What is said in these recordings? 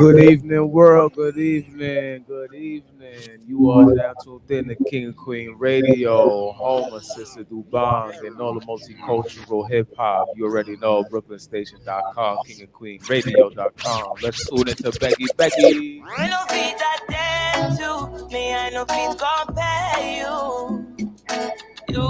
Good evening, world. Good evening. Good evening. You are now tuned in to King and Queen Radio, home of Sister Dubong and all the multicultural hip hop. You already know BrooklynStation.com, KingandQueenRadio.com. Let's tune into Becky Becky. I know feet attend to me, I know feet compare you. You,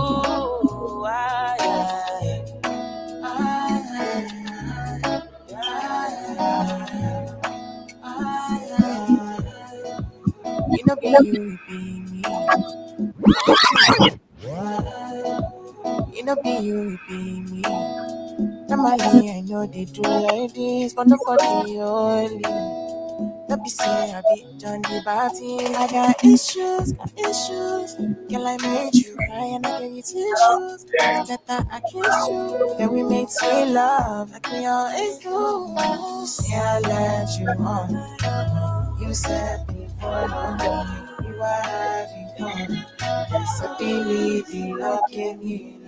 you know be you, it be me. You know be you, it be me. Normally I know they do like this, but nobody only. Don't be say I be done the party. I got issues. Girl, I made you cry and I gave you tissues. That I kissed you. Then we made sweet love like we always do. See, I let you on. You said before me, you were having fun. And suddenly the love came in.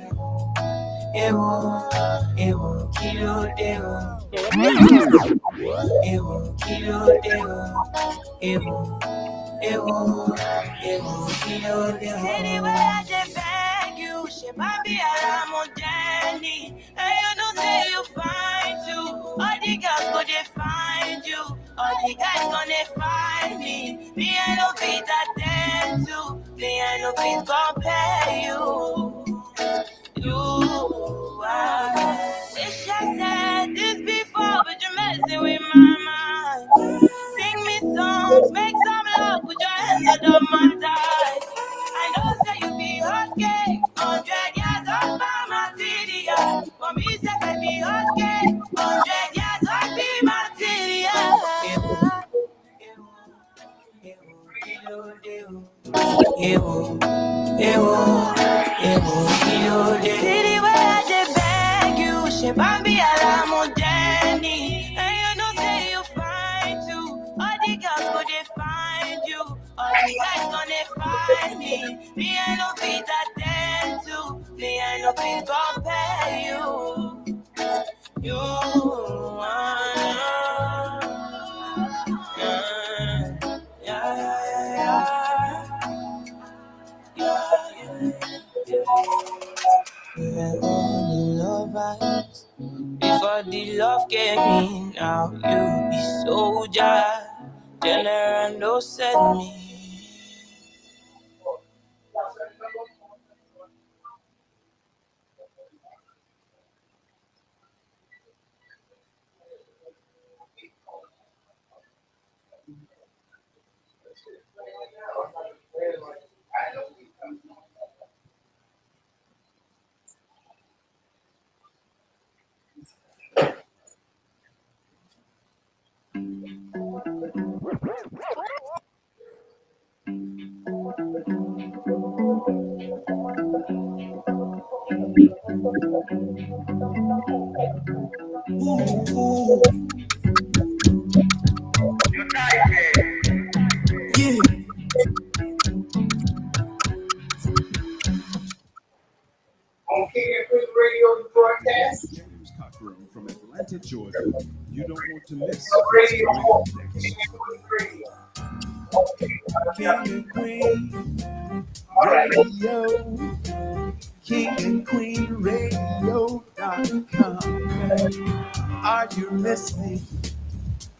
Ewo, ewo, kilo deo. Ewo, kilo deo. Ewo, ewo, ewo, kilo deo. Anyway, I just beg you, she might be a on Jenny. And you know say you find you. All the girls go they find you. All the guys gonna find me. Me I no fit attend to. Me I no fit compare you. You are. Wish I said this before, but you're messing with my mind. Sing me songs, make some love, put your hands under my thighs. I know say you be hot cake, 100 yards off by my TDI. For me, say I be hot cake, 100 yards off be my City where I just beg you, she bambi alamo Jenny. And you know say you find too. All the girls go they find you. All the guys gonna find me. Me I no fit attend to. Me I no fit compare you. You we were only lovers before the love came in. Now you be soldier, general no send me. Yeah. On King and Queen Radio broadcast. James Cockrum from Atlanta, Georgia. You don't want to miss Radio home. next. King and Queen Radio. King and Queen Radio.com. Are you listening?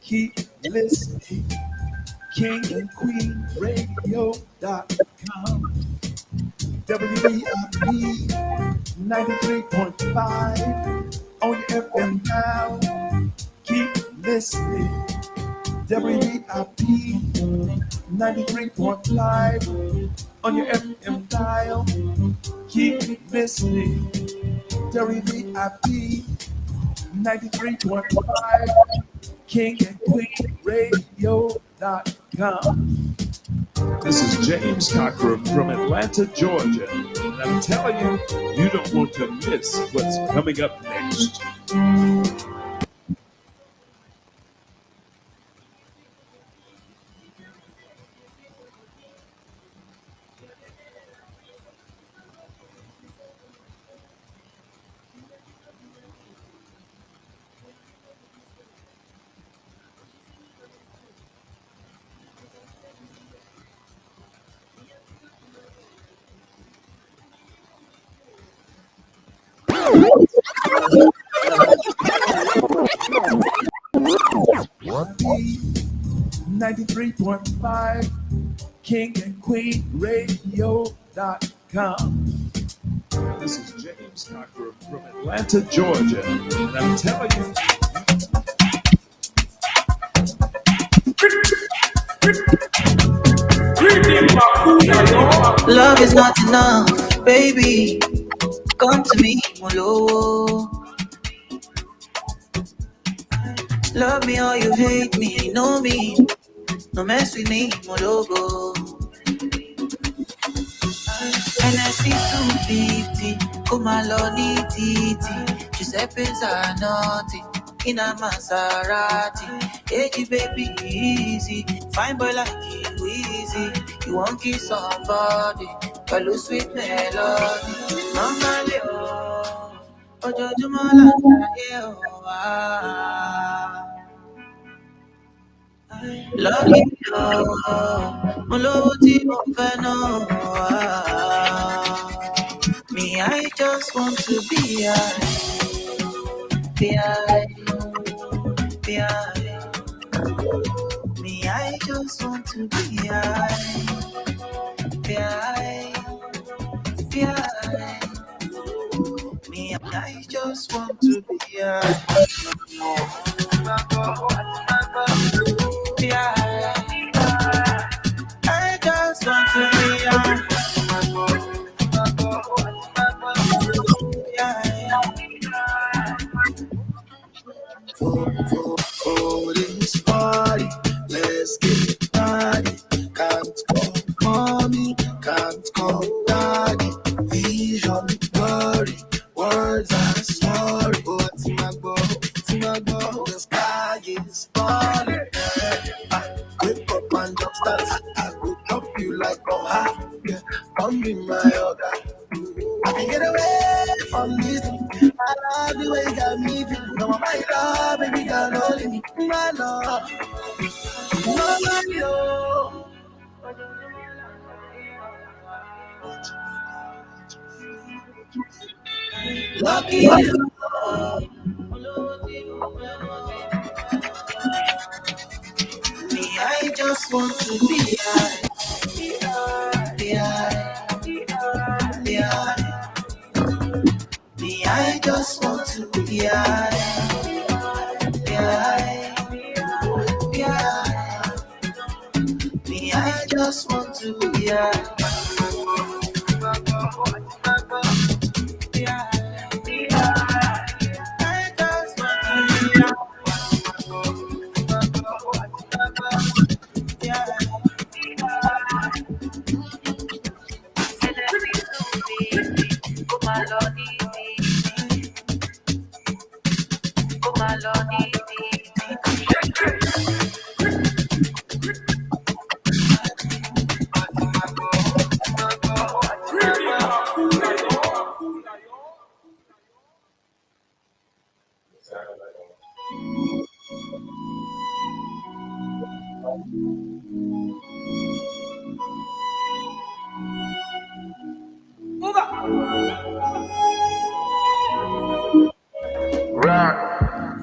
Keep listening. King and Queen Radio.com. WEIP 93.5 on your FM dial. Keep listening. WEIP 93.5 on your FM dial. Keep listening. WEIP 93.5 King and Queen Radio.com. This is James Cockrum from Atlanta, Georgia. And I'm telling you, you don't want to miss what's coming up next. 93.5 KingandQueenRadio.com. This is James Cocker from Atlanta, Georgia. And I'm telling you, Love is not enough, baby. Come to me, Molo. Love me or you hate me, know me. No mess with me, Mologo. And I see 250, come along, titi. Giuseppe's are naughty, in a Maserati. Hey, baby, easy. Fine boy like you, easy. You won't kiss somebody, follow sweet melody. Normally, oh, Jojo Lucky, me, I just want to be I, me, I just want to be me, I just want to be I just want to For this party, let's get it party. Can't call mommy, can't call daddy. Vision blurry, words are sorry. What's my goal? The sky is falling. Wake up and jump start. I will help you like a heart. Yeah, come be my other. I can get away from this. I love the way you got me feeling. No, my love, baby girl, only me. My love, no, you. lucky you. Me, I just want to be me, I just want to be me, I just want to be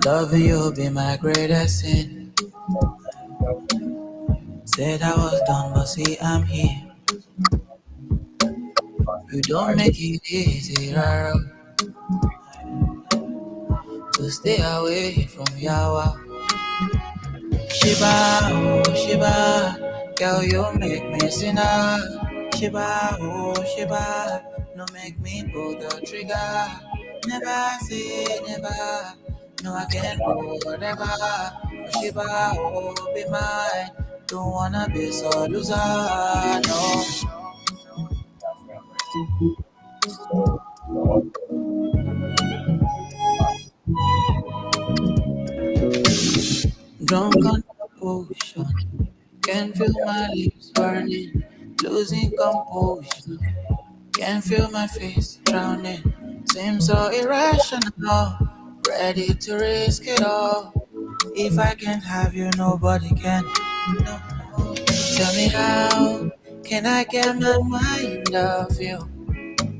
Loving you be my greatest sin. Said I was done, but see I'm here. You don't make it easy, rara, to stay away from Yawa. Shiba, oh Shiba, girl you make me sinner. Shiba, oh Shiba, no make me pull the trigger. Never say never, no I can't go never. Shiba, oh be mine, don't wanna be so loser, no. Drunk on potion, can feel my lips burning, losing composure. Can feel my face drowning, seems so irrational. Ready to risk it all. If I can't have you, nobody can. No. Tell me how can I get my mind off you?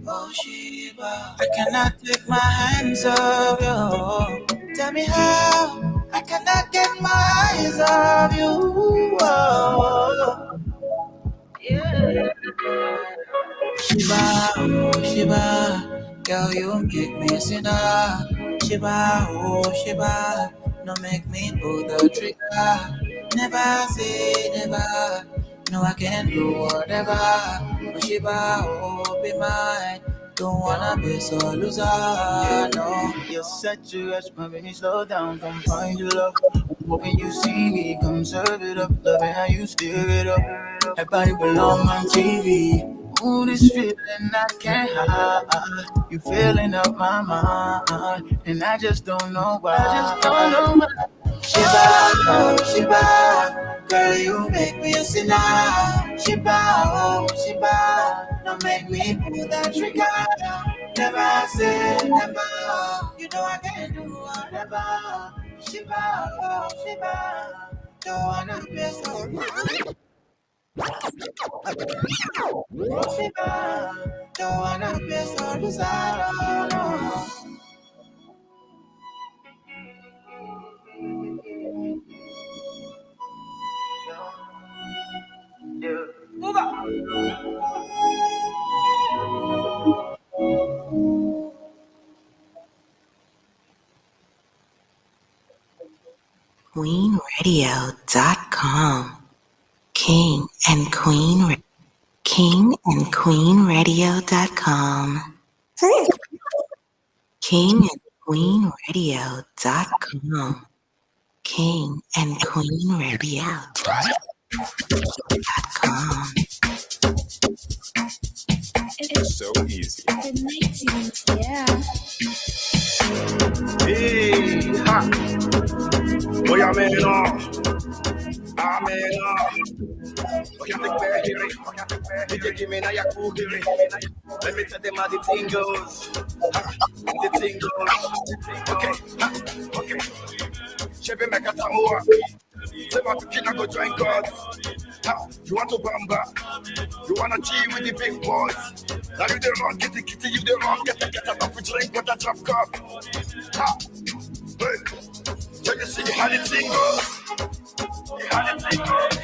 Oh Shiba, I cannot take my hands off you. Tell me how I cannot get my eyes off you. Oh, Shiba, oh Shiba, girl you make me sinner. Shiba, oh Shiba, no make me pull the trigger. Never say never. No, I can do whatever. Oh Shiba, oh be mine. Don't wanna be so loser, no. You're such a rush, my baby, slow down, come find your love. When you see me, come serve it up, love it how you stir it up. That body belong on TV. Ooh, this feeling I can't hide. You filling up my mind, and I just don't know why. I just don't know why. Shiba, oh Shiba, girl you make me a sinner. Shiba, oh Shiba, don't make me pull that trigger. Never say never, you know I can do whatever. Shiba, oh Shiba, don't wanna miss oh Shiba, don't wanna miss or desire. No. QueenRadio.com. King and Queen. KingandQueenRadio.com. KingandQueenRadio.com. KingandQueenRadio.com. It's so easy. Yeah. Hey, ha. Boy, I'm in awe. I'm in awe. Okay, take me here. DJ, give me now your cool here. Let me tell them how the thing goes. Ha, the thing goes. Okay, ha, okay. Chevy make a tamua. Say what can I go join God? Ha, you want to bamba? You wanna chill with the big boys? Now you the wrong, get the kitty, you the wrong, get a off with drink, what a drop cup. Ha, hey, so you see how the thing goes? How the thing goes?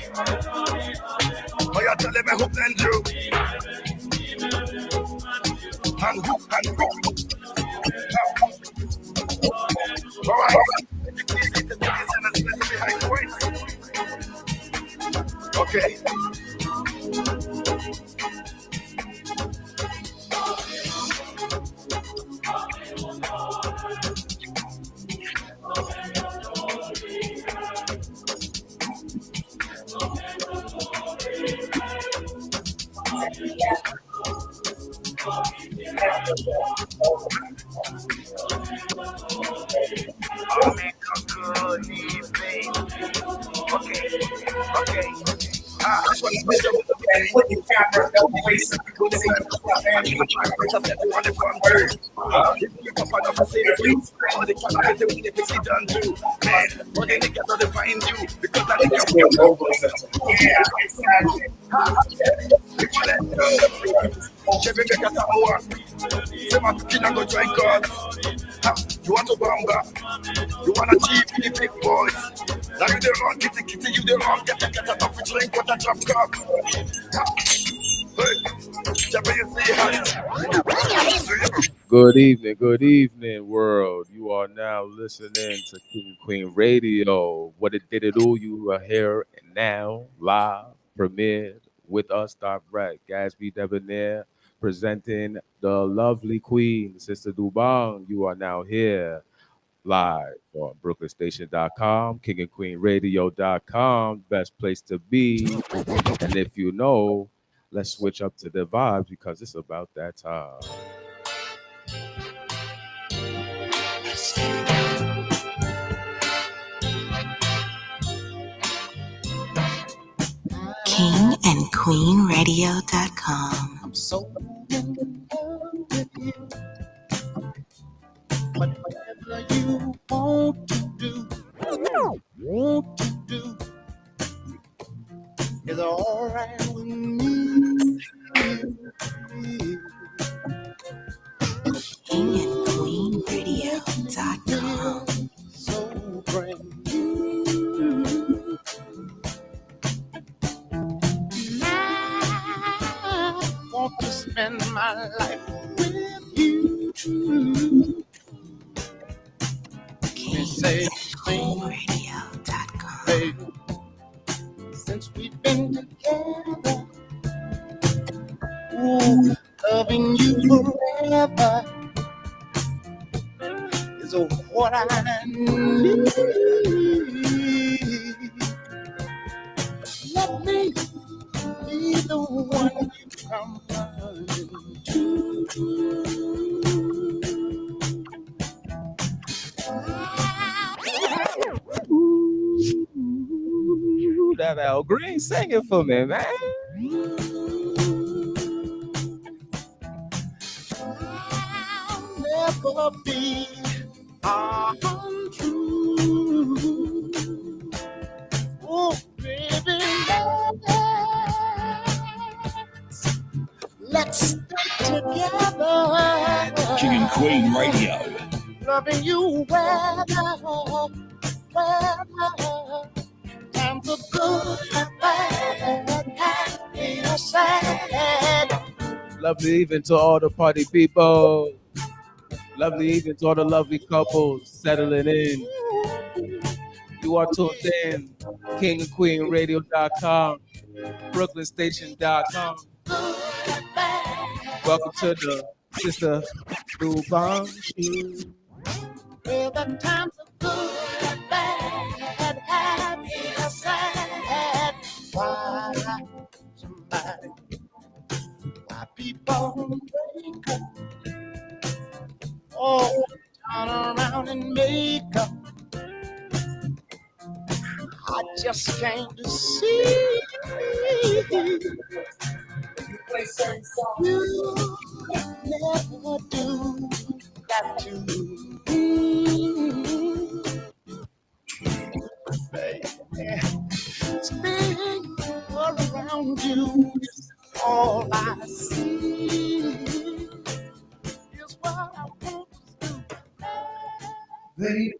Oh, you tell them who blend you? And who? All right. Okay. Okay. This one is Mr. With the camera, no waste. Yeah, exactly. You want to bamba? You want to cheat with the big boys? Now you the wrong, kitty, you the wrong, get a top with drink, what a drop cup. Good evening, world. You are now listening to King and Queen Radio. What it did it do? You are here and now, live, premiered with us direct. Gatsby Debonair presenting the lovely Queen, Sister Dubang. You are now here live on BrooklynStation.com, KingandQueenRadio.com. Best place to be. And if you know, let's switch up to the vibes because it's about that time. KingandQueenRadio.com. I'm so in love with you. Whatever you want to do is all right with me. together is what I need. Let me be the one you come running to. Ooh, that Al Green, sing it for me, man. I'll never be untrue. Oh, baby, let's stay together. King and Queen Radio. Loving you weather, times are good and bad, happy or sad. Lovely evening to all the party people. Lovely evening to all the lovely couples settling in. You are tuned in. KingandQueenRadio.com, BrooklynStation.com. Welcome to the Sister Dubon Show. Well, the times are good and bad, happy or sad. Why somebody, why people break up? Oh, turn around and make up. I just came to see you never do that to me. Spinning around you is all I see. Is what I want to do.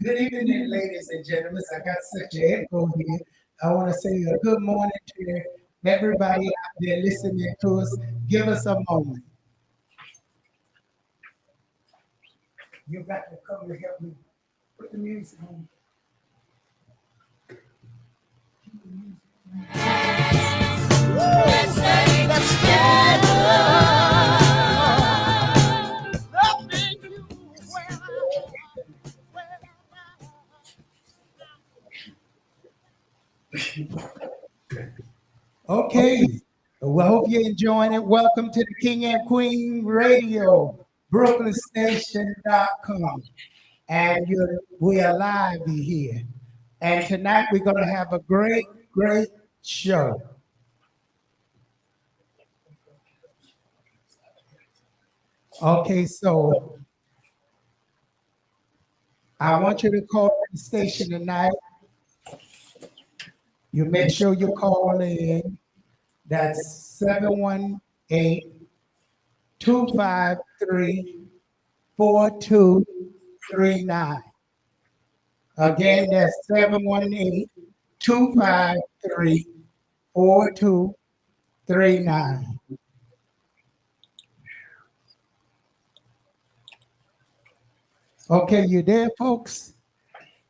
Good evening, ladies and gentlemen. I got such an echo here. I want to say a good morning to everybody out there listening to us. Give us a moment. You got to come and help me put the music on. Let's get loving you Okay. Well, I hope you're enjoying it. Welcome to the King and Queen Radio, BrooklynStation.com. And we are live here. And tonight we're going to have a great show. Okay, so I want you to call the station tonight. You make sure you call in. That's 718-253-4239. Again, that's 718-253-4239. Okay, you there, folks?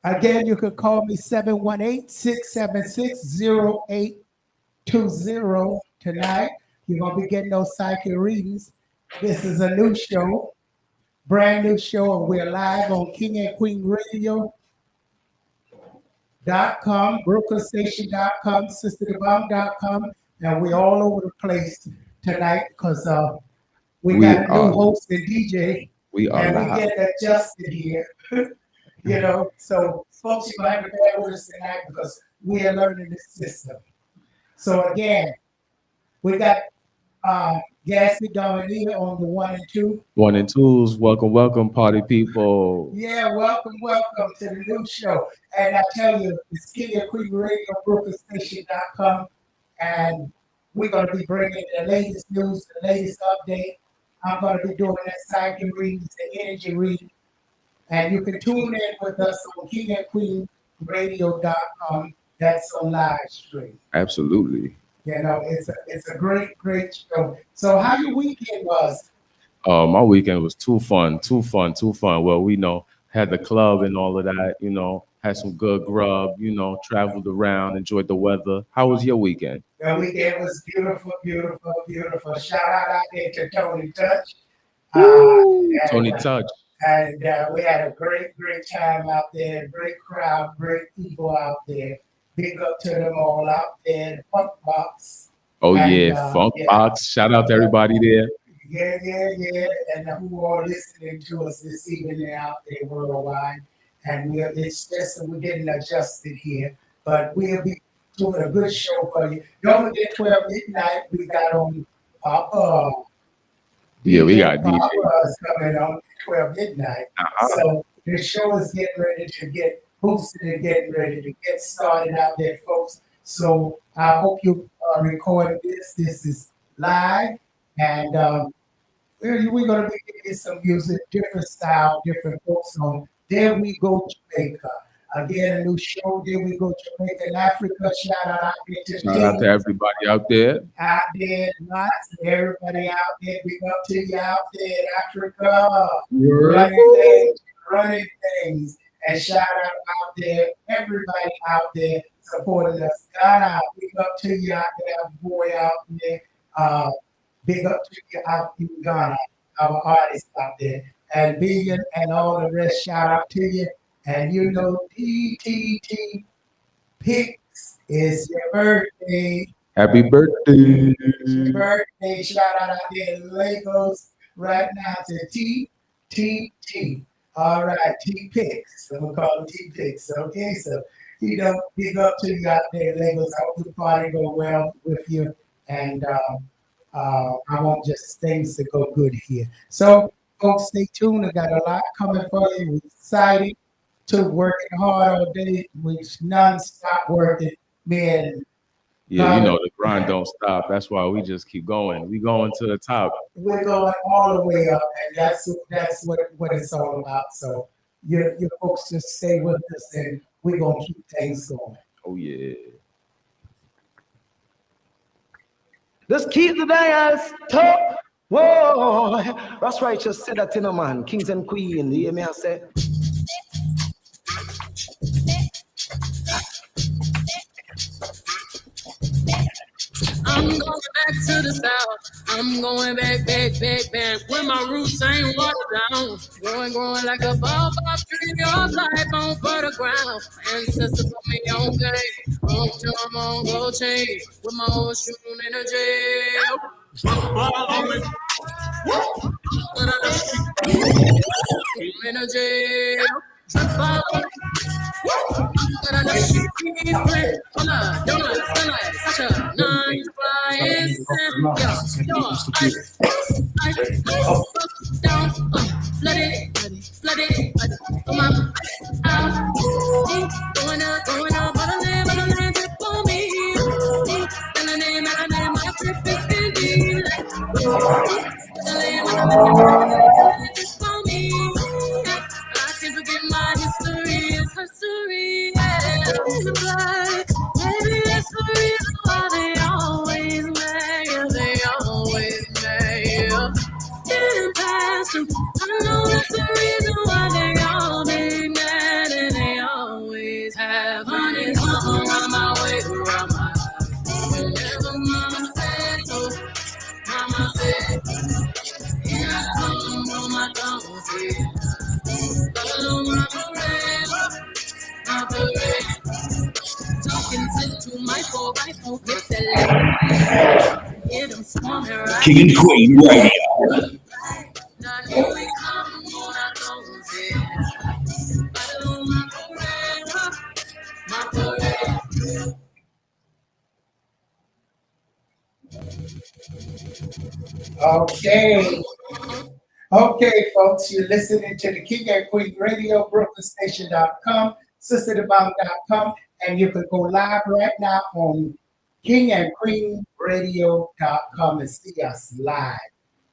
Again, you could call me 718-676-0820 tonight. You're going to be getting those psychic readings. This is a new show, brand new show, and we're live on KingandQueenRadio.com, BrooklynStation.com, SisterTheBomb.com, and we're all over the place tonight because we got a new host and DJ. We are and live. we get adjusted here. You know, so folks, you might have to bear with us tonight because we are learning this system. So again, we got Gassy Dominica on the 1 and 2. 1 and 2s, welcome, party people. Yeah, welcome to the new show. And I tell you, it's King and Queen Radio, BrooklynStation.com, and we're going to be bringing the latest news, the latest update. I'm going to be doing that psychic readings, the energy reading. And you can tune in with us on KingandQueenRadio.com. That's on live stream. Absolutely. You know, it's a great show. So how your weekend was? My weekend was too fun. Well, we had the club and all of that, had some good grub, traveled around, enjoyed the weather. How was your weekend? The weekend was beautiful. Shout out there to Tony Touch. Tony And Touch. we had a great time out there. Great crowd, great people out there. Big up to them all out there. The Funk Box. Oh And yeah, Funk Box. Shout out to everybody there. yeah. And who are listening to us this evening out there worldwide. And it's just that we're getting adjusted here. But we'll be doing a good show for you. Don't forget 12 midnight. We got on Papa. Yeah, we got DJ. Papa is coming on 12 midnight. So the show is getting ready to get boosted and getting ready to get started out there, folks. So I hope you recorded this. This is live. And we're going to be getting some music, different style, different folks on. There we go, Jamaica. Again, a new show. There we go, Jamaica and Africa. Shout out there to Shout out to everybody out there. out there, lots of everybody out there. Big up to you out there in Africa. Running things. And shout out there, everybody out there supporting us. Ghana, big up to you out there, boy out there. Big up to you out in Ghana, our artists out there. And Billion and all the rest, shout out to you. And you know, DTT Picks is your birthday. Happy birthday. Birthday, shout out there in Lagos right now to TTT. All right, T Picks. So we'll call them T Picks. Okay, so big up to you out there in Lagos. I hope the party go well with you. And I want just things to go good here. So, folks, stay tuned. I got a lot coming for you. We're excited to working hard all day. We non-stop working. Man, yeah, you know the grind don't stop. That's why we just keep going. We going to the top. We're going all the way up, and that's what it's all about. So your folks just stay with us, and we're gonna keep things going. Oh yeah. Let's keep the dance top. Whoa, that's right. Just said that, man. Kings and Queen. You hear me? I say. I'm going back to the south. I'm going back. When my roots ain't watered down. Growing like a ball pop tree. Your life on fertile ground. Ancestors put me on game. On till I'm on gold chain. With my old shooting energy. Energy. But I know she keep playing. Donut, sunlight, such a non-biased. Down, flood it, come on, out. Going up, motherland, trip for me. Melanin, my trip is busy. Melanin, for me. I can't forget my history, it's history. Maybe that's the reason why they always mad. They always mad. Getting past them. I know that's the reason why they all be mad. And they always have honey come around my way, around my life. Whenever mama said so, mama said, here I come on my thumbs here. Follow my parade. Talking to my 4x4, get that left. Get them swarming right. King and Queen Radio. Now here we come on our thumbs here. Follow my parade. Okay, folks, you're listening to the King and Queen Radio, BrooklynStation.com, SisterTheBomb.com, and you can go live right now on KingandQueenRadio.com and see us live.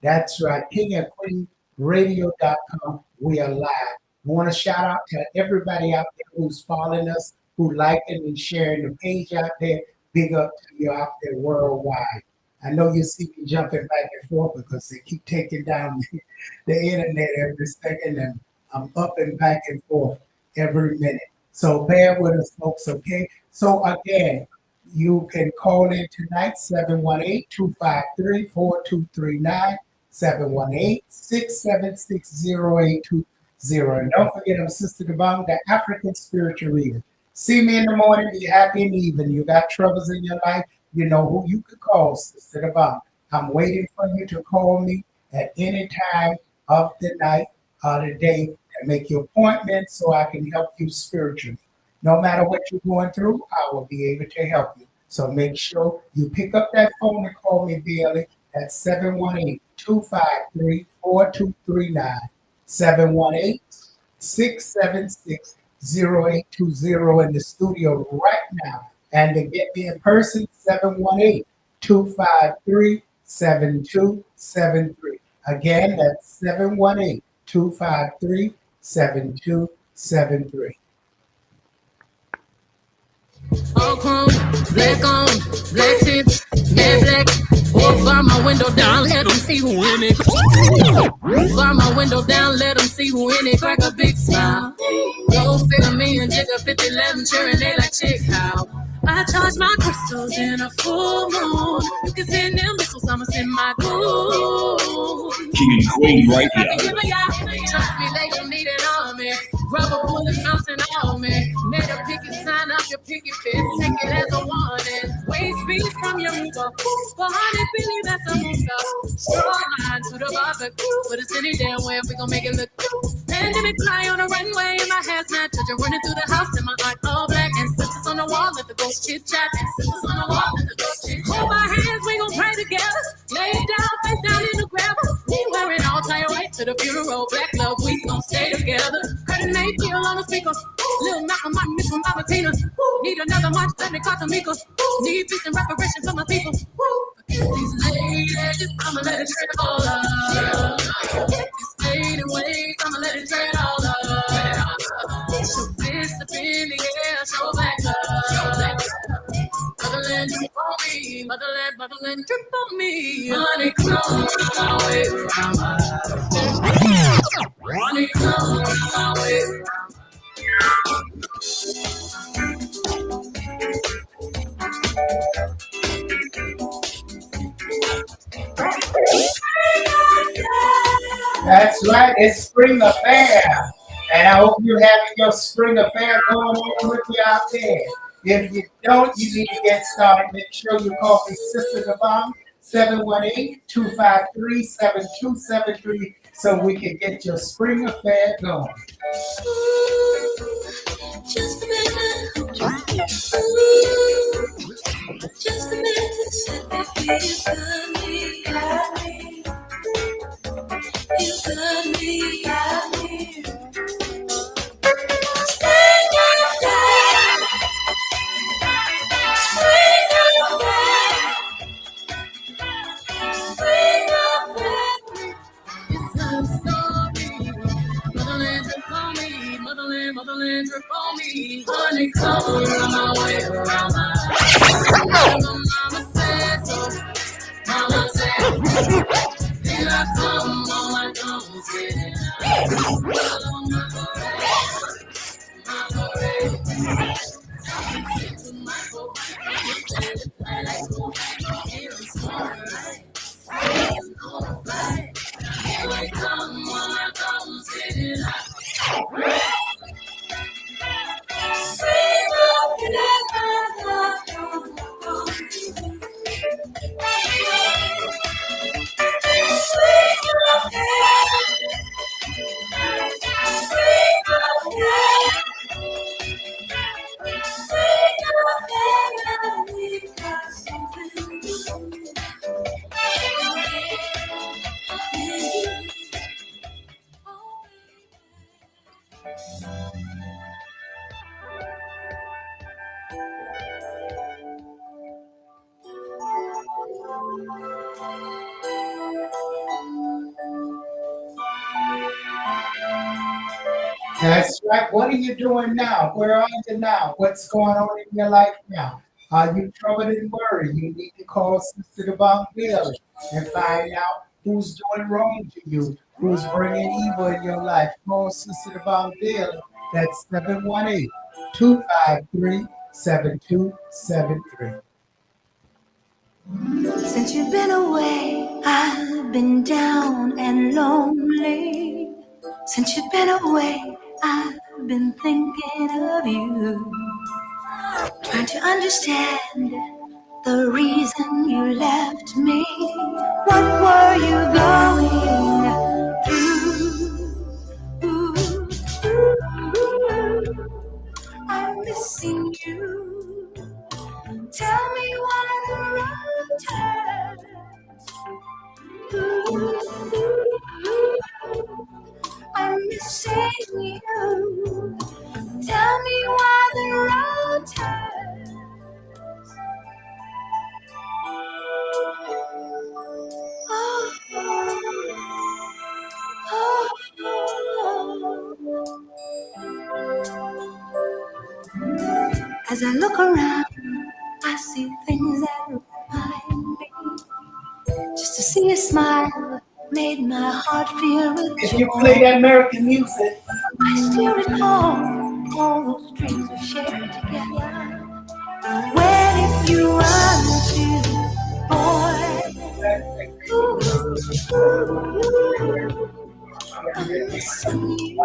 That's right, KingandQueenRadio.com. We are live. We want to shout out to everybody out there who's following us, who liking and sharing the page out there. Big up to you out there worldwide. I know you see me jumping back and forth because they keep taking down the internet every second, and I'm up and back and forth every minute. So bear with us, folks, okay? So again, you can call in tonight, 718-253-4239. 718-676-0820. And don't forget, I'm Sister Devon, the African spiritual reader. See me in the morning, be happy in the evening. You got troubles in your life, you know who you could call, Sister Devon. I'm waiting for you to call me at any time of the night or the day and make your appointment so I can help you spiritually. No matter what you're going through, I will be able to help you. So make sure you pick up that phone and call me daily at 718-253-4239. 718-676-0820 in the studio right now. And to get me in person, 718-253-7273. Again, that's 718-253-7273. All chrome, black on, black tips, yeah, black. Over my window down, let them see who in it. Over my window down, let them see who in it. Crack a big smile. Go figure me and Jigga 5011, cheering they like chick how. I charge my crystals in a full moon. You can send them missiles, I'ma send my goon. King and Queen right I here. can give a trust me, they gon' need it on me. Rubber bullets bouncing on me. Made a picket sign up your picket fence. Take it as a warning. Waist beats from your move up. 400 billion, that's a move up. Straw line to the barbecue. But it's any damn way we gon' make it look cute. Pandemic fly on the runway in my hazmat. Children running through the house in my art all black. And sisters on the wall, let the ghost chit chat. And sisters on the wall, let the ghost chit chat. Hold my hands, we gon' pray together. Lay it down, face down in the gravel. We wearing all tie white to the funeral. Black love, we gon' stay together. Curtain made feel on the speaker. Little Malcolm, I miss from Mama Tina. Need another much, let me call Tamika. Need peace and reparation for my people. Forget these ladies, I'ma let it trade all up. Forget these fading ways, I'ma let it trade all up. Show fist up in the air, show black love. Motherland, drip on me. Motherland, motherland, drip on me. Honey, come my way around my honey, come my way around. That's right, it's Spring Affair. And I hope you're having your Spring Affair going on with you out there. If you don't, you need to get started. Make sure you call me Sister Devon, 718-253-7273, so we can get your Spring Affair going. Just a minute. Just a minute. You got me. You got me. Motherland, drip on me. Honey, come around my way, around my mama said so. Mama said, here I come, all I know is getting out. Follow my parade, to my boat, like go here and smart, right? Here I come, all I know is getting out. That's right. What are you doing now? Where are you now? What's going on in your life now? Are you troubled and worried? You need to call Sister Devon Bailey and find out who's doing wrong to you, who's bringing evil in your life. Call Sister Devon Bailey. That's 718-253-7273. Since you've been away, I've been down and lonely since you've been away. I've been thinking of you, trying to understand the reason you left me. What were you going through? I'm missing you. Tell me why the road turns. I'm missing you. Tell me why the road turns. Oh, oh, oh. As I look around, I see things that remind me. Just to see a smile made my heart feel with joy. If you play that American music, I still recall all those dreams we shared together. Where did you run to, boy? Ooh, I'm missing you.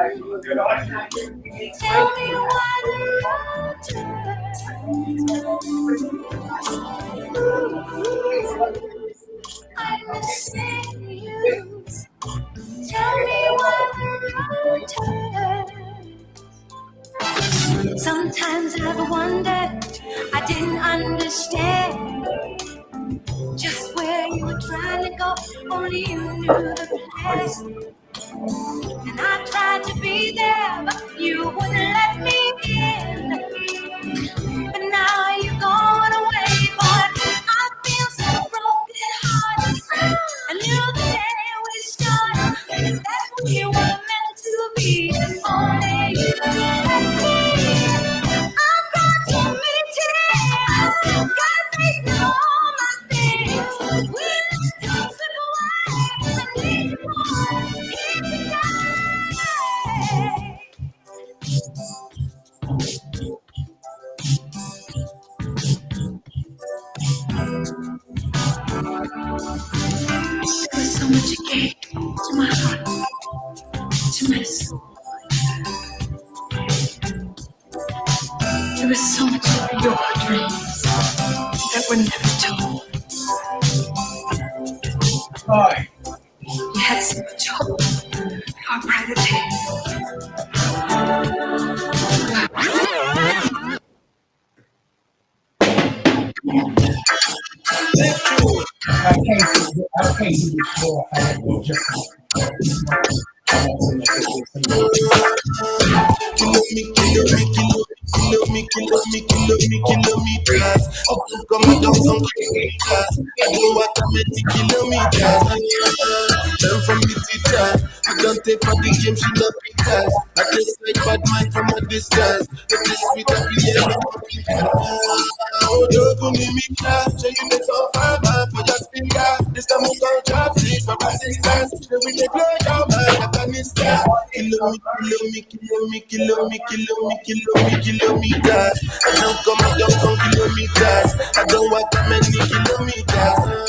Tell me why the road turns. I'm missing you. Tell me why the road turns. Sometimes I've wondered, I didn't understand just where you were trying to go. Only you knew the place. And I tried to be there, but you wouldn't let me in. But now you're gone away, but I feel so broken hearted. I knew the day we started that we were meant to be. Only you and me. I've got so many tears. Gotta face all my things. We just slip away. I need you more each day. There's so much you gave to my heart, to my soul. There was so much of your dreams that were never told. boy, You had so much hope for a brighter day. I can't do this more. I have to just. Kilometers. Come down some kilometers. I know what I meant to kilometers. Learn from the teacher. I don't take for the game, she love pictures. I just like bad mind from a distance. If this sweet happy, yeah, oh, don't go me, so you make so far, man, for your finger. This time I'm gonna drop this for assistance. Then we take blow your mind, Afghanistan. Kilometers. I don't come kilometers. I don't walk that many kilometers.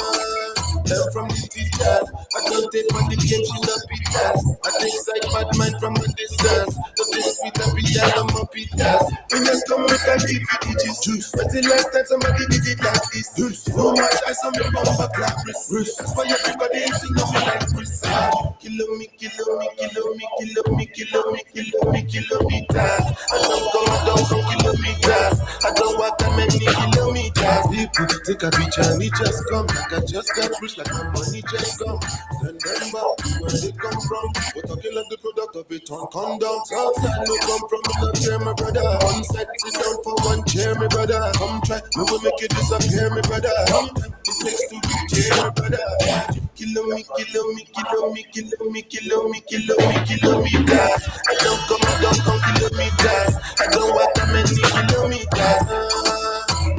Learn from the teacher. I don't take for the game, she love pictures. I take like bad mind from a distance. Don't be sweet, I be yellow, my pictures. We just come make a give you the juice. But the last time somebody did it like this. No much I saw me bumper clap wrist. That's why everybody is in love like Chris. Kilometers. I don't come kilometers. I don't walk that many kilometers. People take a picture and it just come. Like I just got rich, like my money just come. Then remember where they come from. We're talking like the product of it on condom. Outside no come from, not here, my brother. One side sit down for one chair, my brother. Come try, we will make it disappear, my brother. It takes to be chair, my brother. Kilometers. I don't come kilometers. I don't walk that many kilometers.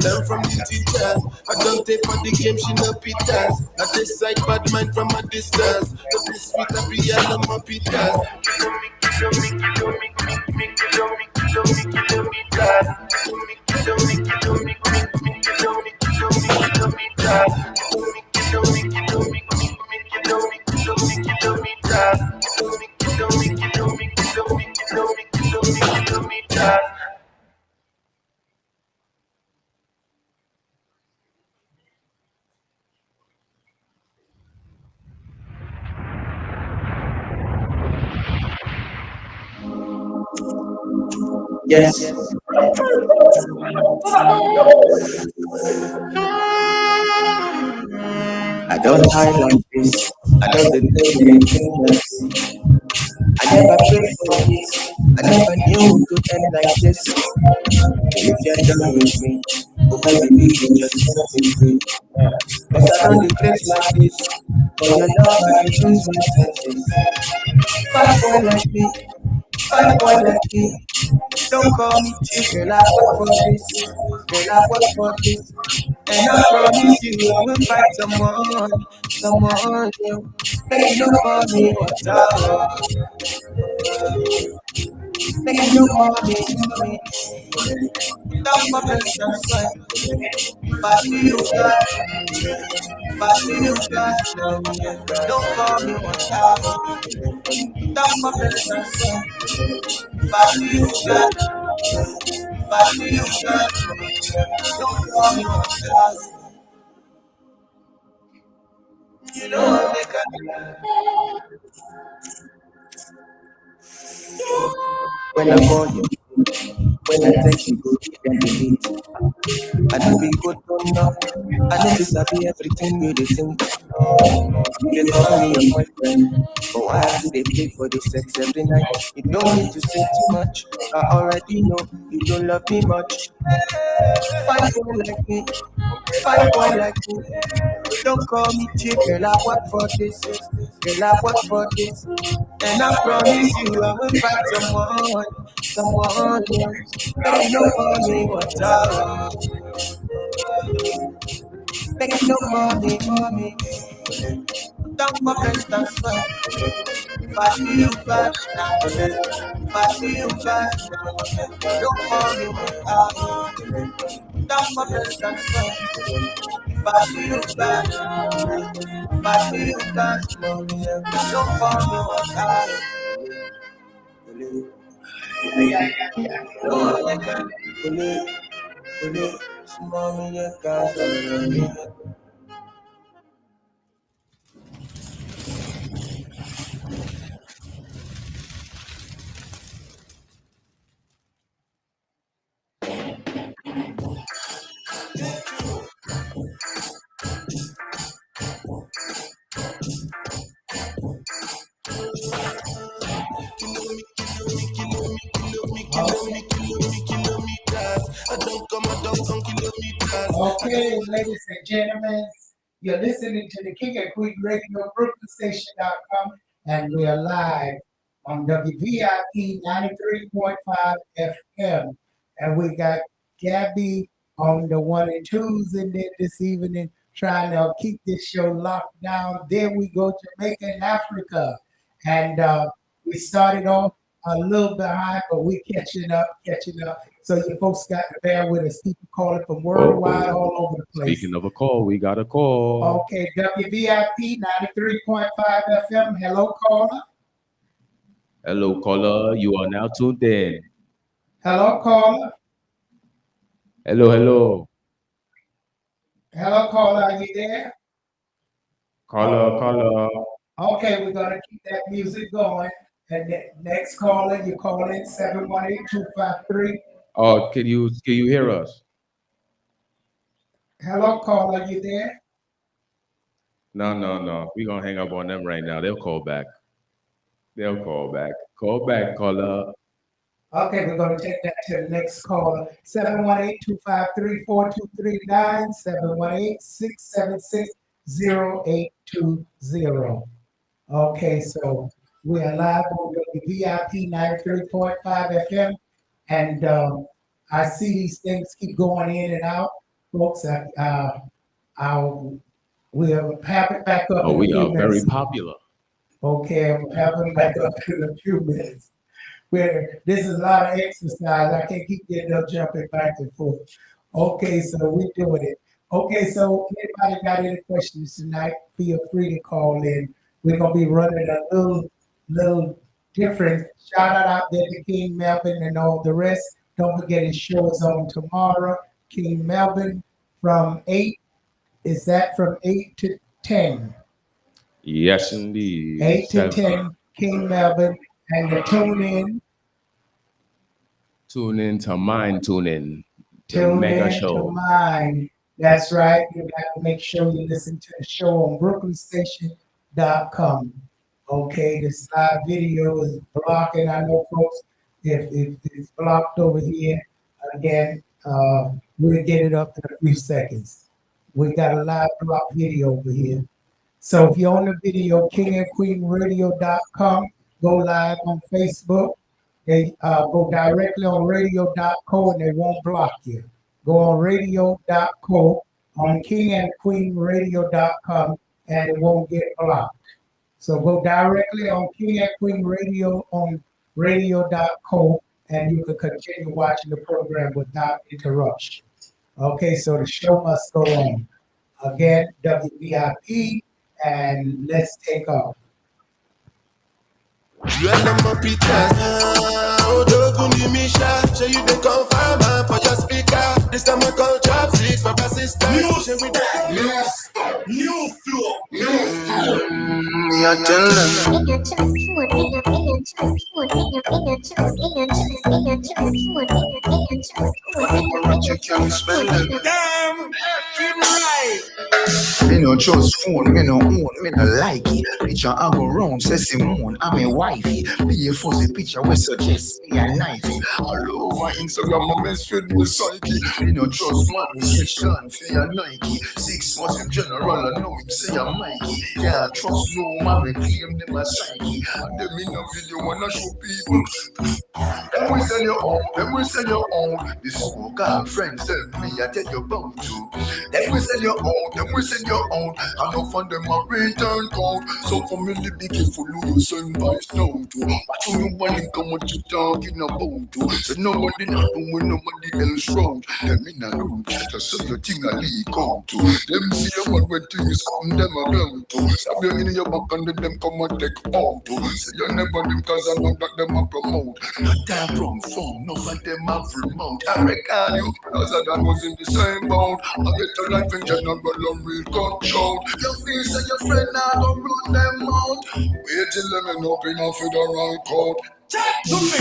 Learn from the teacher. I don't take for the game, she no pitas. I taste like bad mind from a distance. The be sweet, I be yellow, my pitas. Yes. I don't hide like this. I don't play with fingers. I never prayed for this. I never knew it would end like this. If you're done with me, oh baby, you just set me free. Cause I don't place like this. For your love, I lose my senses. Fine boy like me, fine boy like me. Don't call me cheap, girl, I work for this. Girl, I work for this. And I promise you, I will find someone new. Make you no call me water. Make you no call me. That's my best answer. If I see you, God, if I see you, God, don't call me water. That's my best answer. If I see you, God, if I see you, God, don't call me water. You know, when I call you, when I text you, go and delete. I know be good to know. I know this I be everything you they think. You they call me your boyfriend. But why I do they pay for the sex every night? You don't need to say too much. I already know you don't love me much. Fine boy like me, fine boy like me. Don't call me cheap, girl. I work for this, girl. I work for this, and I promise you I will find someone else. Make you no call me water. Make you no call me. Don't my best answer. If I see you back, if I see you back, don't call me water. Don't my best answer. If I see you back, if I see you back, don't call me water. Okay, ladies and gentlemen, you're listening to the King and Queen Radio, BrooklynStation.com, and we are live on WVIP 93.5 FM. And we got Gabby on the one and twos in there this evening, trying to keep this show locked down. Then we go Jamaica and Africa. And we started off a little behind, but we catching up. So you folks got to bear with us. People calling from worldwide, all over the place. Speaking of a call, we got a call. Okay, WVIP 93.5 FM. Hello, caller. Hello, caller. You are now tuned in. Hello, caller. Hello. Hello, caller. Are you there? Caller. Okay, we're going to keep that music going. And the next caller, you call in 718-253. Oh, can you hear us? Hello, caller. Are you there? No. We're going to hang up on them right now. They'll call back. Call back, caller. Okay, we're going to take that to the next caller. 718-253-4239, 718-676-0820. Okay, so we are live on WVIP 93.5 FM. And I see these things keep going in and out. Folks, we'll have it back up. Oh, we are very popular. Okay, we'll have it back up in a few minutes. Where this is a lot of exercise. I can't keep getting up jumping back and forth. Okay, so we're doing it. Okay, so anybody got any questions tonight, feel free to call in. We're going to be running a little different. Shout out there to King Melvin and all the rest. Don't forget his show is on tomorrow. King Melvin from 8. Is that from 8 to 10? Yes, indeed. 8 to 10, King Melvin. And the tune in. Tune in to Mind Tuning. The Tune mega in show. to mine. That's right. You got to make sure you listen to the show on BrooklynStation.com. Okay, this live video is blocking. I know, folks, if it's blocked over here, again, we'll get it up in a few seconds. We got a live block video over here. So if you're on the video, KingandQueenRadio.com, go live on Facebook. They go directly on radio.co and they won't block you. Go on radio.co on KingandQueenRadio.com and it won't get blocked. So go directly on King and Queen Radio on radio.co and you can continue watching the program without interruption. Okay, so the show must go on. Again, WVIP, and let's take off. You are number Peter. Odogun Misha. Show you the confirm for your speaker. This time I call job please for assistance. Show me that. Yes. New flow. Me I tell them. You can't spend them. Damn. Keep right. Me no trust phone, me no own, me no like it. Picture I go round, say Simone, I'm a wifey. Be a fuzzy picture, we suggest me a knifey. All over Instagram, my best friend with psyche. Me no trust man, we switch on for your Nike. 6 months in general, I know him say I'm Mikey. Yeah, trust no man, we claim them as psyche. And them in a video wanna show people. Them we sell your own, them we sell your own. This so-called friends, them me I tell you about to. Them we sell your own, them we sell your own. I don't find them a return code. So for me, be careful who you send by snow to. Watch who you want to come what you talking about to. So nobody not doing nobody else wrong. Them in a room, just so your thing a leak out to. Them see a man when things come, them a blow to. Stop you in your back and then them come and take out to. Say you never them cause I know that them a promote. Not that wrong phone, none of them a remote. I reckon you, cause I was in the same boat. I get a life in general, I'm real control. Your face and your friend now don't run them out. Wait till them end up in a federal court.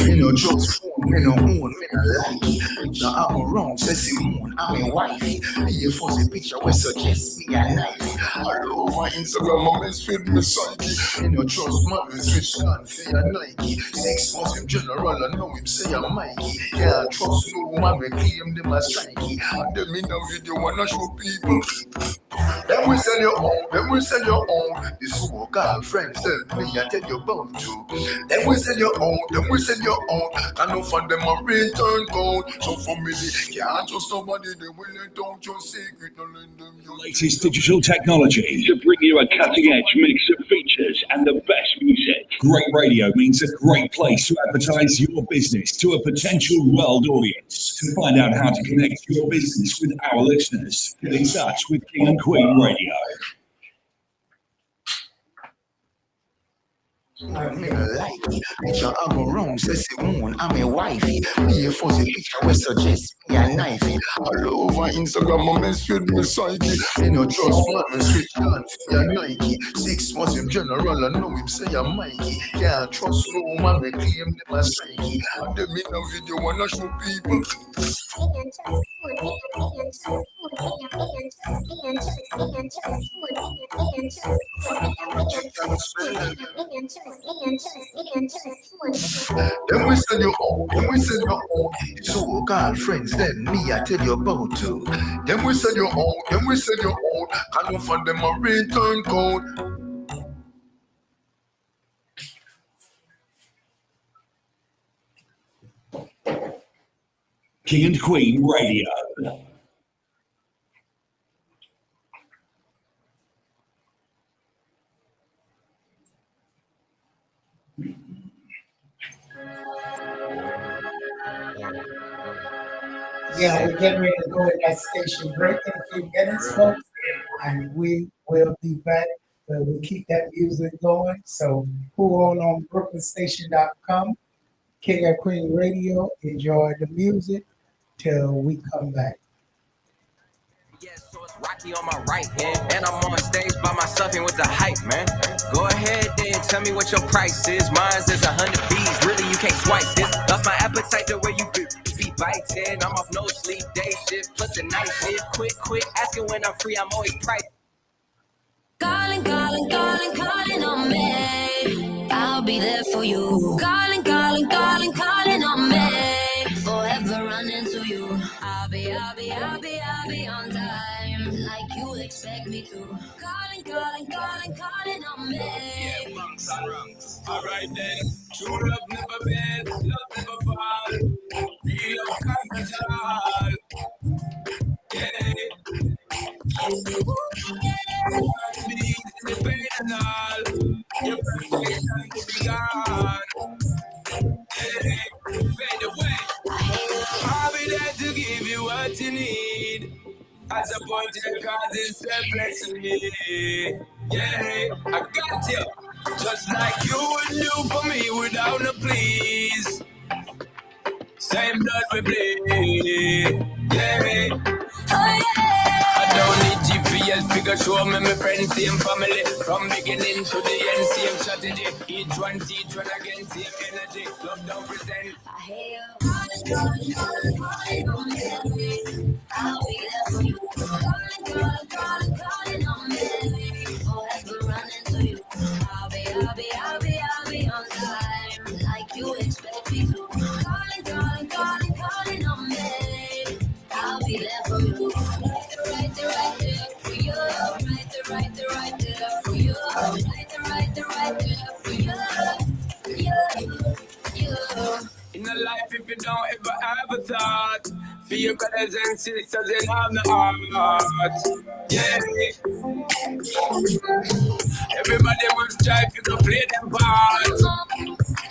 Me no trust phone, me no own, me no like it. Picture I go wrong, say Simone, I'm a wifey. Be a fuzzy picture, we suggest me a knifey. All over Instagram, my best friend, me psyche. Me no trust man, we switch on for your Nike. 6 months in general, I know him say I'm Mikey. Yeah, trust no man, we claim them as psyche. And them in a video wanna show people. Then we sell your own, then we sell your own. This so-called friends, them me I tell you about to. Then we sell your own, then we sell your own. I know for them a return code. So for me, they can't trust somebody, they will let down your secret. Don't let them your Latest digital technology to bring you a cutting-edge mix of features and the best music. Great radio means a great place to advertise your business to a potential world audience. To find out how to connect your business with our listeners, get in touch with King and Queen Radio. Me no like it. Picture I go wrong, say Simone, I'm a wifey. Be a fuzzy picture, we suggest me a knifey. All over Instagram, my best friend, me psyche. Me no trust man, me switch on for your Nike. 6 months in general, I know him say I'm Mikey. Yeah, trust no man, we claim them as psyche. And them in a video wanna show people. Then we sell your own, then we sell your own. So-called friends, then me I tell you about to. Then we sell your own, then we sell your own. I don't find them a return code. King and Queen Radio. Yeah, we're getting ready to go in that station break in a few minutes, folks, and we will be back. We'll keep that music going. So, who on BrooklynStation.com, King and Queen Radio, enjoy the music till we come back. So it's Rocky on my right, and I'm on stage by myself and with the hype, man. Go ahead then, tell me what your price is. Mine's is 100 B's, really you can't swipe this. Lost my appetite the way you do. shit, plus the night shit. Quick, asking when I'm free, I'm always priced. Calling on me. I'll be there for you. Calling on me. Forever running to you. I'll be on time. Like you expect me to. Calling on me. Yeah, bunks and rungs. Alright then. True love never bend, love never fall. Real love conquers all. Yeah. Me, the pain and all. Your perfection to be gone. Hey, fade away. I'll be there to give you what you need. As a point of cause selflessly. Yeah, I got you. Just like you would do for me without a please. Same blood we bleed. Yeah. Oh yeah. I don't need GPS figure show me my friends, same family. From beginning to the end, same strategy. Each one teach one again, same energy. Love don't pretend. I hear you calling on me. I'll be there for you. Calling on me. Forever running to you. I'll be on time. Like you expect me to. Calling on me. I'll be there for you. Right there for you. Right there for you. Right there for you. You. In a life, if you don't ever thought, for your brothers and sisters in have the heart. Yeah. Everybody must strive to play them part.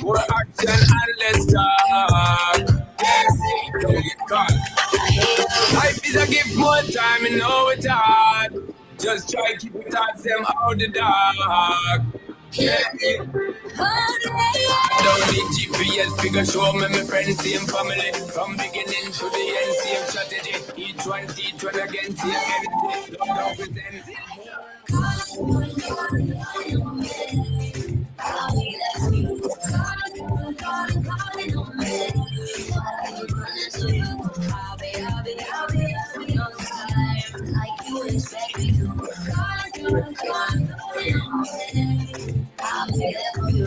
More action and less talk. Yeah. God. Life is a gift, more time, you know it's hard. Just try to keep it out them out the dark. Yeah. Don't need GPS figure show me my friends, same family. From beginning to the end, same strategy. Each one teach one again, same energy. Don't pretend. Calling on me. I'll be on time. Like you expect me to. Calling on me. I'll be there for you.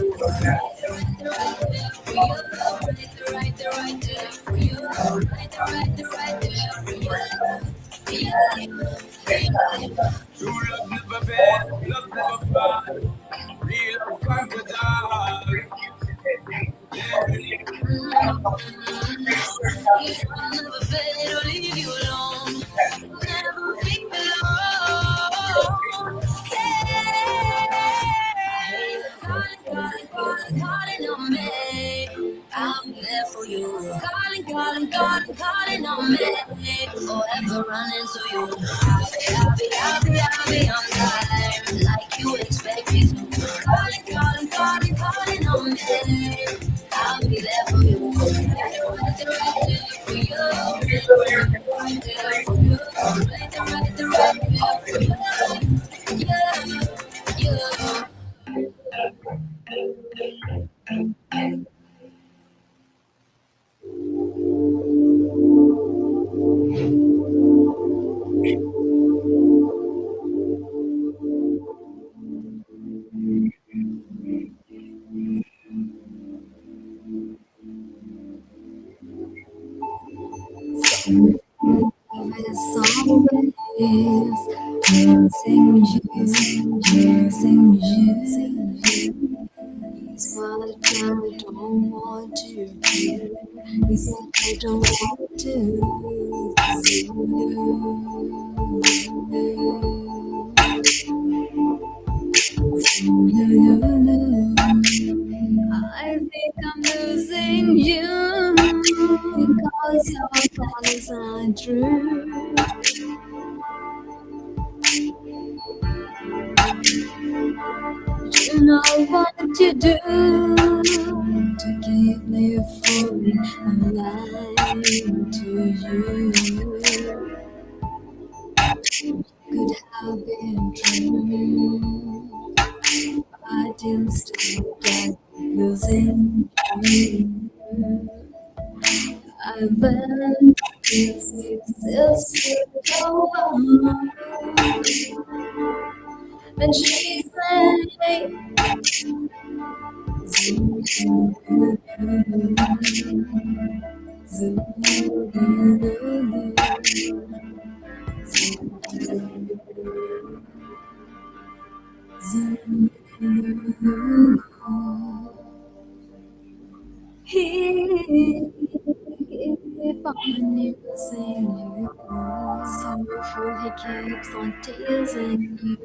Right there for you. Right there for you. True love never fail, love never fall. Real love conquers all. Yeah. I'll never fail or leave you alone. Never be alone. Hey, calling on me. I'll be there for you. Calling on me. Forever running to you. I'll be on time. Like you expect me to. Calling on me. I'll be there for you. Right there for you. Right there for you. Right there for you. Yeah. It's always using you. It's what I don't want to do. It's what I don't want to do. I think I'm losing you because your promises aren't true. You know what you do to keep me falling. I'm lying to you. Could have been true, but instead of losing you, I went to go on. And she said, if on you sing you, sorrowful he keeps on teasing you.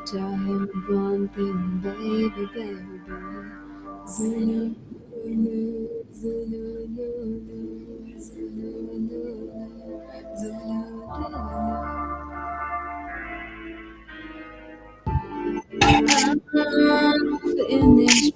Tell him one thing, baby, baby. Zulu, Zulu, Zulu, Zulu, Zulu. I'm finished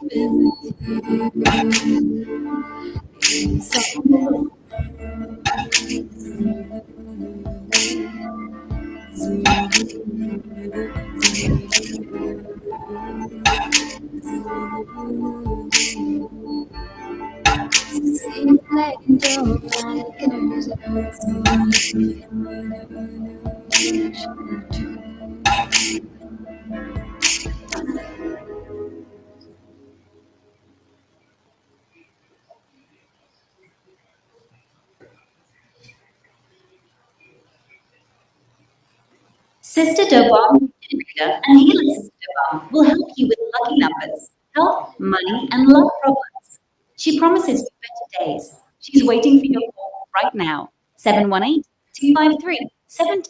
with you. So Sister Dobom Reader and Healer Sister Dobom will help you with lucky numbers, health, money, and love problems. She promises you better days. She's waiting for your call right now. 718-253-7...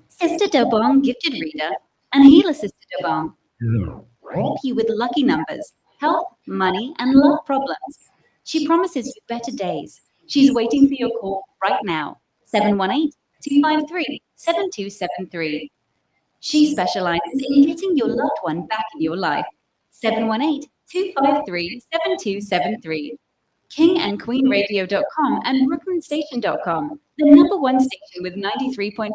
Sister Dobong Gifted Reader and Healer Sister Dobong help you with lucky numbers, health, money, and love problems. She promises you better days. She's waiting for your call right now. 718-253-7273. She specializes in getting your loved one back in your life. 718-253-7273. KingandQueenRadio.com and BrooklynStation.com, the #1 station with 93.5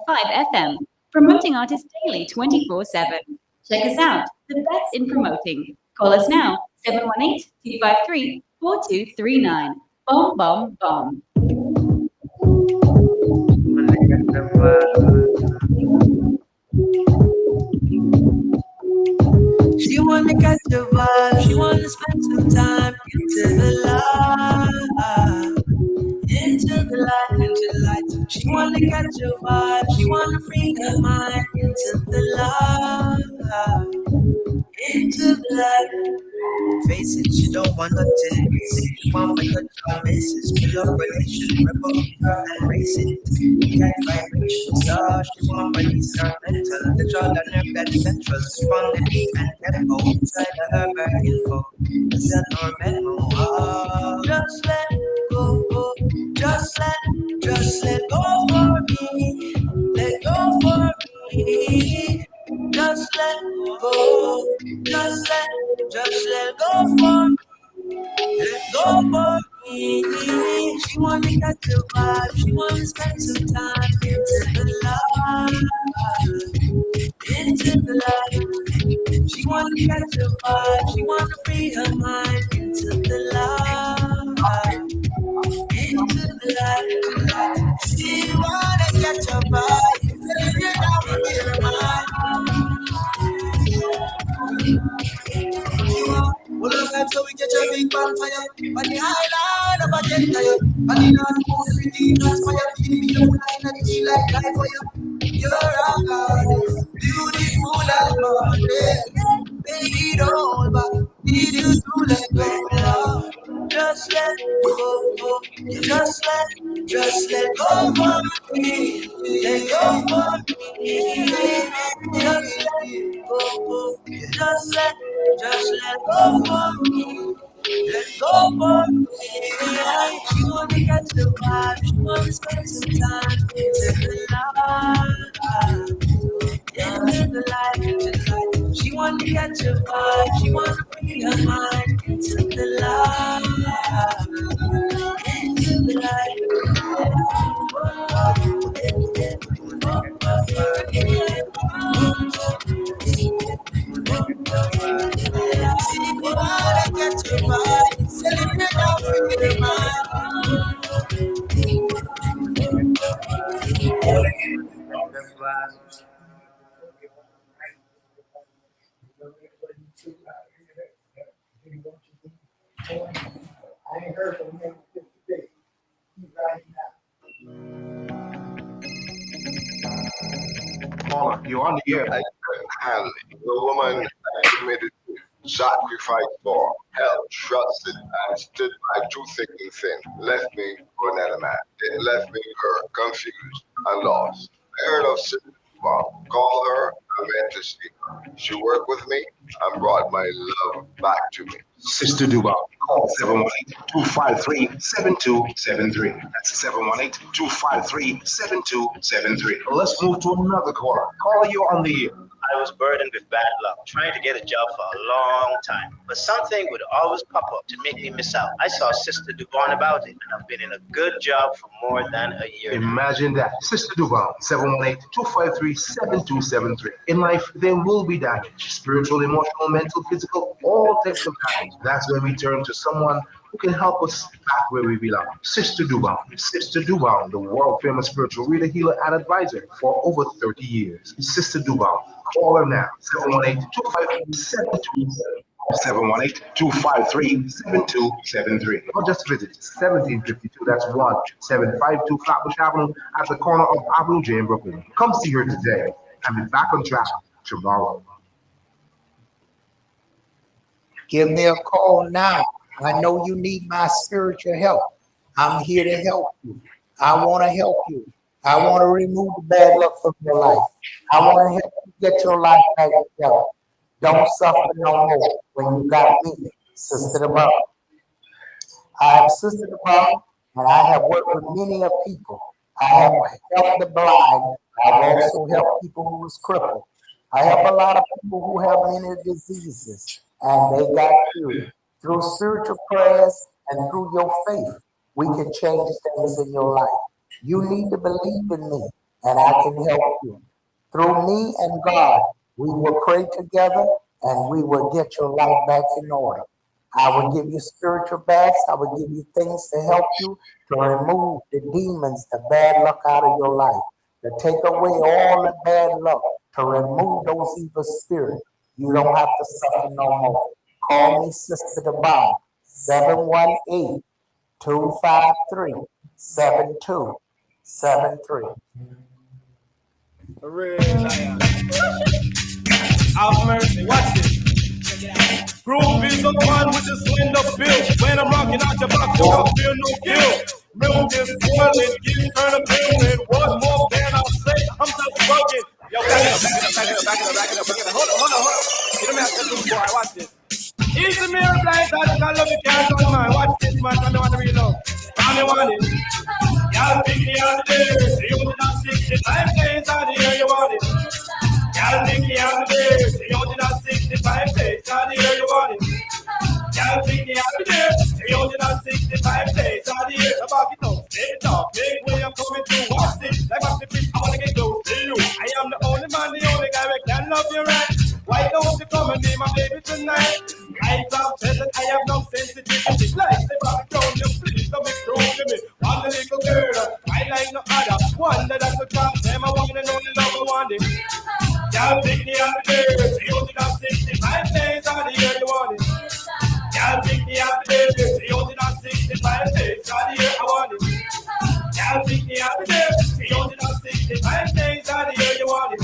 FM, promoting artists daily 24/7. Check us out, the best in promoting. Call us now, 718-253-4239. Bomb, bomb, bomb. She wanna catch the vibe, she wanna spend some time into the light, into the light, into the light. She wanna catch the vibe, she wanna free her mind into the light, into the light. Face it, she don't want nothing. She want my touch on basis. Pull up relation, rebel and race it. Can't vibration star. She want my release her mental. The jaw and her bed central. Spawn the beat and tempo. Inside of her bare info. Send her memo. Just let go. Just let go for me. Let go for me. Just let go. Just let go for me. Let go for me. She wanna catch the vibe. She wanna spend some time into the light. Into the light. She wanna catch the vibe. She wanna free her mind into the light. Into the light. She wanna catch a vibe. You're not with her mind. Well, so we get your big bonfire on the island of a gentile. And in our moon, everything transpire. Beautiful line and it's like life for you. You're a goddess, beautiful like Monday. Baby, don't back. Need you to let go now. Just let go. Just let go for me. Let go for me. Just let go. Just let go for me. Let go for me. She wanna catch the vibe. She wanna spend some time into the light. Into the light, into the light. She wanna catch the vibe. She wanna bring her mind into the light. Into the light. I ain't heard from him today. He's right now. Paula, you're on the air. I couldn't handle it. The woman I committed sacrifice for, held, trusted, and stood by through thick and thin, left me for another man. It left me her, confused and lost. I heard of Sister Mom. Call her, I went to see her. She worked with me and brought my love back to me. Sister Duval, call 718-253-7273. That's 718-253-7273. Let's move to another caller. Caller, you're on the air. I was burdened with bad luck, trying to get a job for a long time. But something would always pop up to make me miss out. I saw Sister Duval about it, and I've been in a good job for more than a year. Imagine that. Sister Duval, 718-253-7273. In life, there will be damage. Spiritual, emotional, mental, physical, all types of damage. That's when we turn to someone who can help us back where we belong. Sister Duval. Sister Duval, the world-famous spiritual reader, healer, and advisor for over 30 years. Sister Duval. Call her now, 718-253-7273. 718-253-7273. Or just visit 1752, that's 1752 Flatbush Avenue at the corner of Avenue J in Brooklyn. Come see her today and be back on track tomorrow. Give me a call now. I know you need my spiritual help. I'm here to help you. I want to help you. I want to remove the bad luck from your life. I want to help you get your life back together. Don't suffer no more when you got me, Sister Duval. I am Sister Duval, and I have worked with many of people. I have helped the blind. I've also helped people who was crippled. I help a lot of people who have many diseases, and they got cured. Through spiritual prayers and through your faith, we can change things in your life. You need to believe in me, and I can help you. Through me and God, we will pray together, and we will get your life back in order. I will give you spiritual baths. I will give you things to help you to remove the demons, the bad luck out of your life, to take away all the bad luck, to remove those evil spirits. You don't have to suffer no more. Call me Sister Duval, 718-253-7273. Have mercy, watch this. Groove is the one with the slender bill. When I'm rocking out your box, you don't feel no guilt. Milk is boiling, you turn a bill. What more can I say? I'm just bugging. Yo, back it up. Hold on. You don't have to do, boy. Watch this. Easy me a blind, I love you, can't on mine. Watch this, man. I don't want to read love. I don't want it. Y'all pick me out the day. So you only not 65 days out the year you want it. Y'all pick me out the day. So you only not 65 days out the year you want it. Y'all pick me out the day. So you only not 65 days out the year. About it up, let it up. Big way I'm coming through. Watch this. Like watch the fish, I want to get close to you. I am the only man, the only guy that can love you right. Why don't you come and be my baby tonight? I have said that I have no sensitivity. Like the background, you please don't be strong to me. One little girl, I like no other. One that I could talk them, I want to know the love I want it. Y'all pick me up the day, you only got 65 days out the year you want it. Y'all pick me up the day, you only got 65 days out the year I want it. Y'all pick me up the day, you only got 65 days out the year you want it.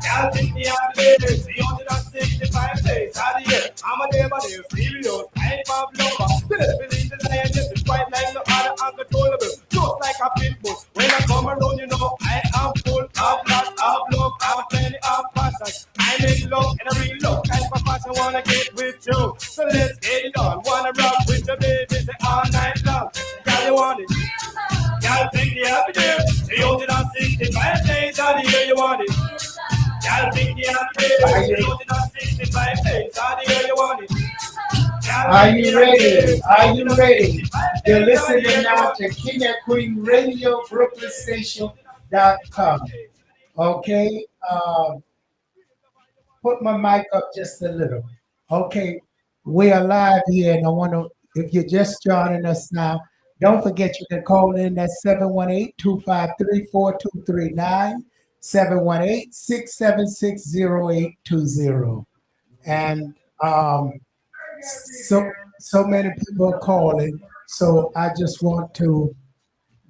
Y'all pick me up the day, you only got 65 days out the year. I'm a neighbor, they're serious, I ain't my lover. Still believe the lion, just is quite like no other uncontrollable. Just like a pit bull, when I come around, you know, I am full of lots of love, I'm plenty of passion. I'm in love, and I really love, kind of passion, wanna get with you. So let's get it on, wanna rock with your baby, say all night long. Y'all you want it, y'all pick me up again. You only got 65 days out the year you want it. Y'all pick me up again. You only got 65 days out the year you want it. Are you ready? Are you ready? You're listening now to King and Queen Radio, BrooklynStation.com. Okay, put my mic up just a little. Okay, we are live here, and I want to, if you're just joining us now, don't forget you can call in at 718-253-4239. 718-676-0820. And so so many people are calling, so I just want to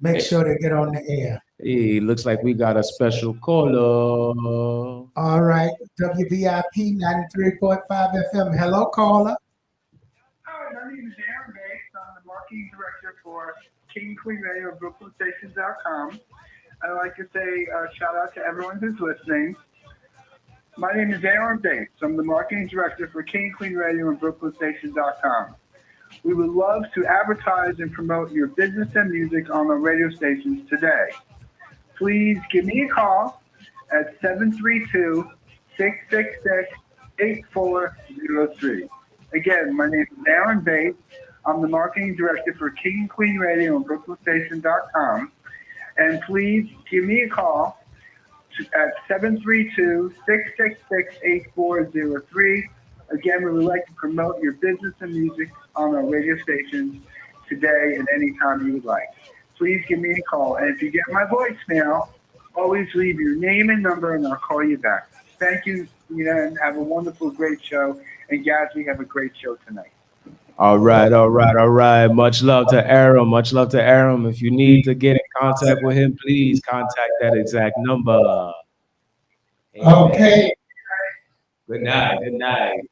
make sure they get on the air. Hey, looks like we got a special caller. All right, WVIP 93.5 FM. Hello, caller. Hi, my name is Aaron Bates. I'm the marketing director for King Queen Radio, BrooklynStation.com. I'd like to say shout out to everyone who's listening. My name is Aaron Bates. I'm the marketing director for King Queen Radio and BrooklynStation.com. We would love to advertise and promote your business and music on our radio stations today. Please give me a call at 732-666-8403. Again, my name is Aaron Bates. I'm the marketing director for King Queen Radio and BrooklynStation.com. And please give me a call at 732-666-8403. Again, we would like to promote your business and music on our radio stations today and anytime you would like. Please give me a call. And if you get my voicemail, always leave your name and number and I'll call you back. Thank you, and have a wonderful, great show. And guys, we have a great show tonight. All right. Much love to Aram. Much love to Aram. If you need to get in contact with him, please contact that exact number. Okay. Good night. Good night.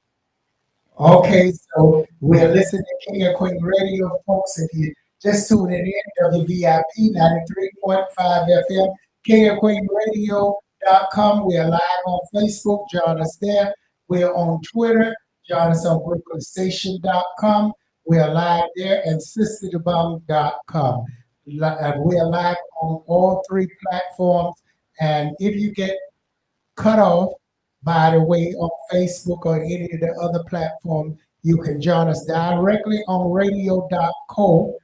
Okay, so we're listening to King and Queen Radio, folks. If you just tuning in, WVIP 93.5 FM, KingandQueenRadio.com. We are live on Facebook. Join us there. We're on Twitter. Join us on BrooklynStation.com. We are live there and SisterTheBomb.com. We are live on all three platforms. And if you get cut off, by the way, on Facebook or any of the other platforms, you can join us directly on radio.co,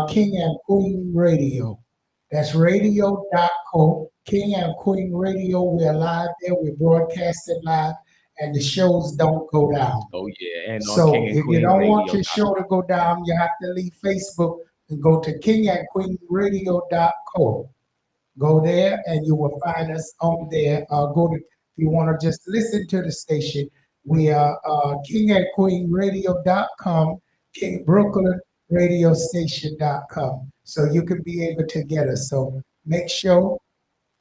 King and Queen Radio. That's radio.co, King and Queen Radio. We're live there. We're broadcasting live, and the shows don't go down. Oh, yeah. And so King and if Queen you don't Radio. want your show to go down, you have to leave Facebook and go to KingandQueenRadio.co. Go there, and you will find us on there. Go to if you want to just listen to the station, we are KingandQueenRadio.com, BrooklynRadiostation.com. So you can be able to get us. So make sure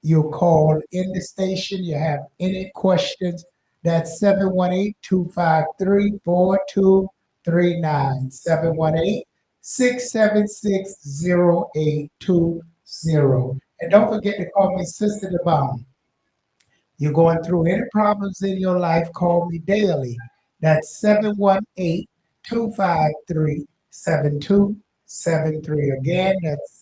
you call in the station. You have any questions, that's 718-253-4239, 718-676-0820. And don't forget to call me Sister the Bomb. You're going through any problems in your life, call me daily. That's 718-253-7273. Again, that's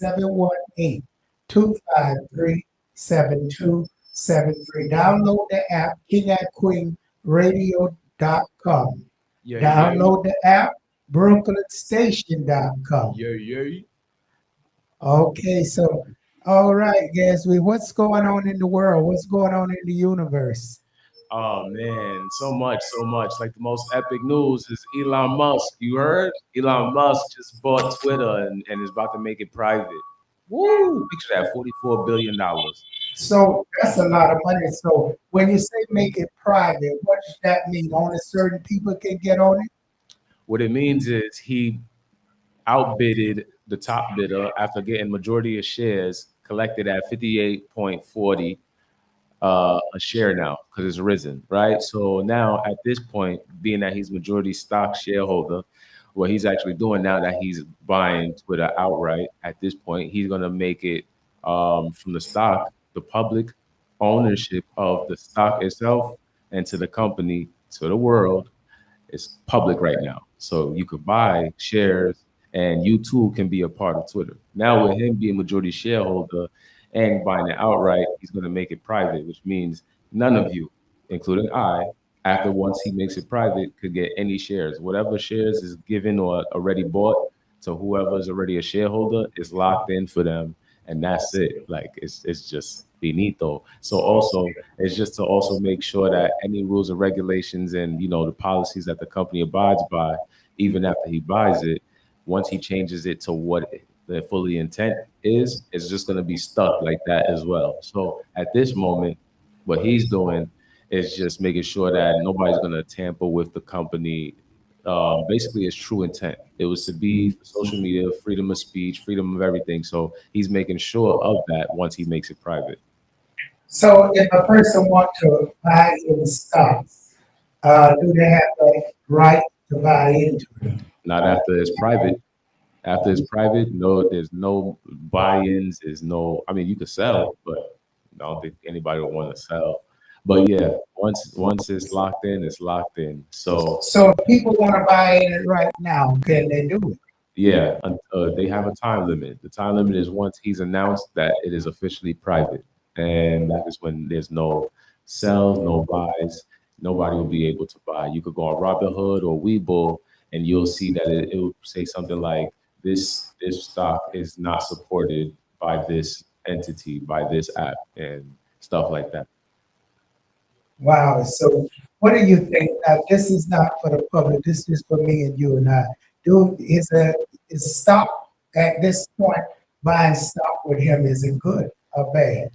718-253-7273. Download the app, KingandQueenRadio.com. Download the app, BrooklynStation.com. Okay, so all right, guys, what's going on in the world? What's going on in the universe? Oh, man, so much. Like the most epic news is Elon Musk. You heard? Elon Musk just bought Twitter and is about to make it private. Woo! Picture that, $44 billion. So that's a lot of money. So when you say make it private, what does that mean? Only certain people can get on it? What it means is he outbidded the top bidder after getting majority of shares collected at 58.40 a share now because it's risen, right? So now at this point, being that he's majority stock shareholder, what he's actually doing now that he's buying Twitter outright, at this point, he's going to make it from the stock, the public ownership of the stock itself and to the company, to the world, is public right now. So you could buy shares and you too can be a part of Twitter. Now with him being majority shareholder and buying it outright, he's going to make it private, which means none of you, including I, after once he makes it private, could get any shares. Whatever shares is given or already bought to whoever is already a shareholder is locked in for them, and that's it. Like it's just finito. So also it's just to also make sure that any rules and regulations and the policies that the company abides by, even after he buys it, once he changes it to what fully intent is just going to be stuck like that as well. So at this moment, what he's doing is just making sure that nobody's going to tamper with the company. Basically, his true intent. It was to be for social media, freedom of speech, freedom of everything. So he's making sure of that once he makes it private. So if a person wants to buy in stocks, do they have the right to buy into it? Not after it's private. After it's private, no, there's no buy-ins. There's no. I mean, you could sell, but I don't think anybody would want to sell. But yeah, once it's locked in, it's locked in. So So if people want to buy in it right now, can they do it? yeah, they have a time limit. The time limit is once he's announced that it is officially private, and that is when there's no sells, no buys. Nobody will be able to buy. You could go on Robinhood or Webull, and you'll see that it will say something like this stock is not supported by this entity, by this app, and stuff like that. Wow. So what do you think? Now, this is not for the public. This is for me and you and I. Do is stock at this point buying stock with him? Is it good or bad?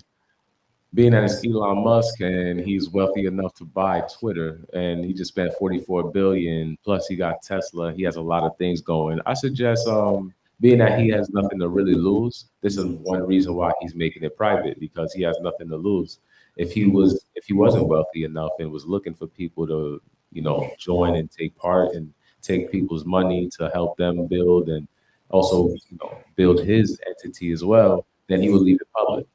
Being that it's Elon Musk and he's wealthy enough to buy Twitter, and he just spent 44 billion, plus he got Tesla, he has a lot of things going. I suggest being that he has nothing to really lose, this is one reason why he's making it private, because he has nothing to lose. If he wasn't wealthy enough and was looking for people to, join and take part and take people's money to help them build and also, build his entity as well, then he would leave it public.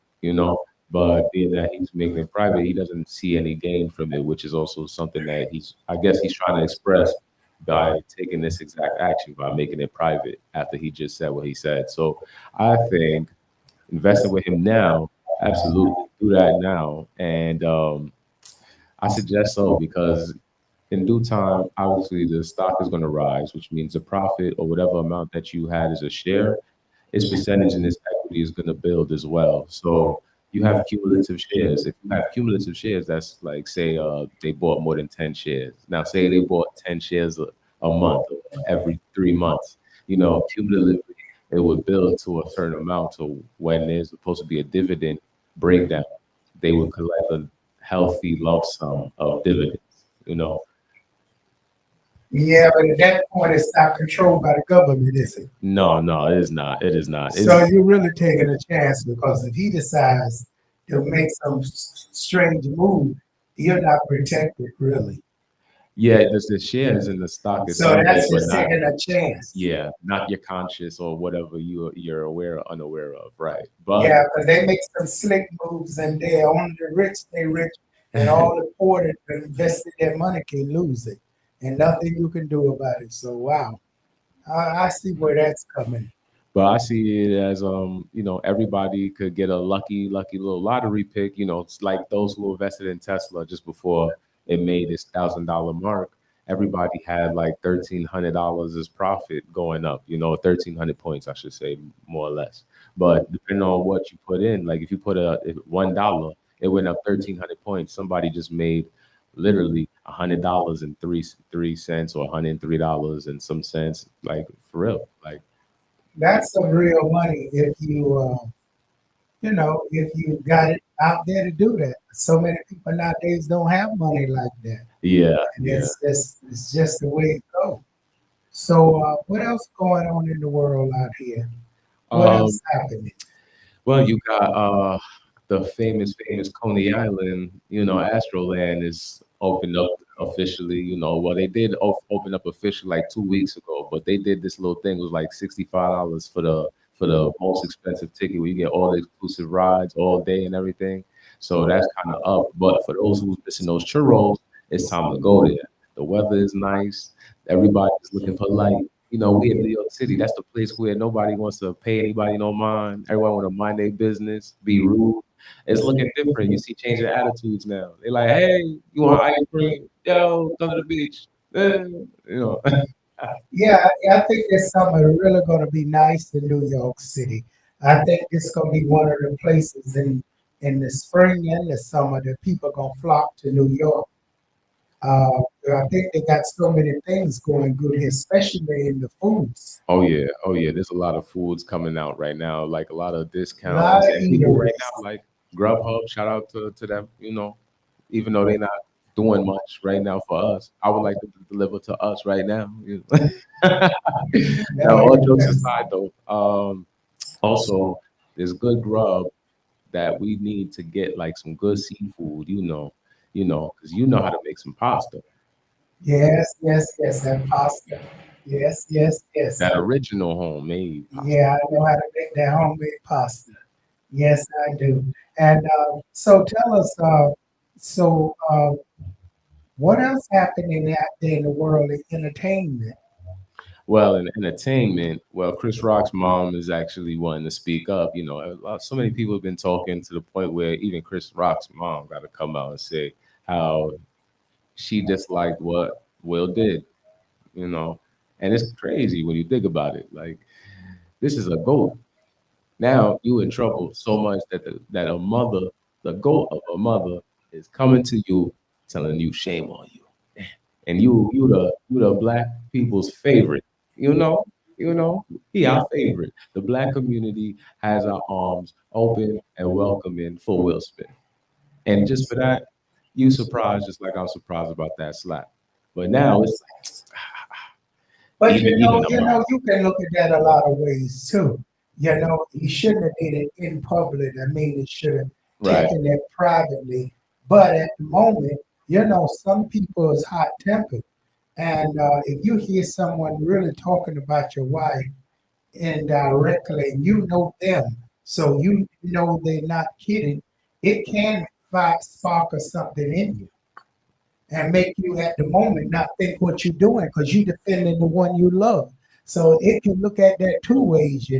But being that he's making it private, he doesn't see any gain from it, which is also something that I guess he's trying to express by taking this exact action, by making it private after he just said what he said. So I think investing with him now, absolutely do that now. And I suggest so, because in due time, obviously the stock is going to rise, which means the profit or whatever amount that you had as a share, its percentage in this equity is going to build as well. So you have cumulative shares. If you have cumulative shares, that's like, say they bought more than 10 shares. Now, say they bought 10 shares a month, every 3 months, cumulatively, it would build to a certain amount. So when there's supposed to be a dividend breakdown, they would collect a healthy lump sum of dividends. Yeah, but at that point, it's not controlled by the government, is it? No, it is not. It is not. So you're really taking a chance, because if he decides to make some strange move, you're not protected, really. Yeah, the shares in the stock is So something, that's but just not, taking a chance. yeah, not your conscious or whatever you're aware or unaware of, right? But Yeah, because they make some slick moves, and they're only the rich, they rich, and all the poor that invested their money can lose it, and nothing you can do about it. So wow, I see where that's coming. But I see it as everybody could get a lucky little lottery pick. It's like those who invested in Tesla just before it made its $1,000 mark. Everybody had like $1,300 as profit going up. 1,300 points, I should say, more or less. But depending on what you put in, like if you put $1, it went up 1,300 points. Somebody just made literally $100 and three cents, or $103 and some cents, like for real, like. That's some real money if if you got it out there to do that. So many people nowadays don't have money like that. Yeah, And yeah. it's just the way it goes. So what else going on in the world out here? What Um, else happening? well, you got the famous Coney Island, Astroland is opened up officially. Well, they did open up officially like 2 weeks ago, but they did this little thing. It was like $65 for the most expensive ticket, where you get all the exclusive rides all day and everything. So that's kind of up. But for those who's missing those churros, it's time to go there. The weather is nice. Everybody's looking polite. We in New York City. That's the place where nobody wants to pay anybody no mind. Everyone want to mind their business, be rude. It's looking different. You see changing attitudes now. They like, hey, you want ice cream? Yo, come to the beach. You know. Yeah, I think there's something really going to be nice in New York City. I think it's going to be one of the places in the spring and the summer that people going to flock to New York. I think they got so many things going good here, especially in the foods. Oh yeah. There's a lot of foods coming out right now, like a lot of A lot discounts, of and people right eateries. now like Grubhub. Shout out to them. Even though they're not doing much right now for us, I would like them to deliver to us right now. Now, No, all jokes aside, though, also there's good grub that we need to get, like some good seafood. Because you know how to make some pasta. yes, yes, yes, and pasta. Yes, yes, yes. That original homemade pasta. Yeah, I know how to make that homemade pasta. Yes, I do. And so tell us, so what else happening out there in the world of entertainment? Well, in entertainment, well, Chris Rock's mom is actually wanting to speak up. So many people have been talking to the point where even Chris Rock's mom got to come out and say how she disliked what Will did. You know, and it's crazy when you think about it. Like, this is a goat. Now you in trouble so much that that a mother, the goat of a mother, is coming to you, telling you shame on you, and you the black people's favorite. You know, he our favorite. The black community has our arms open and welcoming for Will Smith, and just for that, you surprised just like I'm surprised about that slap. But now it's But even a mom. you can look at that a lot of ways too. He shouldn't have did it in public. I mean, he should have Right. taken it privately. But at the moment, some people is hot tempered, and if you hear someone really talking about your wife indirectly, you know them, so you know they're not kidding. It can spark or something in you and make you at the moment not think what you're doing because you're defending the one you love. So it can look at that two ways.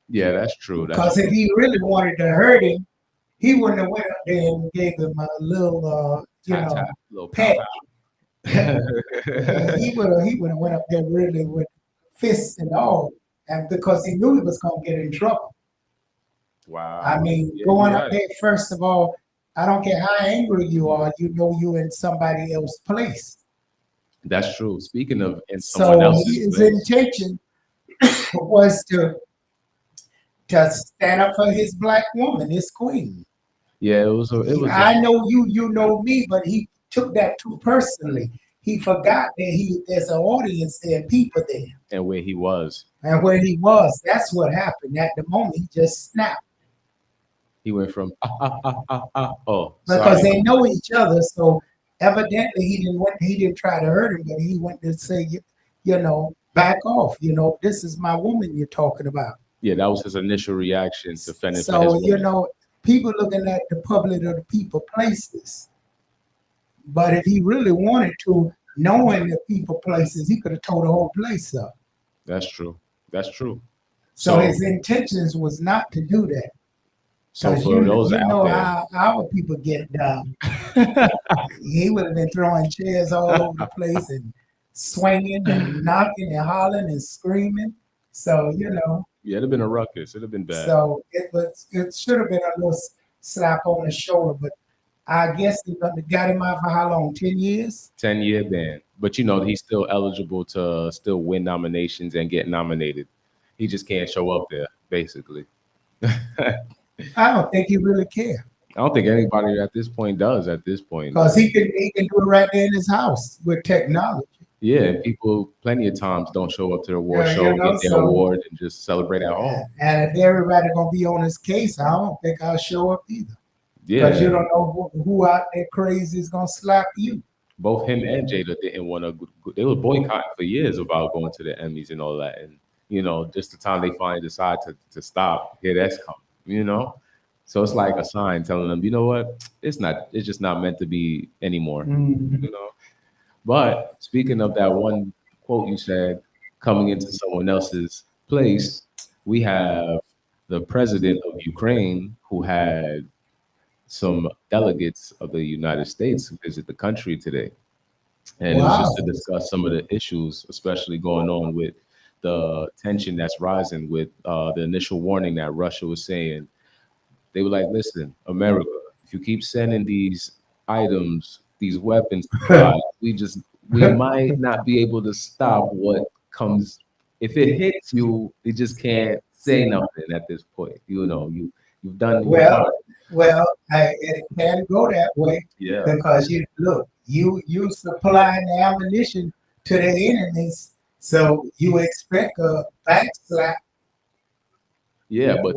Yeah, that's true. That's Because if true. he really wanted to hurt him, he wouldn't have went up there and gave him a little, Tap tap, little pow pet. pow. He would have went up there really with fists and all, and because he knew he was gonna get in trouble. I Wow. mean, Yeah, you're going up right. there, first of all, I don't care how angry you are, you know you in somebody else's place. That's true. Speaking of in someone So else's his place. intention was to stand up for his black woman, his queen. Yeah, it was I know you know me, but he took that too personally. He forgot that there's an audience there, people there, and where he was. and where he was. That's what happened. At the moment, he just snapped He went from oh, because sorry. they know each other. So evidently, he didn't try to hurt him, but he went to say, back off. This is my woman you're talking about. Yeah, that was his initial reaction to fending for his So woman. people looking at the public of the people places. But if he really wanted to, knowing the people places, he could have tore the whole place up. That's true. That's true. So So his intentions was not to do that. so Because for those you out know there, how our people get down. He would have been throwing chairs all over the place and swinging and knocking and hollering and screaming. So yeah, it'd have been a ruckus. It'd have been bad. so it should have been a little slap on the shoulder. But I guess they got him out for how long? 10 years. 10-year ban. But he's still eligible to still win nominations and get nominated. He just can't show up there, basically. I don't think he really cares. I don't think anybody at this point does at this point. Because he can do it right there in his house with technology. Yeah, and people plenty of times don't show up to the award Yeah, show, get their so award, and just celebrate at home. and if everybody gonna be on his case, I don't think I'll show up either. Because you Yeah, don't know who out there crazy is gonna slap you. both him and Jada didn't want to. They were boycotting for years about going to the Emmys and all that, and just the time they finally decide to stop, here that's come. So it's like a sign telling them, you know what, it's just not meant to be anymore. Mhm. But speaking of that one quote you said, coming into someone else's place, we have the president of Ukraine who had some delegates of the United States visit the country today. And it was just Wow. to discuss some of the issues, especially going on with the tension that's rising with the initial warning that Russia was saying. They were like, listen, America, if you keep sending these items, these weapons to Ukraine, we might not be able to stop what comes. If it hits you, you just can't say nothing at this point. You've done your part. Well, it can go that way Yeah. because you supplying ammunition to the enemies, so you expect a backslap. Yeah, but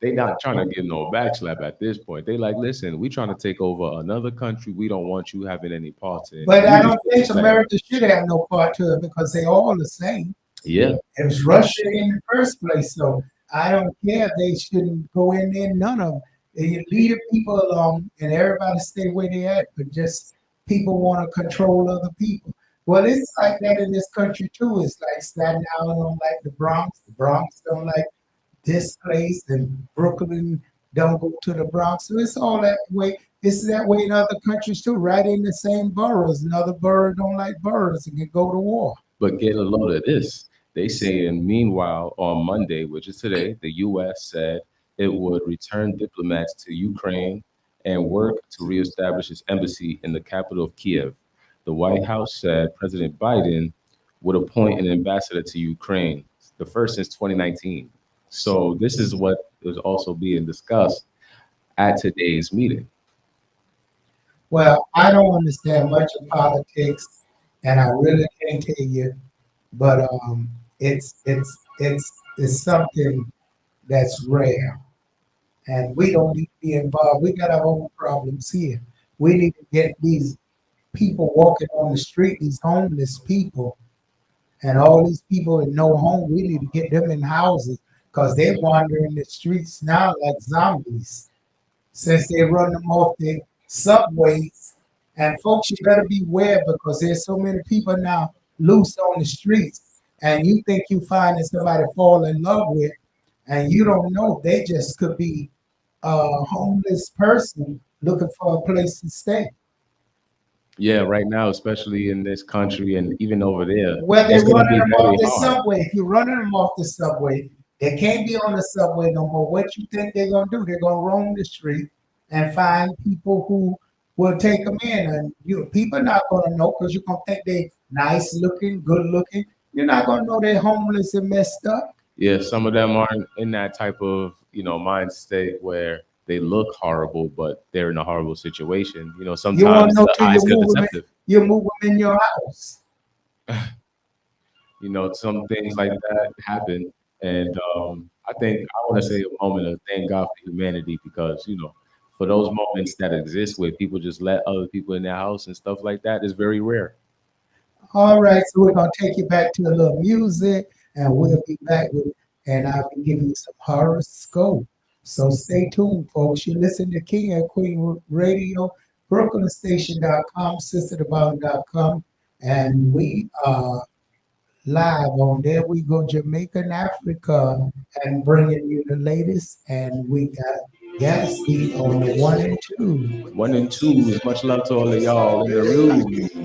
they not trying to give no backslap at this point. They like, listen, we trying to take over another country. We don't want you having any parts in it. But I don't think America should have no part to it because they all the same. Yeah. It was Russia in the first place, so I don't care. They shouldn't go in there. None of them. They lead the people along, and everybody stay where they at. But just people want to control other people. Well, it's like that in this country too. It's like Staten Island don't like the Bronx. The Bronx don't like this place, and Brooklyn don't go to the Bronx. So it's all that way. It's that way in other countries too, right in the same boroughs. Another borough don't like boroughs and can go to war. But get a load of this. They saying, meanwhile, on Monday, which is today, the U.S. said it would return diplomats to Ukraine and work to reestablish its embassy in the capital of Kiev. The White House said President Biden would appoint an ambassador to Ukraine, the first since 2019. So this is what is also being discussed at today's meeting. Well, I don't understand much of politics, and I really can't tell you, but it's something that's rare, and we don't need to be involved. We got our own problems here. We need to get these people walking on the street, these homeless people, and all these people with no home. We need to get them in houses because they're wandering the streets now like zombies since they run them off the subways. And folks, you better beware because there's so many people now loose on the streets, and you think you finding somebody to fall in love with, and you don't know they just could be a homeless person looking for a place to stay. Yeah, right now, especially in this country and even over there. Well, they're it's gonna running be them very off the hard. subway. If you're running them off the subway, they can't be on the subway no more. What you think they're gonna do? They're gonna roam the street and find people who will take them in, and people not gonna know because you're gonna think they nice looking, good looking. You're not gonna know they're homeless and messed up. Yeah, some of them aren't in that type of, mind state where they look horrible, but they're in a horrible situation. You want Sometimes to know the till eyes you get move them. deceptive. You move them in your house. Some things like that happen. And I want to say a moment of thank God for humanity because, for those moments that exist where people just let other people in their house and stuff like that is very rare. All right, so we're gonna take you back to a little music, and we'll be back with, and I'll be giving you some horoscope. So stay tuned, folks. You listen to King and Queen Radio, BrooklynStation.com, SisterTheBomb.com, and we are live on there. We go Jamaica and Africa and bringing you the latest, and we got Gatsby on the 1 and 2. 1 and 2 is much love to all of y'all in the room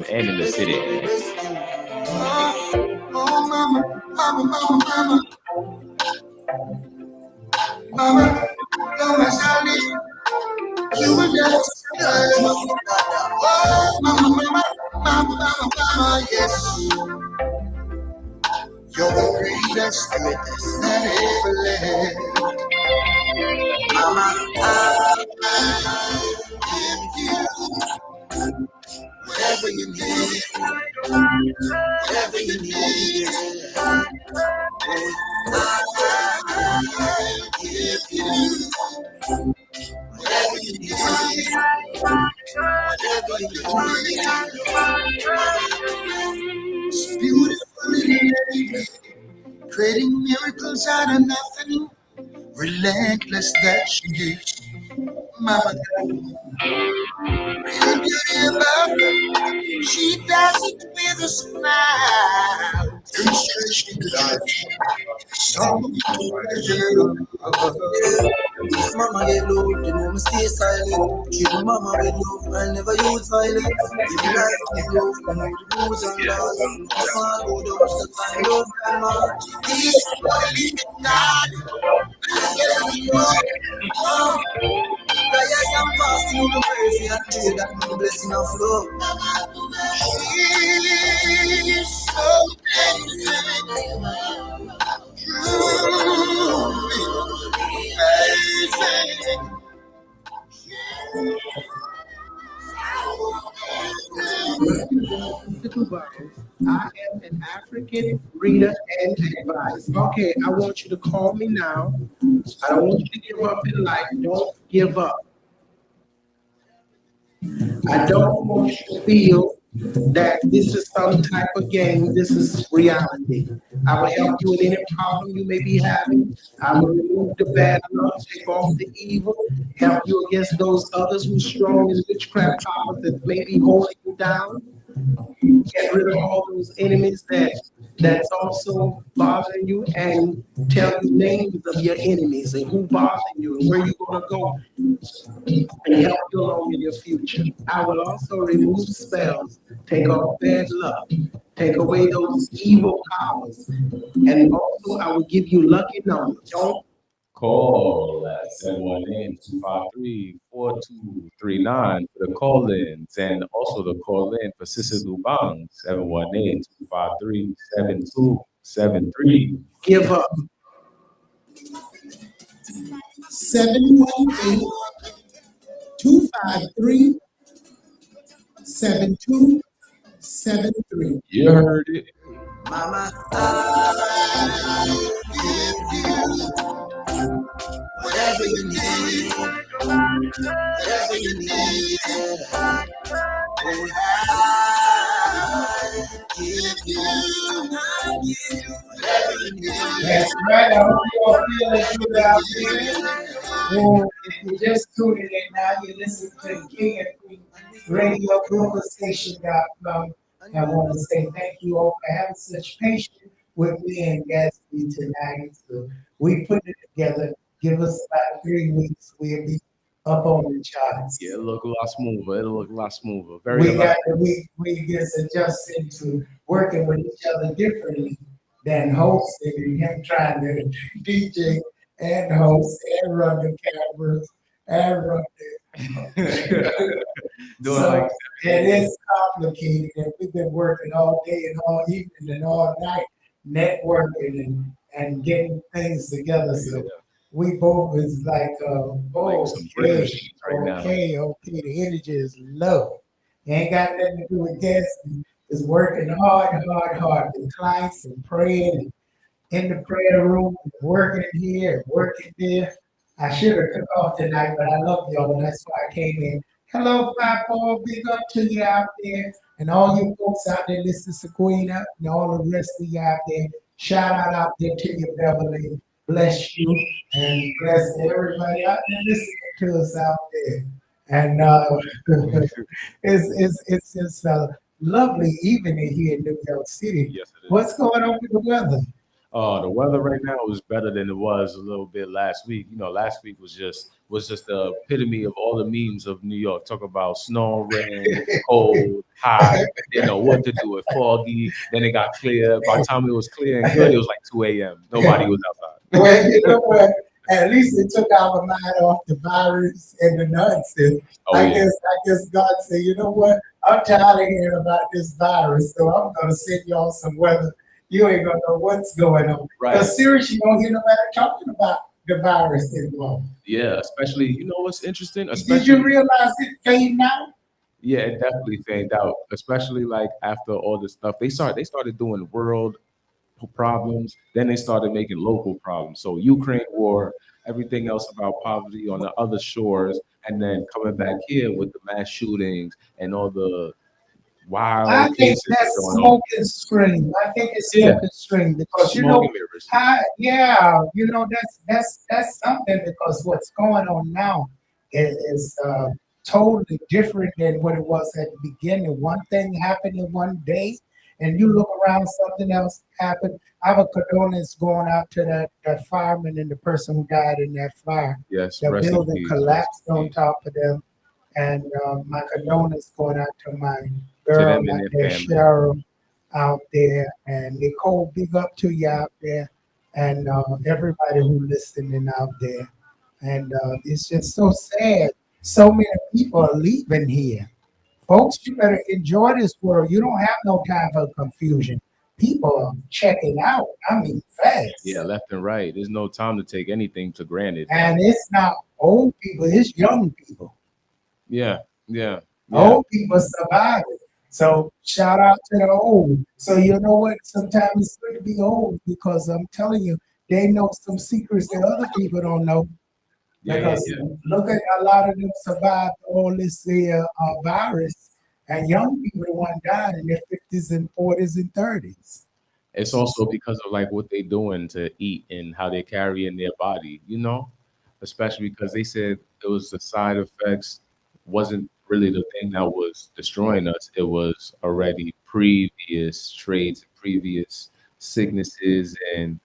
and in the city. Oh, mama, mama, mama, mama. Mama, you're my darling. You were just oh, mama, mama, mama, mama, mama, yes. You're the greatest that ever lived. Mama, I give you whatever you need. Whatever you need. I give you whatever you need. Whatever you need. It's beautiful, lady. Creating miracles out of nothing, relentless that she is, mama. Real beauty about her, she does it with a smile. And she does some pleasure. Mama, get low, you know me stay silent. Keep mama with love, I never use violence. If you like to go, you know the rules and laws. If I go down, the time don't come. This is what I live in God. I get you am fasting for mercy and pray that my blessing of flow. He's so I am an African reader and advisor. Okay, I want you to call me now. I don't want you to give up in life. Don't give up. I don't want you to feel that this is some type of game. This is reality. I will help you with any problem you may be having. I will remove the bad luck, take off the evil, help you against those others who strong in witchcraft powers that may be holding you down. Get rid of all those enemies that's also bothering you, and tell you names of your enemies and who bothering you and where you're going to go, and help you along in your future. I will also remove spells, take off bad luck, take away those evil powers, and also I will give you lucky numbers. Don't Call at 718-253-4239 for the call-ins, and also the call-in for Sister Dubang, 718-253-7273. give up. 718-253-7273. You heard it. Mama, I give you whatever you need, whatever you need. Oh, I give you whatever you need. That's right. I hope you all feeling good out there. Well, if you're just tuning in now, you're listening to King and Queen Radio, BrooklynStation.com. I want to say thank you all for having such patience with me and Gatsby tonight. So we put it together. Give us about 3 weeks. We'll be up on the charts. Yeah, it'll look a lot smoother. It'll look a lot smoother. We get adjusted to working with each other differently than hosting and him trying to DJ and host and run the cameras and run the so it is complicated, and we've been working all day and all evening and all night networking and getting things together. So we both is like, okay, the energy is low. It ain't got nothing to do with gas. It's working hard. The clients and praying in the prayer room, working here, working there. I should have took off tonight, but I love y'all, and that's why I came in. Hello, 5-4, big up to you out there, and all you folks out there listening to Queen and all the rest of you out there. Shout out there to you, Beverly. Bless you, and bless everybody out there listening to us out there. And it's just a lovely evening here in New York City. Yes, it is. What's going on with the weather? The weather right now is better than it was a little bit last week. You know, last week was just the epitome of all the memes of New York. Talk about snow, rain, cold, hot, what to do, it foggy. Then it got clear. By the time it was clear and good, it was like 2 a.m. Nobody was outside. Well, you know what? At least it took our mind off the virus and the nonsense. I guess God said, you know what? I'm tired of hearing about this virus, so I'm gonna send y'all some weather. You ain't gonna know what's going on. Right. Because seriously, you don't hear nobody talking about the virus anymore. Yeah, especially, what's interesting? Did you realize it fading out? Yeah, it definitely faded out. Especially like after all this stuff, they started doing world problems. Then they started making local problems. So Ukraine war, everything else about poverty on the other shores, and then coming back here with the mass shootings and all the wild I think cases that's going smoke on. and string. I think it's smoke and string because Smoke and mirrors. that's something because what's going on now is totally different than what it was at the beginning. One thing happened in one day, and you look around, something else happened. I have a condolence going out to that fireman and the person who died in that fire. Yes, the rest in building peace. collapsed on top of them, and my condolence going out to my girl them and out their there, family. Cheryl out there, and Nicole, big up to you out there, and everybody who listening out there. And it's just so sad so many people are leaving here. Folks, you better enjoy this world. You don't have no time for confusion. People are checking out. I mean, Yeah, fast. left and right. There's no time to take anything for granted. And it's not old people, it's young people. Yeah, yeah, yeah. Old people survive it. So shout out to the old. So you know what? Sometimes it's good to be old because I'm telling you, they know some secrets that other people don't know. Yeah, yeah, Because yeah. look at a lot of them survived all this virus, and young people the one died in their 50s and 40s and 30s. It's also because of like what they doing to eat and how they carry in their body, especially because they said it was the side effects wasn't really the thing that was destroying us. It was already previous traits, previous sicknesses and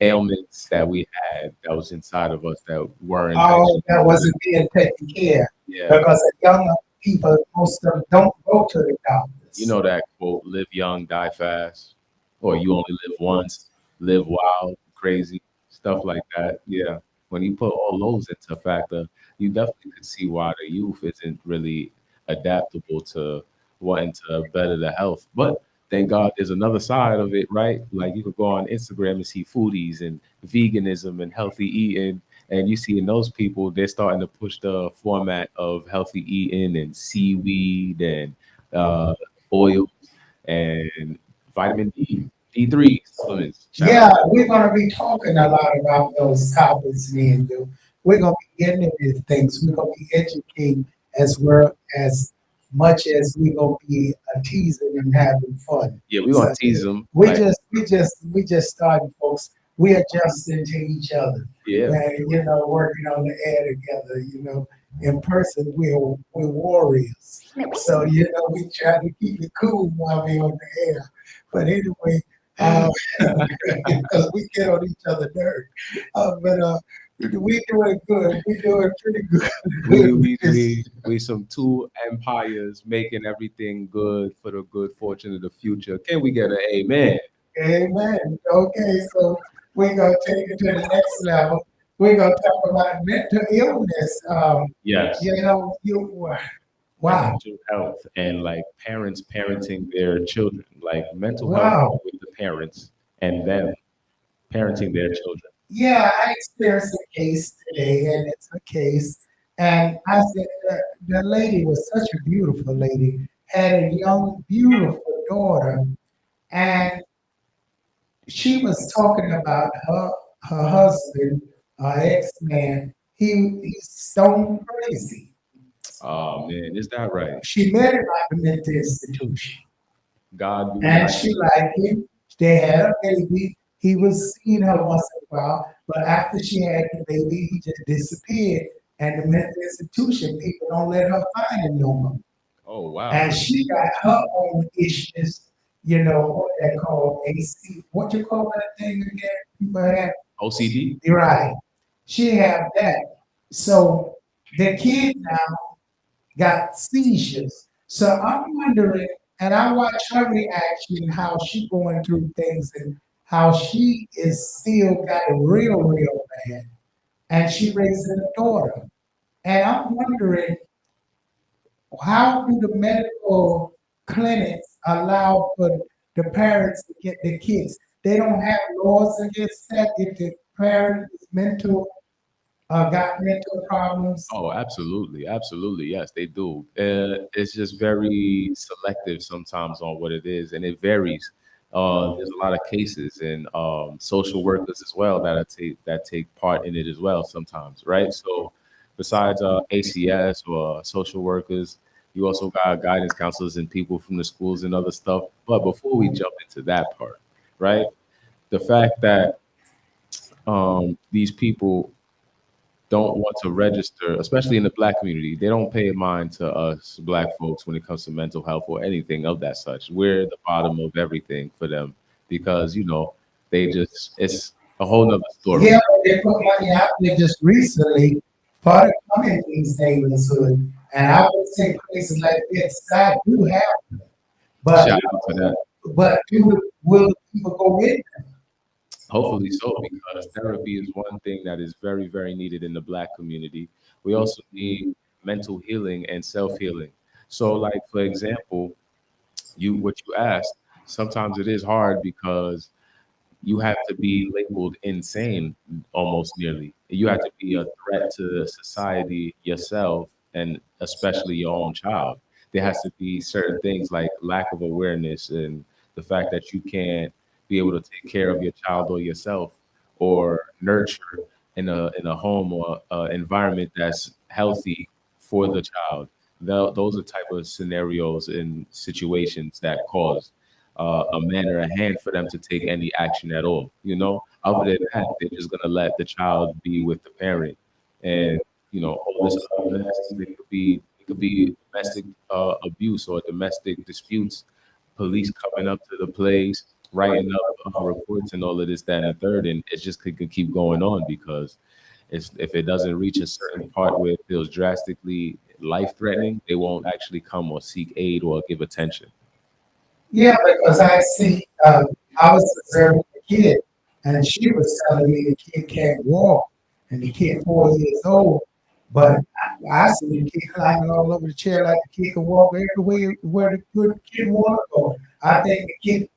ailments that we had that was inside of us that weren't Oh, actually. that wasn't being taken care Yeah. because the younger people, most of them don't go to the You doctors. know that quote, live young, die fast, or you only live once, live wild, crazy, stuff like that. Yeah. When you put all those into factor, you definitely could see why the youth isn't really adaptable to wanting to better the health. But thank God there's another side of it, right? Like you could go on Instagram and see foodies and veganism and healthy eating. And you see in those people, they're starting to push the format of healthy eating and seaweed and uh, oils and vitamin D, D3 supplements. Shout out Yeah, to that. we're going to be talking a lot about those topics, me and you. We're going to be getting into these things. We're going to be educating as well as much as we're going to be teasing and having fun. Yeah, we're So gonna tease them. we Like, just starting, folks. We adjusting to each other, yeah, and working on the air together. In person we're warriors. So we try to keep it cool while we're on the air. But anyway, because we get on each other nerves. But we doing good. We doing pretty good. we Good with we this. we we some two empires making everything good for the good fortune of the future. Can we get an amen? Amen. Okay, so we're gonna take it to the next level. We're gonna talk about mental illness. Yes. And Wow, mental health and like parents parenting their children, like mental health wow. with the parents and them parenting their children. Yeah, I experienced a case today, and it's a case. And I said the lady was such a beautiful lady, had a young, beautiful daughter, and she was talking about her husband, her ex-man. He's stone crazy. Oh man, is that right? She met him at the mental institution, God be and like, she liked him. They had a baby. He was seeing her once in a while, but after she had the baby, he just disappeared. And the mental institution people don't let her find him no more. oh wow. And she got her own issues, what they call AC. What you call that thing again? People have. OCD? You're right. She have that. So the kid now got seizures. So I'm wondering, and I watch her reaction, how she going through things and how she is still got it real, real bad. And she raising a daughter. And I'm wondering, how do the medical clinics allow for the parents to get the kids? They don't have laws against that if the parent is got mental problems. Oh, absolutely, absolutely. Yes, they do. It's just very selective sometimes on what it is, and it varies. There's a lot of cases and social workers as well that take part in it as well sometimes, right? So, besides ACS or social workers, you also got guidance counselors and people from the schools and other stuff. But before we jump into that part, right? The fact that these people don't want to register, especially in the black community. They don't pay mind to us black folks when it comes to mental health or anything of that such. We're the bottom of everything for them because they just it's a whole nother story. Yeah, but they put money out there just recently for the communities neighborhood. And I would say places like this, I do have them. But Shout out to that. will people go in? Hopefully so, because therapy is one thing that is very, very needed in the black community. We also need mental healing and self healing. So, like for example, you what you asked, sometimes it is hard because you have to be labeled insane almost nearly. You have to be a threat to society, yourself, and especially your own child. There has to be certain things like lack of awareness and the fact that you can't be able to take care of your child or yourself or nurture in a home or environment that's healthy for the child. Those are type of scenarios and situations that cause a man or a hand for them to take any action at all. You know, other than that, they're just gonna let the child be with the parent, and all this other mess. It could be domestic abuse or domestic disputes. Police coming up to the place, writing up reports and all of this, that, and the third, and it just could keep going on because if it doesn't reach a certain part where it feels drastically life threatening, they won't actually come or seek aid or give attention. Yeah, because I see, I was observing a kid, and she was telling me the kid can't walk, and the kid 4 years old. But I see the kid climbing all over the chair like the kid can walk everywhere where the good kid want to go. I think the kid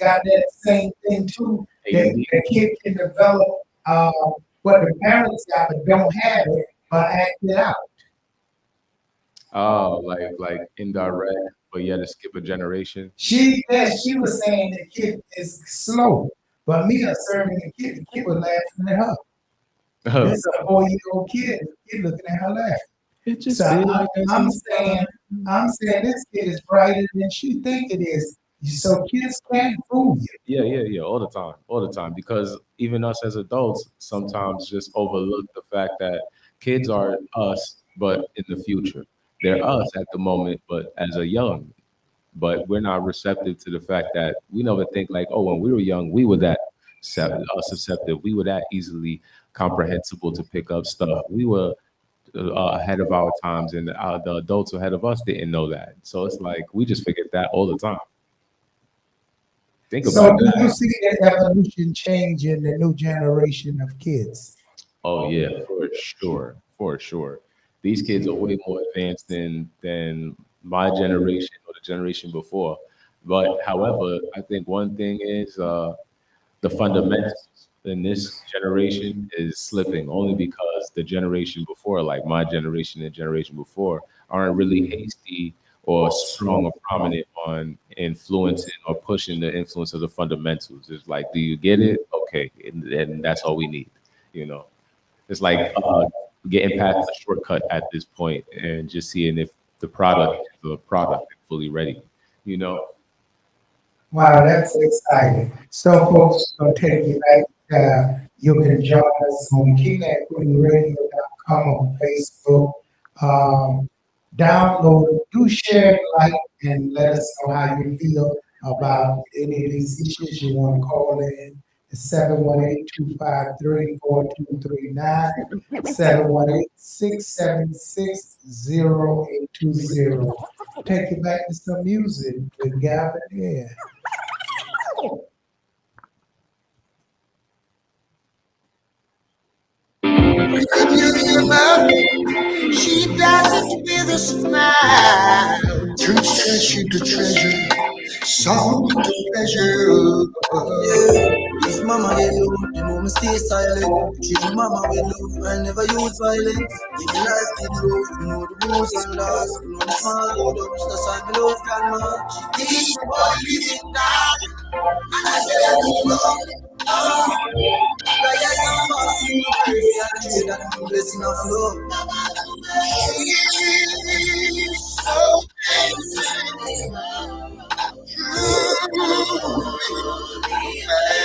got that same thing too. That the kid can develop uh, what the parents got but don't have it, but act it out. Oh, like indirect, but yet to skip a generation. She was saying the kid is slow, but me observing the kid was laughing at her. This is a 4 year old kid. The kid looking at her laughing. It just So feel like that's I'm saying this kid is brighter than she think it is. So kids can't fool you. yeah, all the time. Because even us as adults sometimes just overlook the fact that kids are us, but in the future, they're us at the moment, but as a young. But we're not receptive to the fact that we never think like, oh, when we were young, we were that susceptible, we were that easily comprehensible to pick up stuff. We were ahead of our times, and the adults ahead of us didn't know that. So it's like we just forget that all the time. Think So about do you that. see that evolution change in the new generation of kids? Oh yeah, for sure, for sure. These kids are way more advanced than my generation or the generation before. But however, I think one thing is the fundamentals in this generation is slipping only because the generation before, like my generation and generation before, aren't really hasty or strong or prominent on influencing or pushing the influence of the fundamentals. It's like, do you get it? Okay, and that's all we need. You know, it's like getting past the shortcut at this point and just seeing if the product is fully ready. You know. Wow, that's exciting. So, folks, going to take you back. You can join us on KingandQueenRadio.com on Facebook. Um, Download, do share, like, and let us know how you feel about any of these issues you want to call in. 718-253-4239, 718-676-0820. Take you back to some music with Gavin here. She does it with a smile. Treasure to treasure, song to pleasure. Yeah. If mama get low, you know me stay silent. Treat mama with love, I never use violence. Give me life with love, you know the rules and laws. You know the small load ups, that's why me love grandma. She teach me boy living God, and I tell you love. Like I am passing the praise and trade that blessing of love. She's so amazing,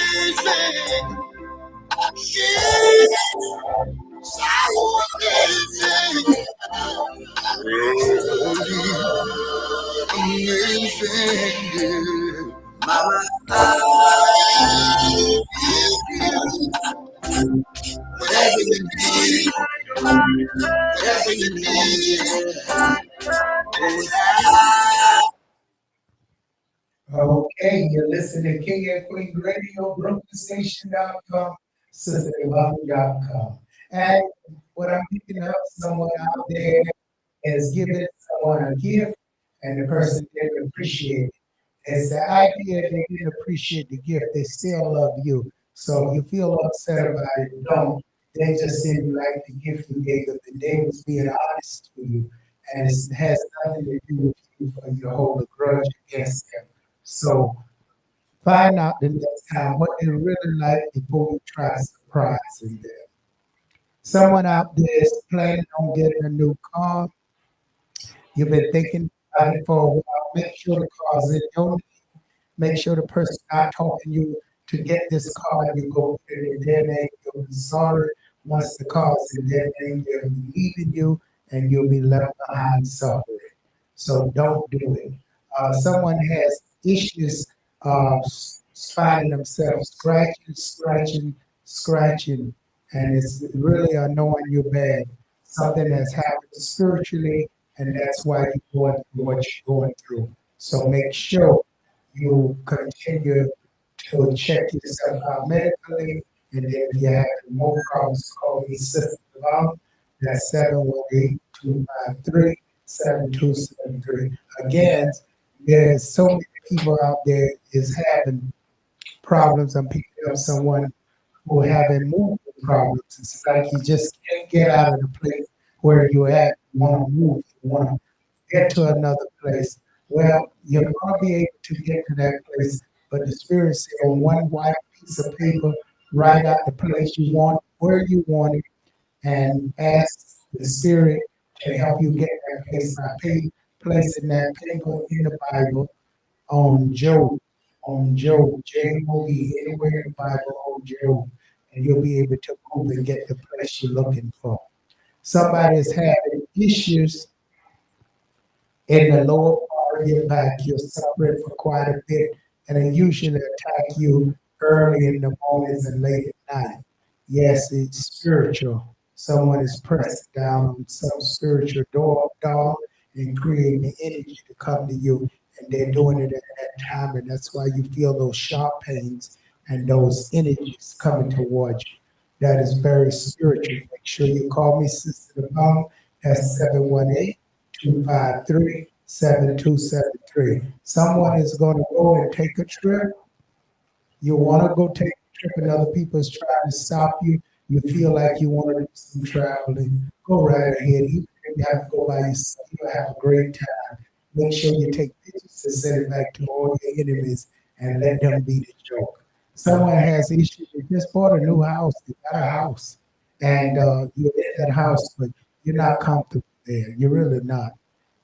amazing. She's so amazing, amazing. Mama, I give you whatever you need, whatever you need. Okay, you're listening to King and Queen Radio, BrooklynStation.com, SisterDivine.com. And what I'm picking up, someone out there is giving someone a gift and the person didn't appreciate it. It's the idea they didn't appreciate the gift, they still love you. So you feel upset about it, don't. They just didn't like the gift you gave them, and they was being honest with you. And it has nothing to do with you for you to hold a grudge against them. So find out the next time what they really like before you try surprising them. Someone out there is planning on getting a new car. You've been thinking about it for a while. Make sure the car's in your name. Make sure the person not talking you to get this car. You go put it in their name. You'll be sorry once the car's in their name. They'll be leaving you, and you'll be left behind suffering. So don't do it. Someone has issues finding themselves scratching, and it's really annoying you bad. Something that's happened spiritually, and that's why you're going through what you're going through. So make sure you continue to check yourself out medically, and then if you have more problems, call me Sister Long. That's 718-253-7273. Again, there's so many people out there is having problems. I'm picking up someone who having movement problems. It's like you just can't get out of the place where you're at. You want to move. You want to get to another place. Well, you're going to be able to get to that place, but the Spirit said on one white piece of paper, write out the place you want, where you want it, and ask the Spirit to help you get that place by placing that paper in the Bible on Job, J-O-B, anywhere in the Bible on Job, and you'll be able to move and get the place you're looking for. Somebody is having issues in the lower part of your back. You're suffering for quite a bit, and they usually attack you early in the mornings and late at night. Yes, it's spiritual. Someone is pressing down on some spiritual door and creating the energy to come to you, and they're doing it at that time, and that's why you feel those sharp pains and those energies coming towards you. That is very spiritual. Make sure you call me Sister Devon. That's 718-253-7273. Someone is going to go and take a trip. You want to go take a trip and other people is trying to stop you. You feel like you want to do some traveling. Go right ahead. Even if you have to go by yourself, you'll have a great time. Make sure you take pictures and send it back to all your enemies and let them be the joke. Someone has issues. They just bought a new house. They got a house. And you're in that house, but you're not comfortable there. You're really not.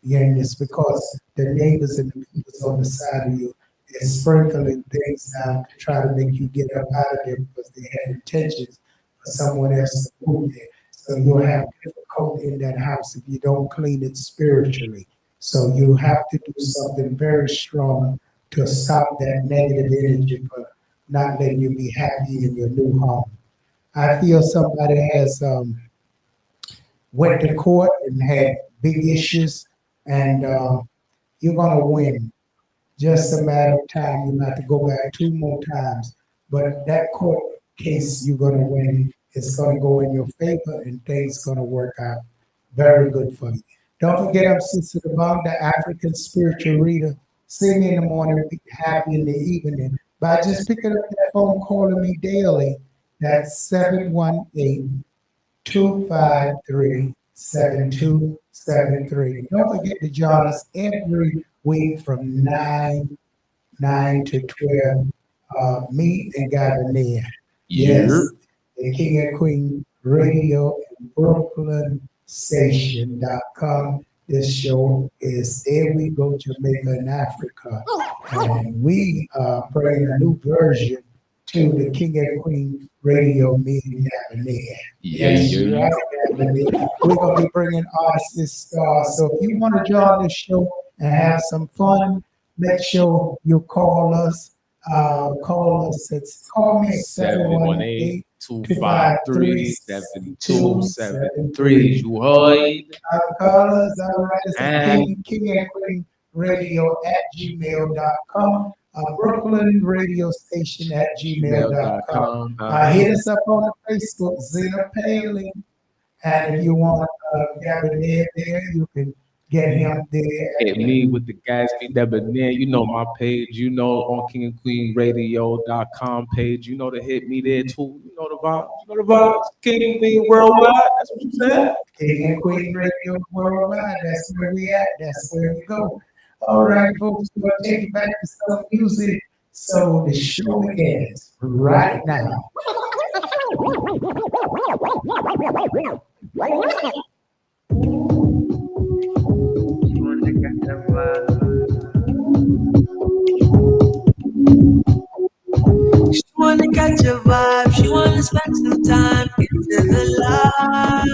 And it's because the neighbors and the people on the side of you is sprinkling things down to try to make you get up out of there because they had intentions for someone else to move there. So you'll have difficulty in that house if you don't clean it spiritually. So you have to do something very strong to stop that negative energy for not letting you be happy in your new home. I feel somebody has went to court and had big issues, and you're going to win. Just a matter of time. You have to go back 2 more times. But that court case you're going to win, it's going to go in your favor, and things going to work out very good for you. Don't forget, I'm Sister Devon, the African spiritual reader. See me in the morning, be happy in the evening. By just picking up that phone, calling me daily, that's 718-253-7273. Don't forget to join us every week from 9 to 12. Me and Gavin. Yes, the King and Queen Radio and BrooklynStation.com. This show is There We Go Jamaica and Africa. And we are bringing a new version to the King and Queen Radio meeting Gavin. Yes, right, Gavin. We're going to be bringing artists, stars. So if you want to join this show and have some fun, make sure you call us. Call me 718-253-7273. You heard? Call us. All right. It's King and Queen Radio at gmail.com. BrooklynRadiostation at gmail.com. Hit us up on the Facebook, Zena Paley. And if you want Gabby there, you can get him there. Hit me with the Gatsby Debonair. You know my page. You know on KingandQueenRadio.com page. You know to hit me there too. You know the vibes. You know the vibes. King and Queen Worldwide. That's what you said. King and Queen Radio Worldwide. That's where we at. That's where we go. All right, folks. We're gonna take it back to some music. So the show begins right now. She wanna catch a vibe, she wanna spend some time into the light,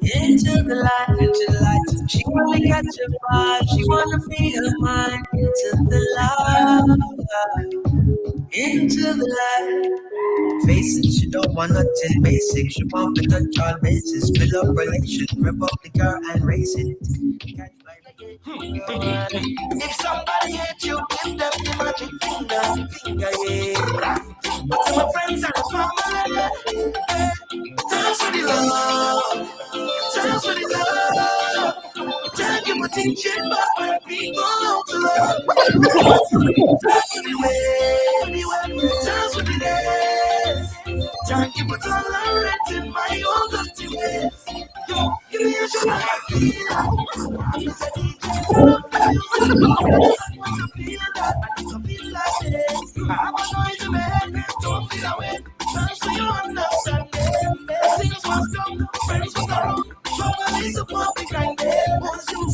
into the light, into the light. She wanna catch a vibe, she wanna free her mind into the light, into the light. Face it, she don't want nothing basic. She want to touch all bases, build up relation, rev up the car and race it. If somebody hit you, give them the magic finger, yeah. But to my friends and family, dance for the love, dance for the love. Thank you for teaching my people to love. Dance for the way, dance for the day. Thank you for tolerating my own dirty ways. Yo, give me a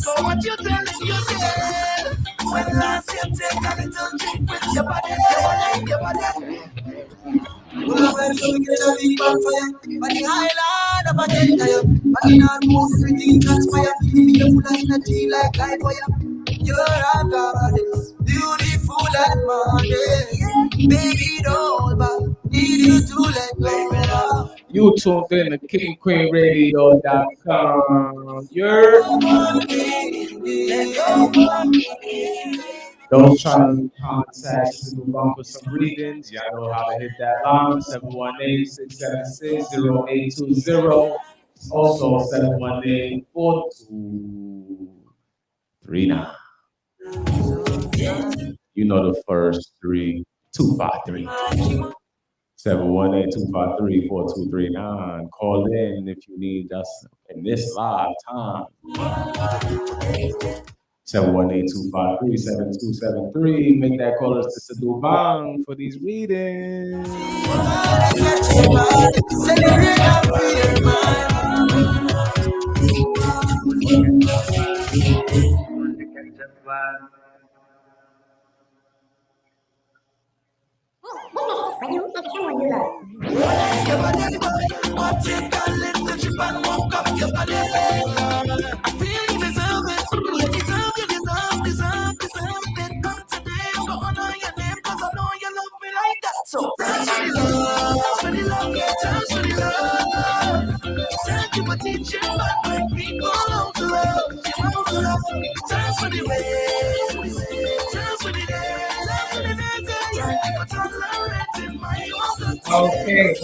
so what you telling yourself? When last you take a little drink with your body, your body. Well, so we get a big bonfire, but the island of a gentile, but in our most everything transpire, give me a full of energy like light fire. You're a goddess, beautiful and modest, baby don't back, need you to let go. You tuned in to KingandQueenRadio.com. You're those trying to contact Sister Bump for some readings. Y'all know how to hit that line 718-676-0820. Also 718-4239. You know the first three, 253. 718-253-4239. Call in if you need us in this live time. 718-253-7273. Make that call us to Sister Dubang for these readings. So dance for the love, dance for the love. Thank you for teaching my people how to love, how to love. Dance for the way, dance for the day, dance for the day. Thank you for tolerating my Okay.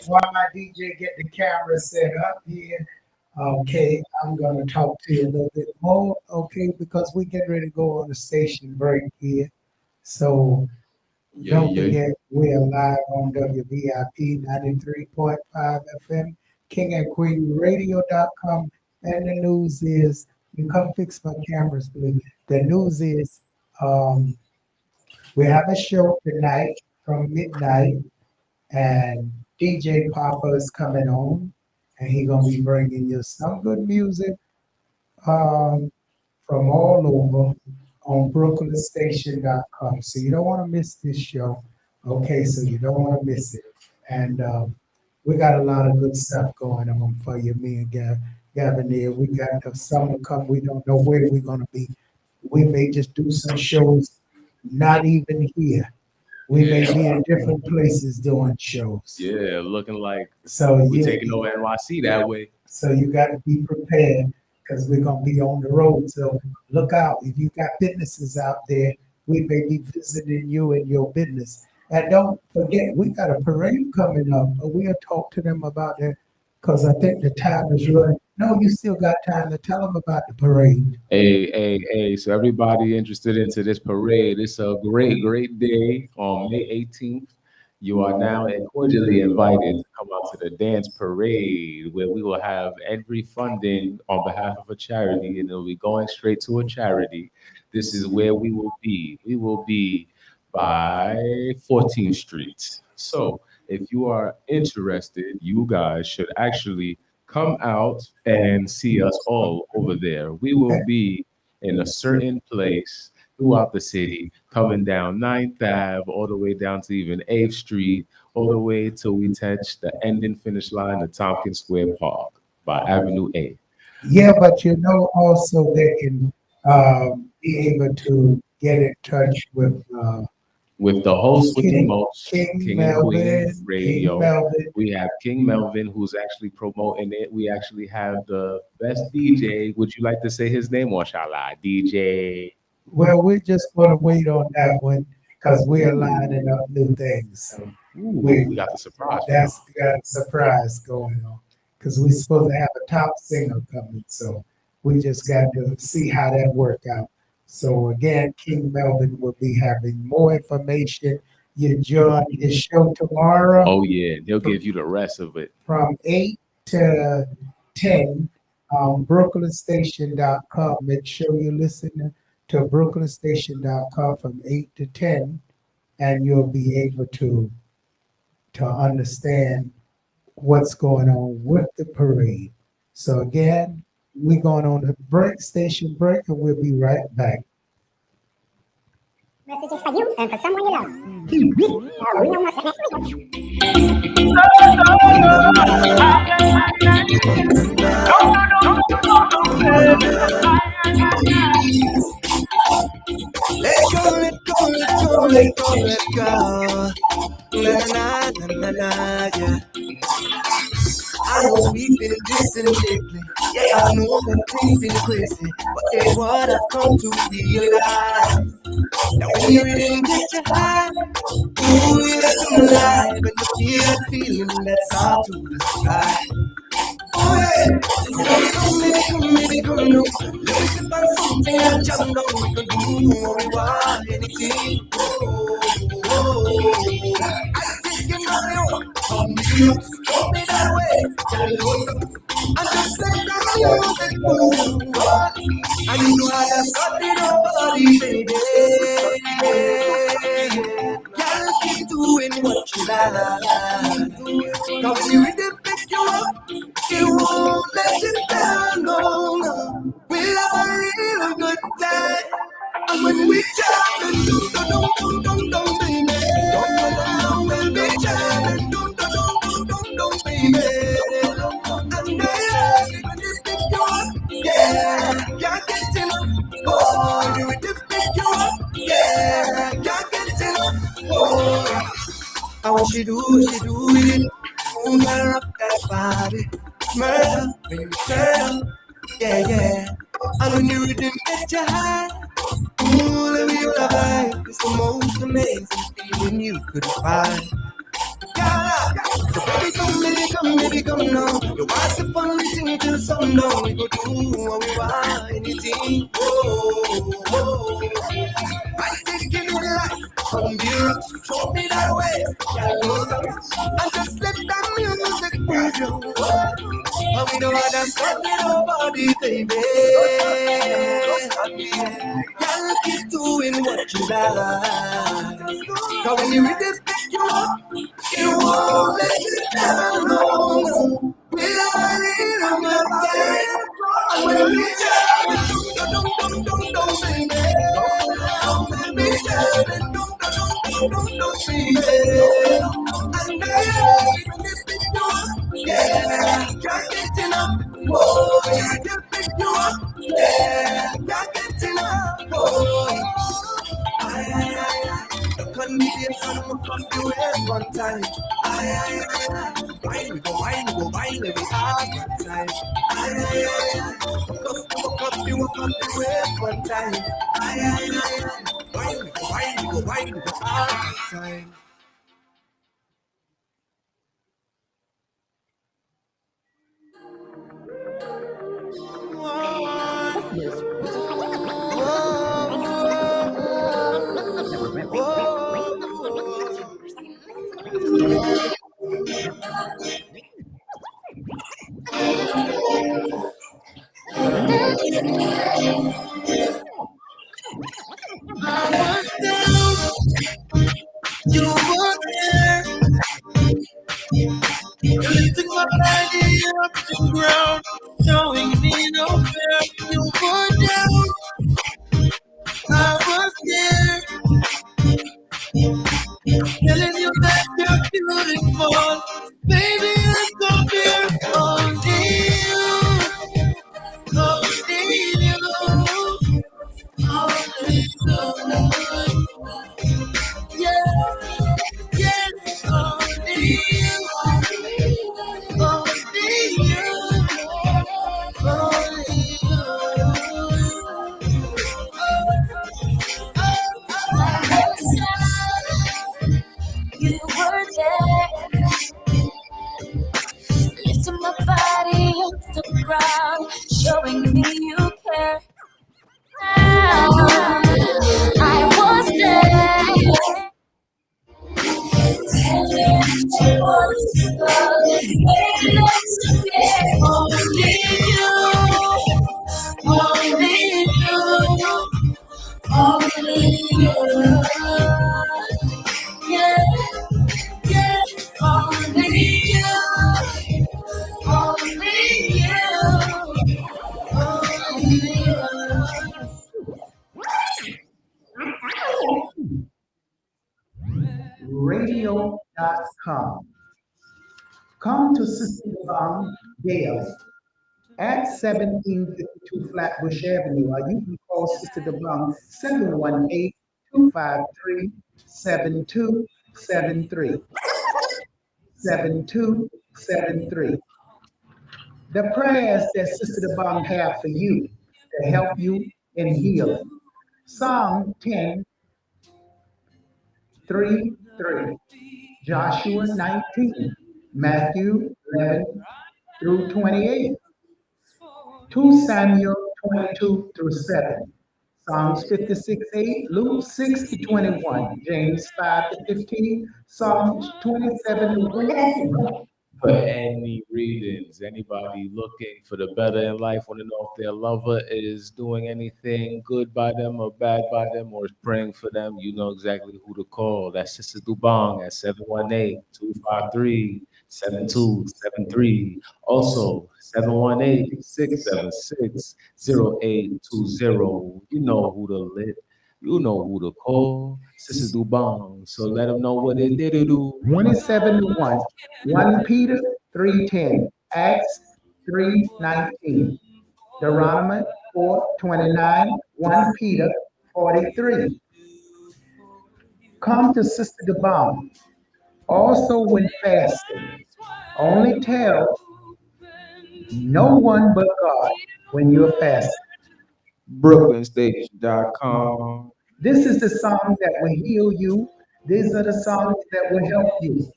While my DJ get the camera set up here, okay, I'm gonna talk to you a little bit more, okay, because we get ready to go on the station break here. So don't forget we're live on WVIP 93.5 FM, KingandQueenRadio.com, and the news is, you come fix my cameras, please. The news is we have a show tonight from midnight, and DJ Papa is coming on, and he's gonna be bringing you some good music from all over on BrooklynStation.com. So you don't want to miss this show. Okay, so you don't want to miss it. And we got a lot of good stuff going on for you, me and Gavin here. We got the summer come. We don't know where we're gonna be. We may just do some shows not even here. We may be in different places doing shows. Yeah, looking like so we're taking over NYC that way. So you got to be prepared because we're going to be on the road. So look out. If you got businesses out there, we may be visiting you in your business. And don't forget, we got a parade coming up. We'll talk to them about that because I think the time is running. No, you still got time to tell them about the parade. Hey. So everybody interested into this parade, it's a great day on May 18th. You are now cordially invited to come out to the dance parade where we will have every funding on behalf of a charity and it'll be going straight to a charity. This is where we will be. We will be by 14th Street. So if you are interested, you guys should actually come out and see us all over there. We will be in a certain place throughout the city, coming down 9th Ave, all the way down to even 8th Street, all the way till we touch the ending finish line of Tompkins Square Park by Avenue A. Yeah, but you know also they can be able to get in touch with the host with the most, King King and Melvin, Queen Radio. King Melvin. We have King Melvin, who's actually promoting it. We actually have the best DJ. Would you like to say his name, or shall I? DJ. Well, we're just going to wait on that one because we're lining up new things. So we got the surprise. That's got a surprise going on because we're supposed to have a top singer coming. So we just got to see how that work out. So again, King Melvin will be having more information. You join his show tomorrow. Oh yeah, he'll give you the rest of it. From 8 to 10 on BrooklynStation.com. Make sure you listen to BrooklynStation.com from 8 to 10, and you'll be able to understand what's going on with the parade. So again, we're going on a station break, and we'll be right back. Messages for you and for someone you love. We know what's Let go. Yeah. I know we feel distant lately. Yeah, I know that things been crazy, but it's what I've come to realize. Now when you didn't get your high, ooh, you're come alive, and you feel that feeling that's out to the sky. Oh yeah, come no. Let's step on something and jump down. We can do what we want, anything. I think you know me on. Show me that way. Tell me and just let that music move. And you know I have got it nobody, baby. Girl, keep doing what you like. Cause you really pick you up. You won't let it down, no. We'll have a real good time. And when we jam and do, baby. When we jam and do, baby. And I when this pick you up, yeah. Can't get enough, oh. When this pick you up, yeah. Can't get enough, oh. I want you to do it. Move her up that body. Murder, when you turn up, yeah. And when you rhythm get you high, ooh, let me your vibe. It's the most amazing feeling you could find. So baby, come now. You watch the fun, we sing till sundown. We go do what we want, anything. Oh. I take you to life, from the rocks, show me that way. And just let that music move you. And we don't understand nobody, baby. Girl, keep doing what you like. Cause when you really pick you up, you won't let it down, no. We'll have a real good time. And when we jam, don't, baby. When we jam, don't, baby. And when this pick you up, yeah. Can't get enough, boy. Just pick you up, yeah. Can't get enough, boy. The conditions I'm gonna do it one time. Wine, we go wine, let me have one time. Walk up, do it one time. Wine, we go wine, let me have one time. You were there. You lifted my body up to ground, showing me no fear. You were down. I was there, telling you that you're beautiful. Baby, I'm so beautiful. Only you, only you. Yeah, yes, only you, only you, only You were there, lifting my body off the ground, showing me you care. I was there. Only you, yeah, yeah, only you, only Radio.com. Come to Sister Yvonne daily at 1752 Flatbush Avenue, or you can call Sister DeBung 718-253-7273. 7273. The prayers that Sister DeBung have for you to help you in healing. Psalm 10:3-3, Joshua 19, Matthew 11 through 28, 2 Samuel 22-7, Psalms 56:8, Luke 6-21, James 5-15, Psalms 27-1. For any readings, anybody looking for the better in life, want to know if their lover is doing anything good by them or bad by them, or is praying for them, you know exactly who to call. That's Sister Dubong at 718-253-7273. Also, 718-676-0820. You know who to lit. You know who to call. Sister Dubong. So let them know what they did to do. 27-1, 1 Peter 3:10, Acts 3:19, Deuteronomy 4:29, 1 Peter 43. Come to Sister DeBong. Also, when fasting, only tell no one but God when you're fasting. BrooklynStation.com. This is the song that will heal you. These are the songs that will help you.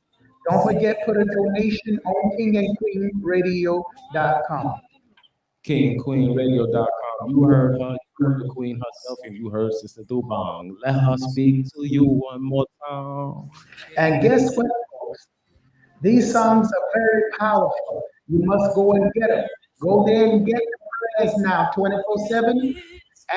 Don't forget, put a donation on KingandQueenRadio.com. KingandQueenRadio.com. You heard her, you heard the queen herself, and you heard Sister Dubong. Let her speak to you one more time. And guess what, folks? These songs are very powerful. You must go and get them. Go there and get the prayers now, 24/7,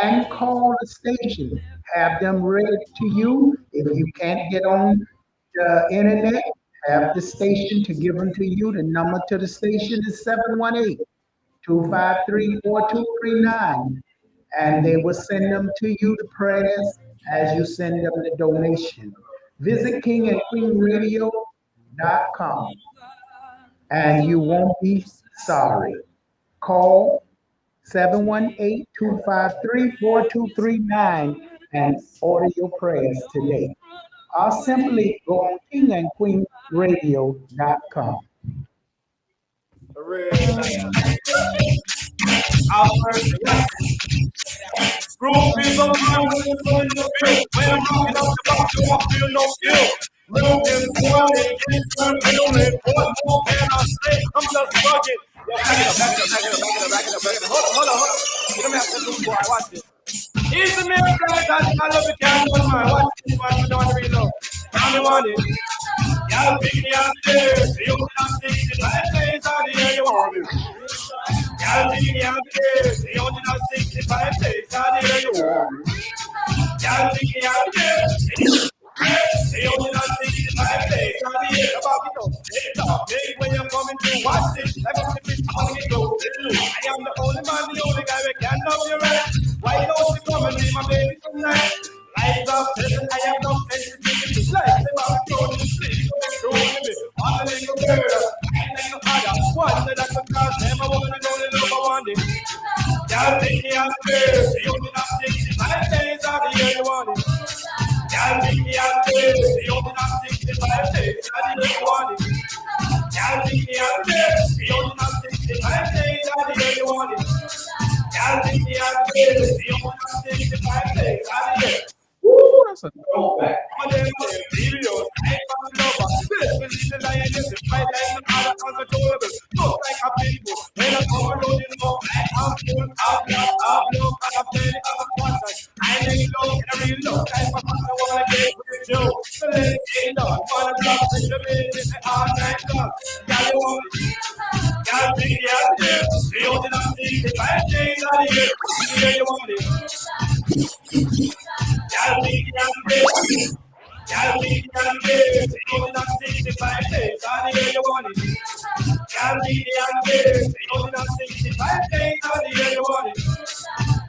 and call the station. Have them read to you. If you can't get on the internet, have the station to give them to you. The number to the station is 718-253-4239. And they will send them to you, the prayers, as you send them the donation. Visit KingandQueenRadio.com, and you won't be sorry. Call 718-253-4239 and order your prayers today. Or simply go on KingandQueenRadio.com. Group is a man with the fun to feel. When I'm rocking up the box, you won't feel no skill. Logan, boy, they get turned only. What more can I say? I'm just bugging. Your Hold on. Let me have to do boy. Watch this. Here's the mirror that I love you can't hold mine. Watch this one. You don't really know. Now me want it. Y'all pick me up there. You not 65 days out the year you want me. Y'all pick me up there. You only not 65 days out the year you want me. Y'all pick me up there. You only not 65 days out the year. About it up. It's up. Maybe when you're coming through, watch this. I must be on me close. I am the only man, the only guy that can love you right. Why don't you come and be my baby tonight? Lights up, listen, I have no sensitivity. Like the back door, the sleep, the me. I'm a little girl, I ain't no other. One that I could cross them, I wanna know the love I want it. Y'all pick me up first, you only not 65 days of the year you want it. Y'all pick me up first, you only not 65 days of the year you want it. Y'all pick me up first, you only not 65 days of the year you want it. Y'all pick me up first, you only not 65 days of the year. Woo, that's a throwback. Y'all be young kids, only not 65 days, all the year you want it. Y'all be young kids, only not 65 days, all the year you want it.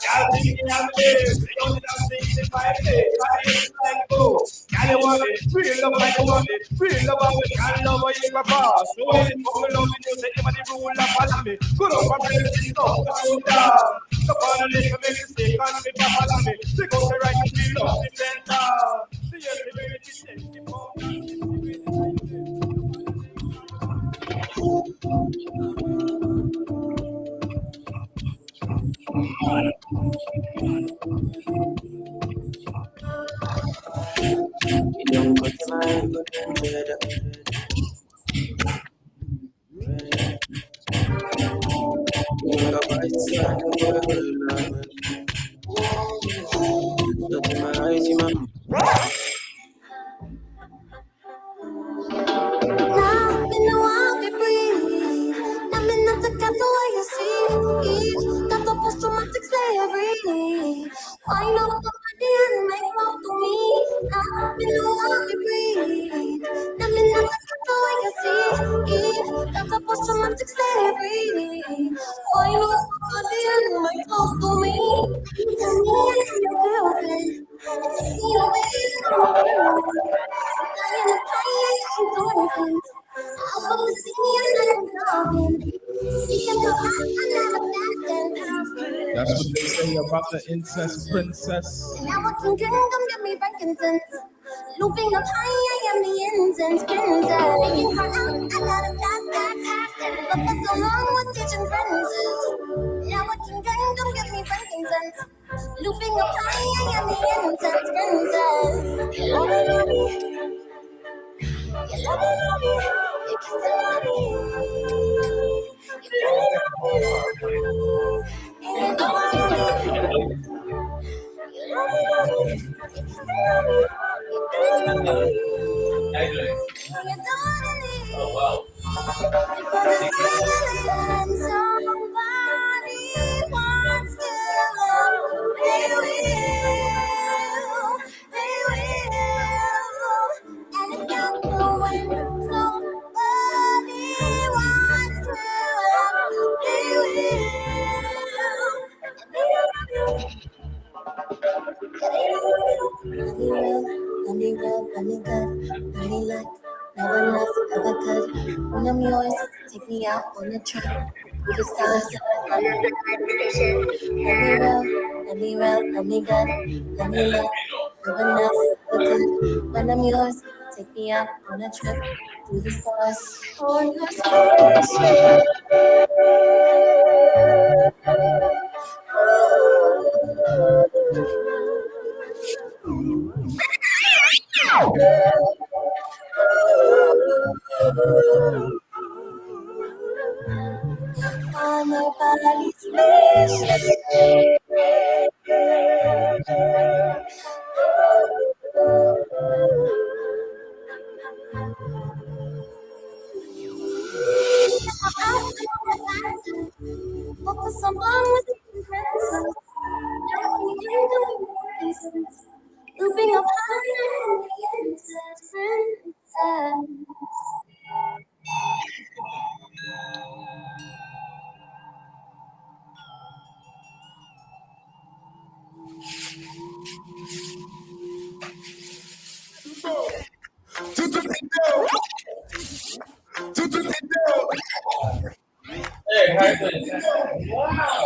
Y'all be young kids, only not 65 days, all the year you like go. Y'all want it, real love like you want it, real love how we can love what you prefer. So when it come along with you, say, "Give the rule of follow me." Good up and play the stuff, go down. So on a little make mistake, and me follow me. Take out the right to feel love, the center. See you, the very Post-traumatic slavery. Why not nobody and make love to me? Now me know how to breathe. Now me know the way you see. That's a post-traumatic slavery. Why not nobody and make love to me? It's me and your girlfriend. It's me away from you. Dying and crying and doing things. I want to see you and I'm loving. See you go out and I'm That's what they say about the incest princess. now I can get me frankincense. Looping up high, I am the incense princess. Making her out, I got a fast. But for so long was teaching princes. Now I can get me frankincense. Looping up high, I am the incense princess. You love me. You love me. You kiss it love me. You love me. And you know I love me. When I'm yours, take me out on a trip. We can start let me roll, let me good, let me love, never enough, but good. When I'm yours, take me out on a trip through the stars on your spaceship. Hey, how you doing? Wow.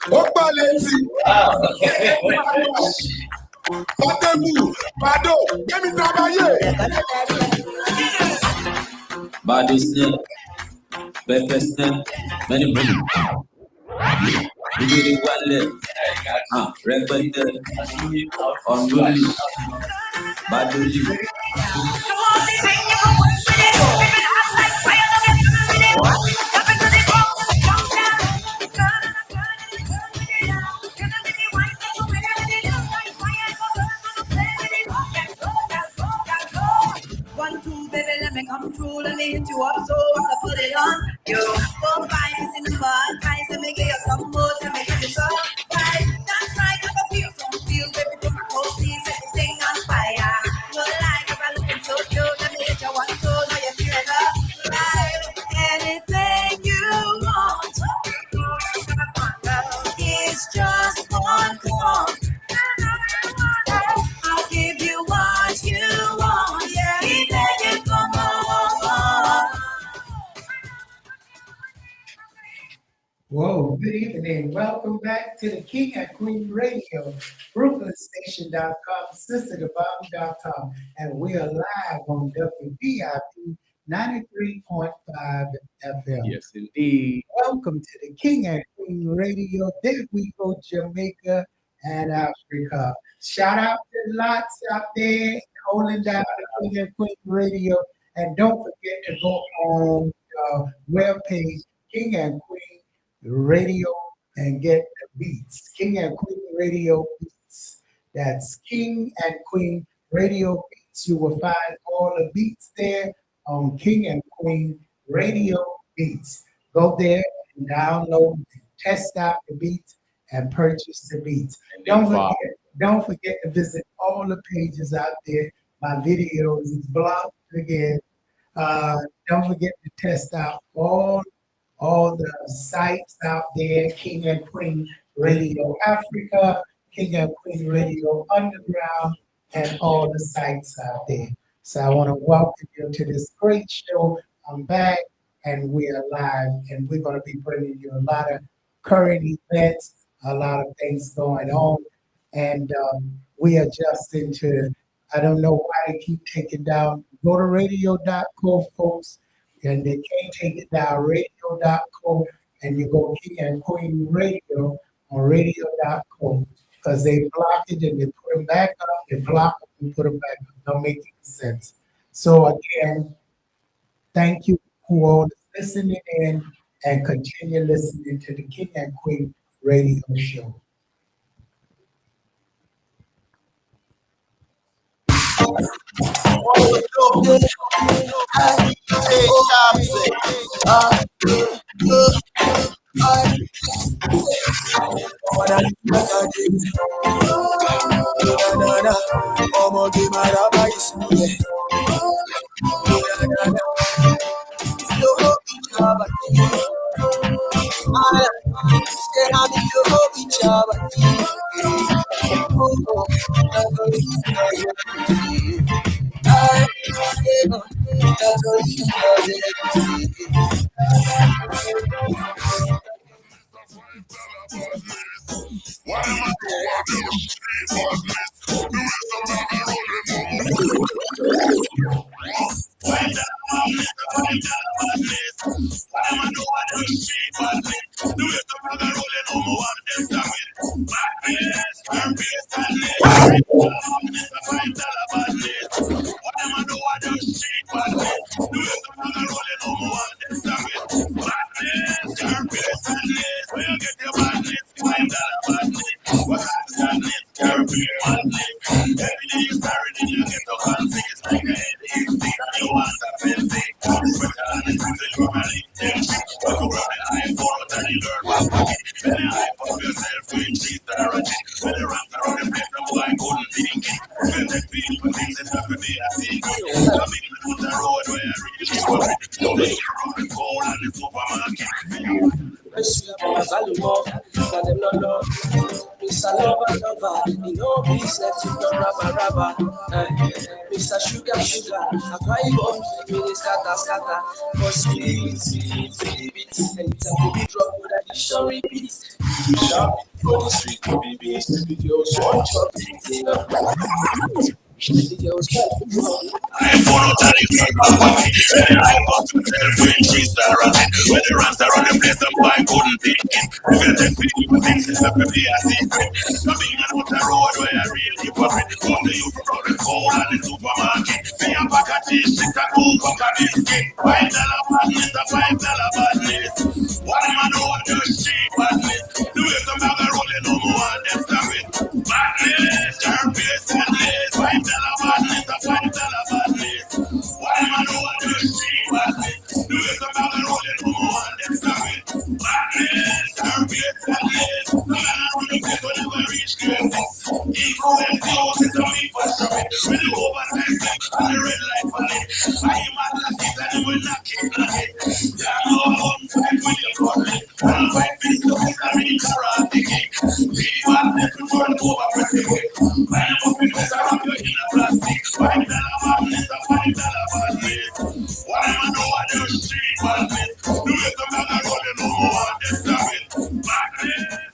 Opa Leti. Patemu, Bado, get me travailler. Bado snap, pepper snap, many money. We did it one left. Rebel unruly. Bado live. One, two, baby, let me come through. Let me hit you up so I can put it on you. 4, 5, in the mud. Guys, let me get you some more. Let me get you some. Right, that's right. I can feel some feel. Baby, put my cold sleeve, set the thing on fire. No lie, if I'm looking so cute. Let me hit you one, two. Now you feel the right. Anything you want. It's just one call. I'll give you what you want. Yeah, he begging for more. Whoa, good evening. Welcome back to the King and Queen Radio, BrooklynStation.com, SisterTheBomb.com, and we are live on WVIP 93.5 FM. Yes, indeed. Welcome to the King and Queen Radio. There we go, Jamaica and Africa. Shout out to lots out there holding down the King and Queen Radio. And don't forget to go on the webpage, King and Queen Radio, and get the beats. King and Queen Radio beats. That's King and Queen Radio beats. You will find all the beats there on King and Queen Radio beats. Go there and download and test out the beats and purchase the beats. Don't forget to visit all the pages out there. My videos is blocked again. Don't forget to test out all the sites out there, King and Queen Radio Africa, King and Queen Radio Underground, and all the sites out there. So I want to welcome you to this great show. I'm back and we are live, and we're going to be bringing you a lot of current events, a lot of things going on, and we are just into, I don't know why they keep taking down, go to radio.co, folks, and they can't take it down, radio.co, and you go King and Queen Radio on radio.co, because they block it and they put them back up, they block them and put them back up. Don't make any sense. So again, thank you who are listening in, and continue listening to the King and Queen Radio Show. Salumo, so them no know. Mr. Lover, you know business, you know rubber. Mr. Sugar, I cry you me scatter. For sweet, anytime we drop, that is so repeat. Sharp for the street, babies, the girls want your thing. The girls I follow Tally I want to tell French restaurant. When the rats are on the place, the boy couldn't take it. If you take people, things is up to be a secret. Coming out the road where I really hypocrite. Come to you from the cold and the supermarket. Pay a pack of cheese, stick a cool cock a biscuit. $5 badness, a $5 badness. What am I doing to cheap badness? The way some bag are rolling no more and them stop it. Badness, sharp face, badness. $5 badness, a $5 badness. What am I doing to cheap badness? The way some bag are rolling no more and them stop it. Badness, sharp face, badness. No man are running place when I reach greatness. Equal and close, it's a me for sure. When you overtime, and the red light for it. I am at the seat and you will not keep it. Yeah, no home time when you got it. One white piece of it, I mean karate kick. People are looking for an over pretty quick. When I'm up in this, I wrap you in a plastic. $5 badness, a $5 badness. What am I doing on the street badness? Do it come back and roll it no more and then stop it. Badness.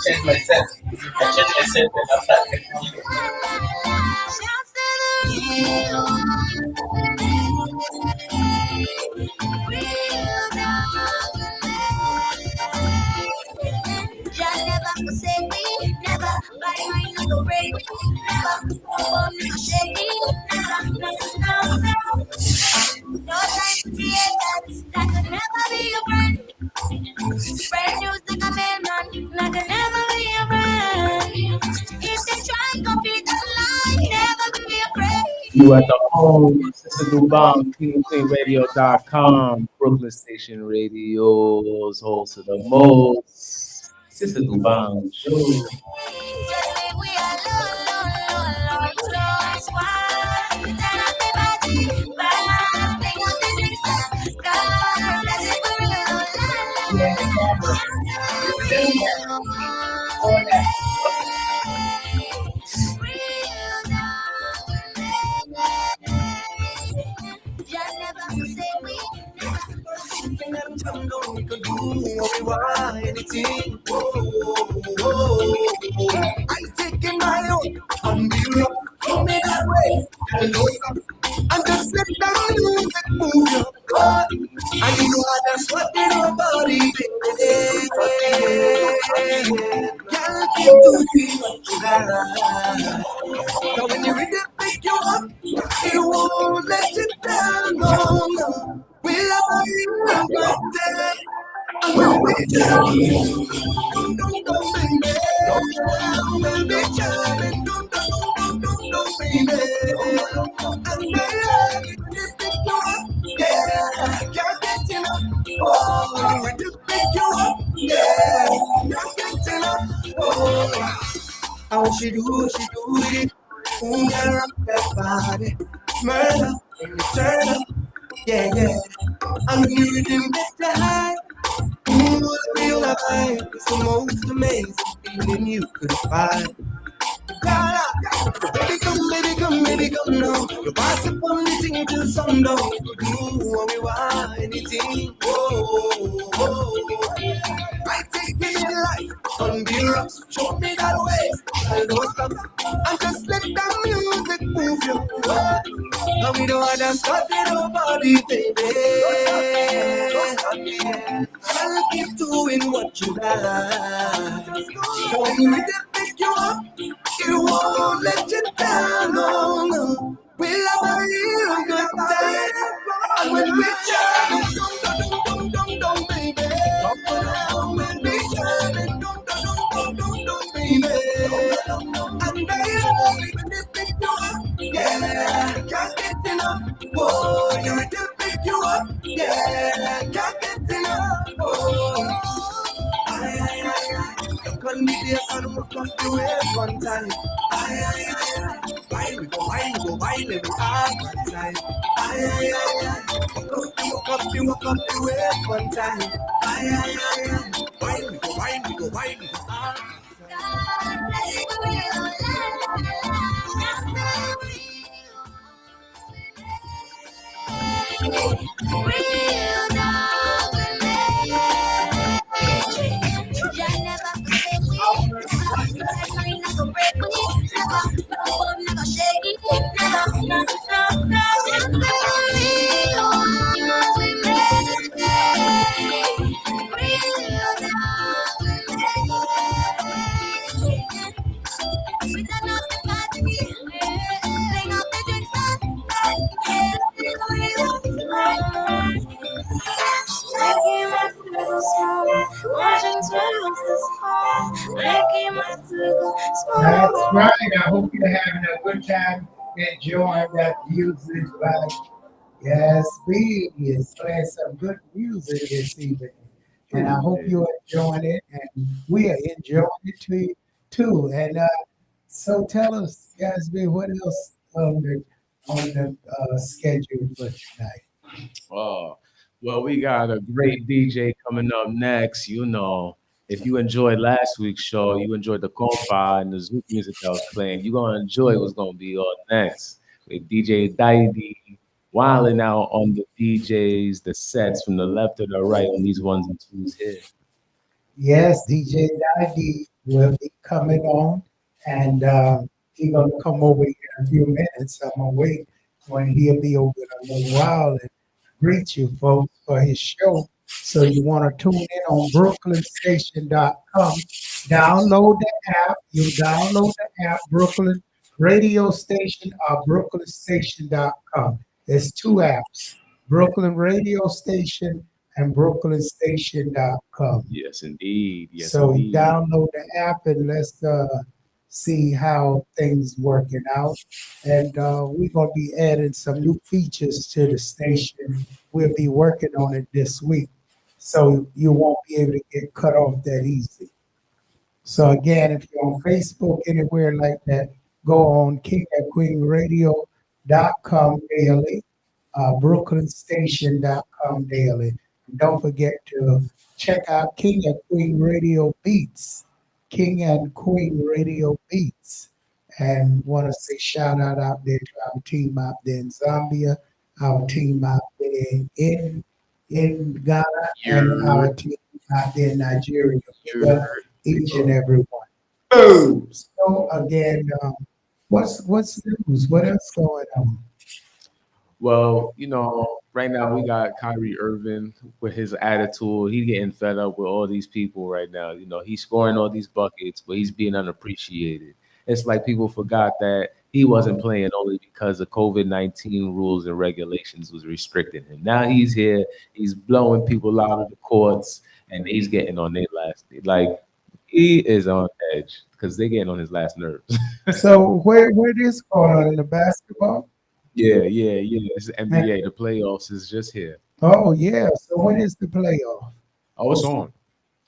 Check myself. Just never forsake me, never. Body mind not to break me, never. Won't never shake me, never. No time for creators that could never be your friend. Spread news like a mailman, that could never be your friend. If they try and compete online, never be afraid. You at the home, Sister Dubang, KingandQueenRadio.com, Brooklyn Station Radio's host of the most, Sister Dubang Show. We could do what we want, anything. I'm taking my own on the road. Show me that way. And just let that music move your body. And you know that's what they know about it. Girl, keep doing what you got. Now when you read it, pick you up. You won't let it down, no. We love you, but then I'm going to don't baby. We'll be charming, don't baby. And baby, we pick you up, yeah. Can't get enough, oh. We just pick you up, yeah. Can't get enough, oh. How she do it. Girl, rock that body, murder, turn up, yeah. I'm getting better high. Ooh, the real life is the most amazing feeling you could find. Baby come now. You pass upon the thing till sundown. You do what we want, anything. I take me in life on the rocks. Show me that way. I don't stop. And just let that music move you. And we don't understand nobody, baby. I'll keep doing what you like. When we pick you up, you won't let you down, no. We love a real good time. when we turn it, dum, baby. When we turn it, dum, baby. And baby, when they pick you up, yeah, can't get enough. Whoa, you when they pick you up, yeah, can't get enough. Whoa, couldn't be there, son, we come to it one time. Wine, we go, wine, we go, wine, we go, one time. Come to it one time. Wine, we go, wine, we go, wine, we go. That's right. I hope you're having a good time enjoying that music. Like, yes, we is playing some good music this evening. And I hope you're enjoying it. And we are enjoying it too. And so tell us, Yasmin, what else on the schedule for tonight? Oh, well, we got a great DJ coming up next. If you enjoyed last week's show, you enjoyed the compa and the Zouk music that was playing, you're going to enjoy what's going to be on next. With DJ Daidi wilding out on the DJs, the sets from the left to the right on these ones and twos here. Yes, DJ Daddy will be coming on, and he's gonna come over here in a few minutes. I'm gonna wait when he'll be over in a little while and greet you folks for his show. So you want to tune in on BrooklynStation.com. Download the app. You download the app, Brooklyn Radio Station or BrooklynStation.com. There's two apps, Brooklyn Radio Station and BrooklynStation.com. Yes, indeed. Yes, So indeed. download the app and let's see how things working out. And we're gonna be adding some new features to the station. We'll be working on it this week, so you won't be able to get cut off that easy. So again, if you're on Facebook, anywhere like that, go on KingandQueenRadio.com daily, BrooklynStation.com daily. And don't forget to check out King and Queen Radio Beats, King and Queen Radio Beats. And want to say shout out there to our team out there in Zambia, our team out there in Ghana, and our team out there in Nigeria. Each and every one. Boom. So again, what's news? What else going on? Well, right now we got Kyrie Irving with his attitude. He's getting fed up with all these people right now. He's scoring all these buckets, but he's being unappreciated. It's like people forgot that he wasn't playing only because the COVID-19 rules and regulations was restricting him. Now he's here, he's blowing people out of the courts, and he's getting on their last. Like, he is on edge because they're getting on his last nerves. So where this going on in the basketball? Yeah. It's NBA. The playoffs is just here. Oh yeah. So when is the playoff? Oh, it's on.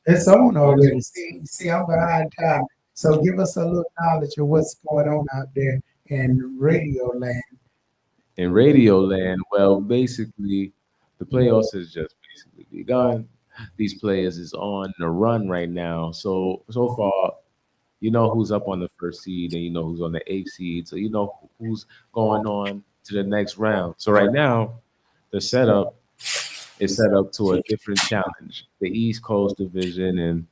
It's on already. See, I'm behind time. So give us a little knowledge of what's going on out there in Radio Land. In Radio Land, well, basically, the playoffs has just basically begun. These players is on the run right now. So far, you know who's up on the first seed and you know who's on the eighth seed. So you know who's going on to the next round. So right now, the setup is set up to a different challenge. The East Coast Division and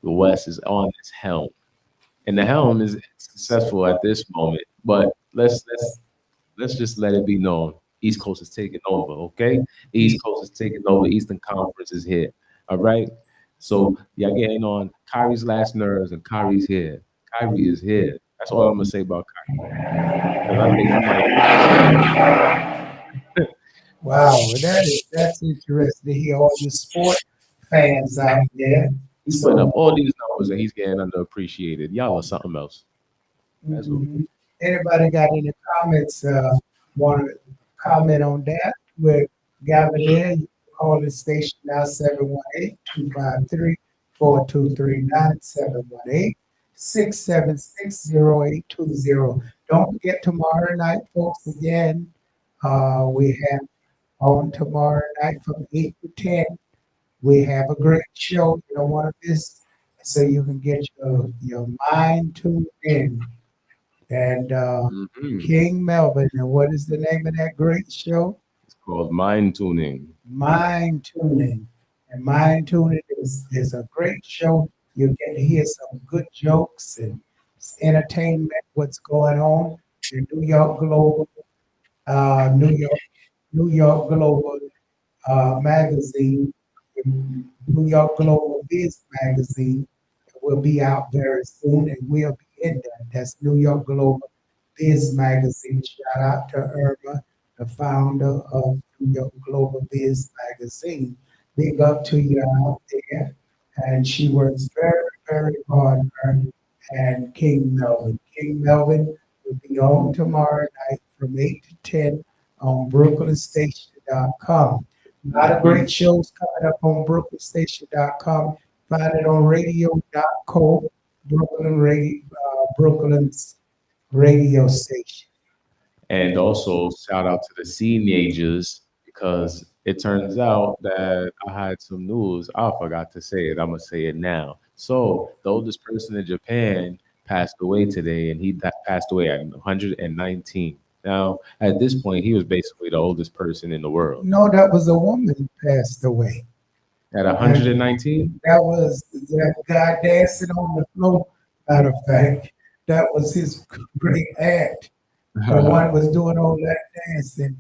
the West is on its helm. And the helm is successful at this moment. But let's just let it be known. East Coast is taking over, okay? East Coast is taking over. Eastern Conference is here. All right. So y'all getting on Kyrie's last nerves, and Kyrie's here. Kyrie is here. That's all I'm gonna say about Kyrie. 'Cause I think he might. Wow, that's interesting to hear all you sport fans out there. He's putting up So, all these numbers and he's getting underappreciated. Y'all are something else. That's what. mhm. Anybody got any comments? Want to comment on that? We're gathered there. You can call the station now 718-253-4239, 718-676-0820. Don't forget tomorrow night, folks, again. We have on tomorrow night from 8 to 10. We have a great show. You don't want to miss, so you can get your mind tuned in. And Mhm. King Melvin, and what is the name of that great show? It's called mind tuning. Mind Tuning. And Mind Tuning is a great show. You get to hear some good jokes and entertainment, what's going on in New York Global, New York, New York Global magazine, New York Global Biz magazine will be out very soon and we'll be in there. That's New York Global Biz magazine. Shout out to Irma, the founder of New York Global Biz magazine. Big up to you out there. And she works very, very hard. Her and King Melvin. King Melvin will be on tomorrow night from 8 to 10 on BrooklynStation.com. A lot of great shows coming up on BrooklynStation.com. Find it on radio.co, Brooklyn's radio station. And also shout out to the teenagers because it turns out that I had some news. I forgot to say it. I'm gonna say it now. So the oldest person in Japan passed away today, and passed away at 119. Now, at this point, he was basically the oldest person in the world. No, that was a woman who passed away. At And 119? that was that guy dancing on the floor. Matter of fact, that was his great aunt. The one was doing all that dancing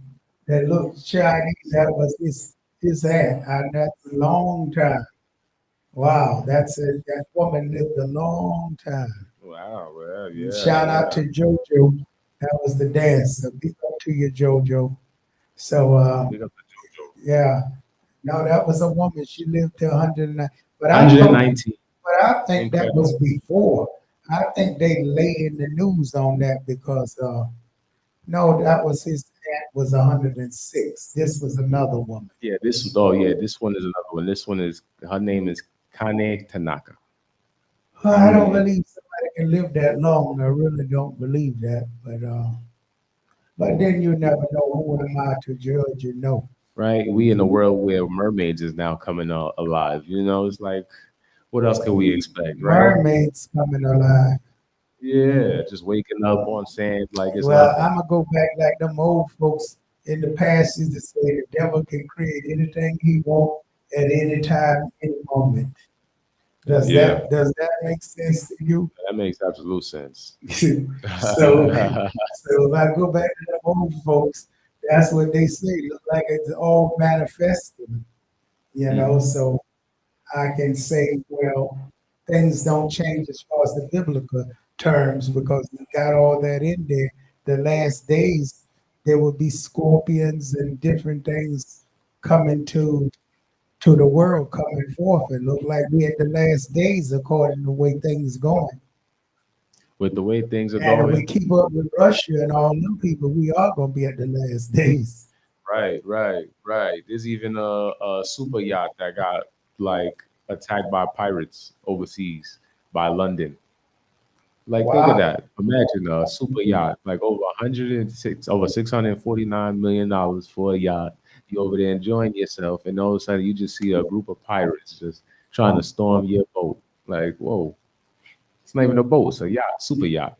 that looked Chinese. That was his aunt. And that's a long time. Wow, that woman lived a long time. Wow, well, And yeah, shout out yeah. to JoJo. That was the dancer. Big up to you, JoJo. So Big up to yeah, no, that was a woman. She lived to 109. But I know, 119. but I think that Incredible. was before. I think they lay in the news on that because no, that was his aunt was 106. This was another woman. Yeah, this one is another one. This one is her name is Kane Tanaka. Well, I don't believe somebody can live that long. I really don't believe that. But then you never know who am I to judge, you know. Right? We in a world where mermaids is now coming alive. You know, it's like, what else can we expect, right? Mermaids coming alive. Yeah, just waking up on sand like it's Well, nothing. I'm gonna go back like them old folks in the past used to say the devil can create anything he wants at any time, any moment. Yeah, Does that make sense to you? that makes absolute sense. So so if I go back to the old folks, that's what they say. Look like it's all manifesting, you know. So I can say, well, things don't change as far as the biblical terms because we got all that in there. The last days, there will be scorpions and different things coming to the world coming forth. It look like we at the last days according to the way things going. With the way things are And if we going, keep up with Russia and all them people, we are gonna be at the last days. right, right, right. There's even a super yacht that got like attacked by pirates overseas by London. Like, think of Wow. that. Imagine a super yacht, like over 106, over $649 million for a yacht. You over there enjoying yourself, and all of a sudden you just see a group of pirates just trying to storm your boat. Like, whoa, it's not even a boat, it's a yacht, super yacht.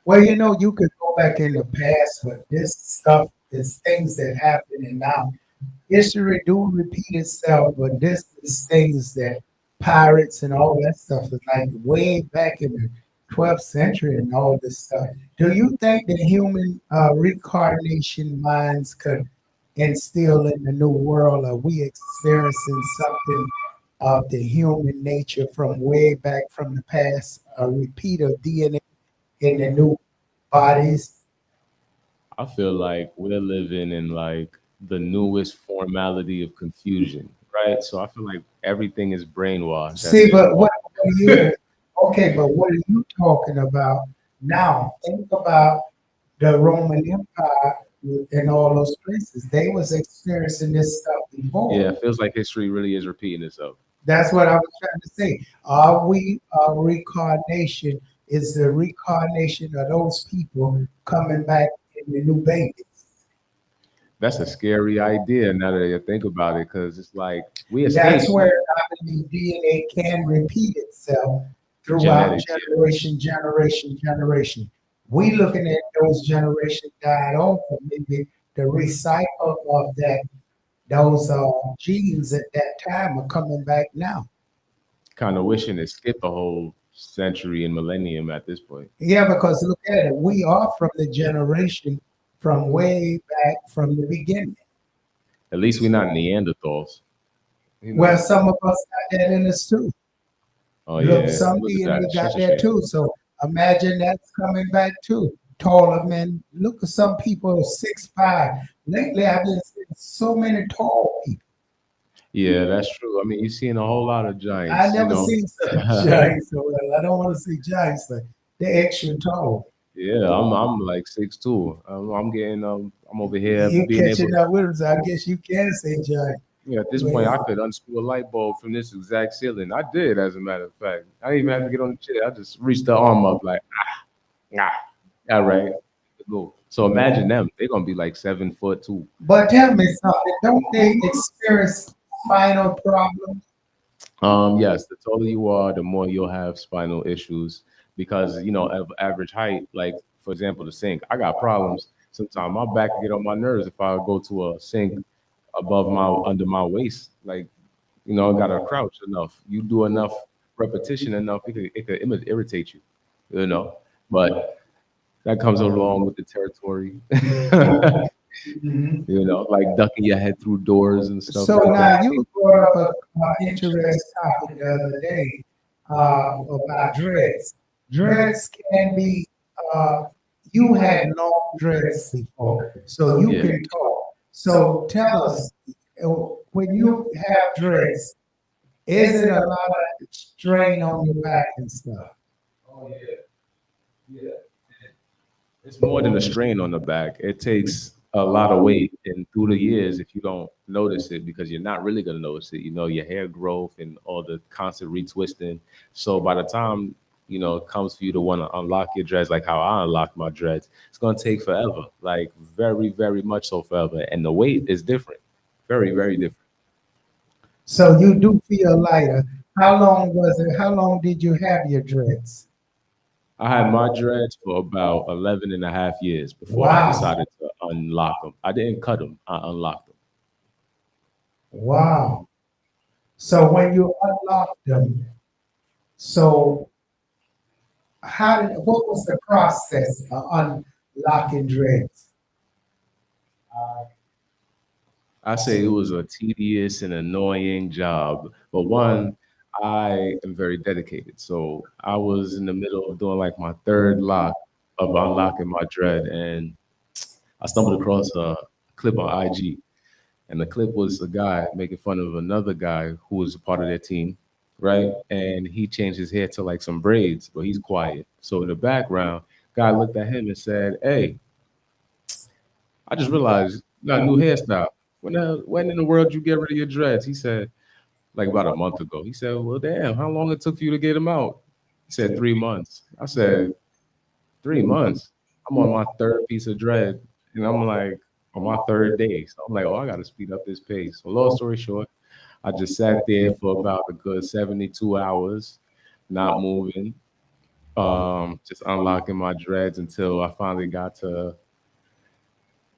Well, you know, you could go back in the past, but this stuff is things that happen and now history do repeat itself, but this is things that pirates and all that stuff is like way back in the 12th century and all this stuff. Do you think the human reincarnation minds could instill in the new world? Are we experiencing something of the human nature from way back from the past? A repeat of DNA in the new bodies? I feel like we're living in like the newest formality of confusion, right? So I feel like everything is brainwashed at See, this but point. what are you? Okay, but what are you talking about now? Think about the Roman Empire and all those places. They was experiencing this stuff Yeah, before. it feels like history really is repeating itself. That's what I was trying to say. Are we a reincarnation? Is the reincarnation of those people coming back in the new babies? That's a scary idea now that you think about it, because it's like we That's escaped where I believe DNA can repeat itself throughout genetics. generation. We looking at those generations died off, and maybe the recycle of those genes at that time are coming back now. Kind of wishing it skipped a whole century and millennium at this point. Yeah, because look at it, we are from the generation from way back from the beginning. At least we're not Neanderthals. Well, some of us got that in us too. Oh Look, yeah, some look at that. DNA got Such a that shame. too. So imagine that's coming back too. Taller men. Look at some people 6'5". Lately, I've been seeing so many tall people. Yeah, that's true. I mean, you're seeing a whole lot of I giants, never seen such giants. So well, I don't want to see giants, but they're extra tall. Yeah, I'm like 6'2". I'm getting I'm over here You being able catching to. up with them, so I guess you can say giant. Yeah, at this point, I could unscrew a light bulb from this exact ceiling. I did, as a matter of fact. I didn't even have to get on the chair. I just reached the arm up like, all right, go. So imagine them. They're gonna be like 7 foot too. But tell me something, don't they experience spinal problems? Yes, the taller you are, the more you'll have spinal issues because of average height. Like for example, the sink. I got problems. Sometimes my back get on my nerves if I go to a sink above my under my waist. Like I gotta crouch enough. You do enough repetition enough, it could irritate you. You know, but that comes along with the territory. Like ducking your head through doors and stuff So like now that. you brought up a interesting topic the other day about dreads. Dreads can be, uh, you had long dreads before, so you Yeah. can talk. So tell us, uh, when you have dreads, is it a lot of strain on your back and stuff? Oh yeah, yeah. It's more than a strain on the back. It takes a lot of weight, and through the years, if you don't notice it, because you're not really gonna notice it, your hair growth and all the constant retwisting. So by the time it comes for you to want to unlock your dreads, like how I unlocked my dreads, it's gonna take forever, like very, very much so forever. And the weight is different, very, very different. So you do feel lighter. How long was it? How long did you have your dreads? I had my dreads for about 11 and a half years before I Wow. decided to unlock them. I didn't cut them, I unlocked them. Wow. So when you unlocked them, so what was the process of unlocking dreads? I say it was a tedious and annoying job, but one, I am very dedicated. So I was in the middle of doing like my third lock of unlocking my dread, and I stumbled across a clip on IG, and the clip was a guy making fun of another guy who was a part of their team, right? And he changed his hair to like some braids, but he's quiet. So in the background, guy looked at him and said, "Hey, I just realized you got a new hairstyle. When in the world you get rid of your dreads?" He said, "Like about a month ago." He said, "Well, damn, how long it took for you to get them out?" He said, "3 months." I said, "3 months?" I'm on my third piece of dread, and I'm like on my third day. So I'm like, oh, I got to speed up this pace. So long story short, I just sat there for about a good 72 hours, not moving, just unlocking my dreads until I finally got to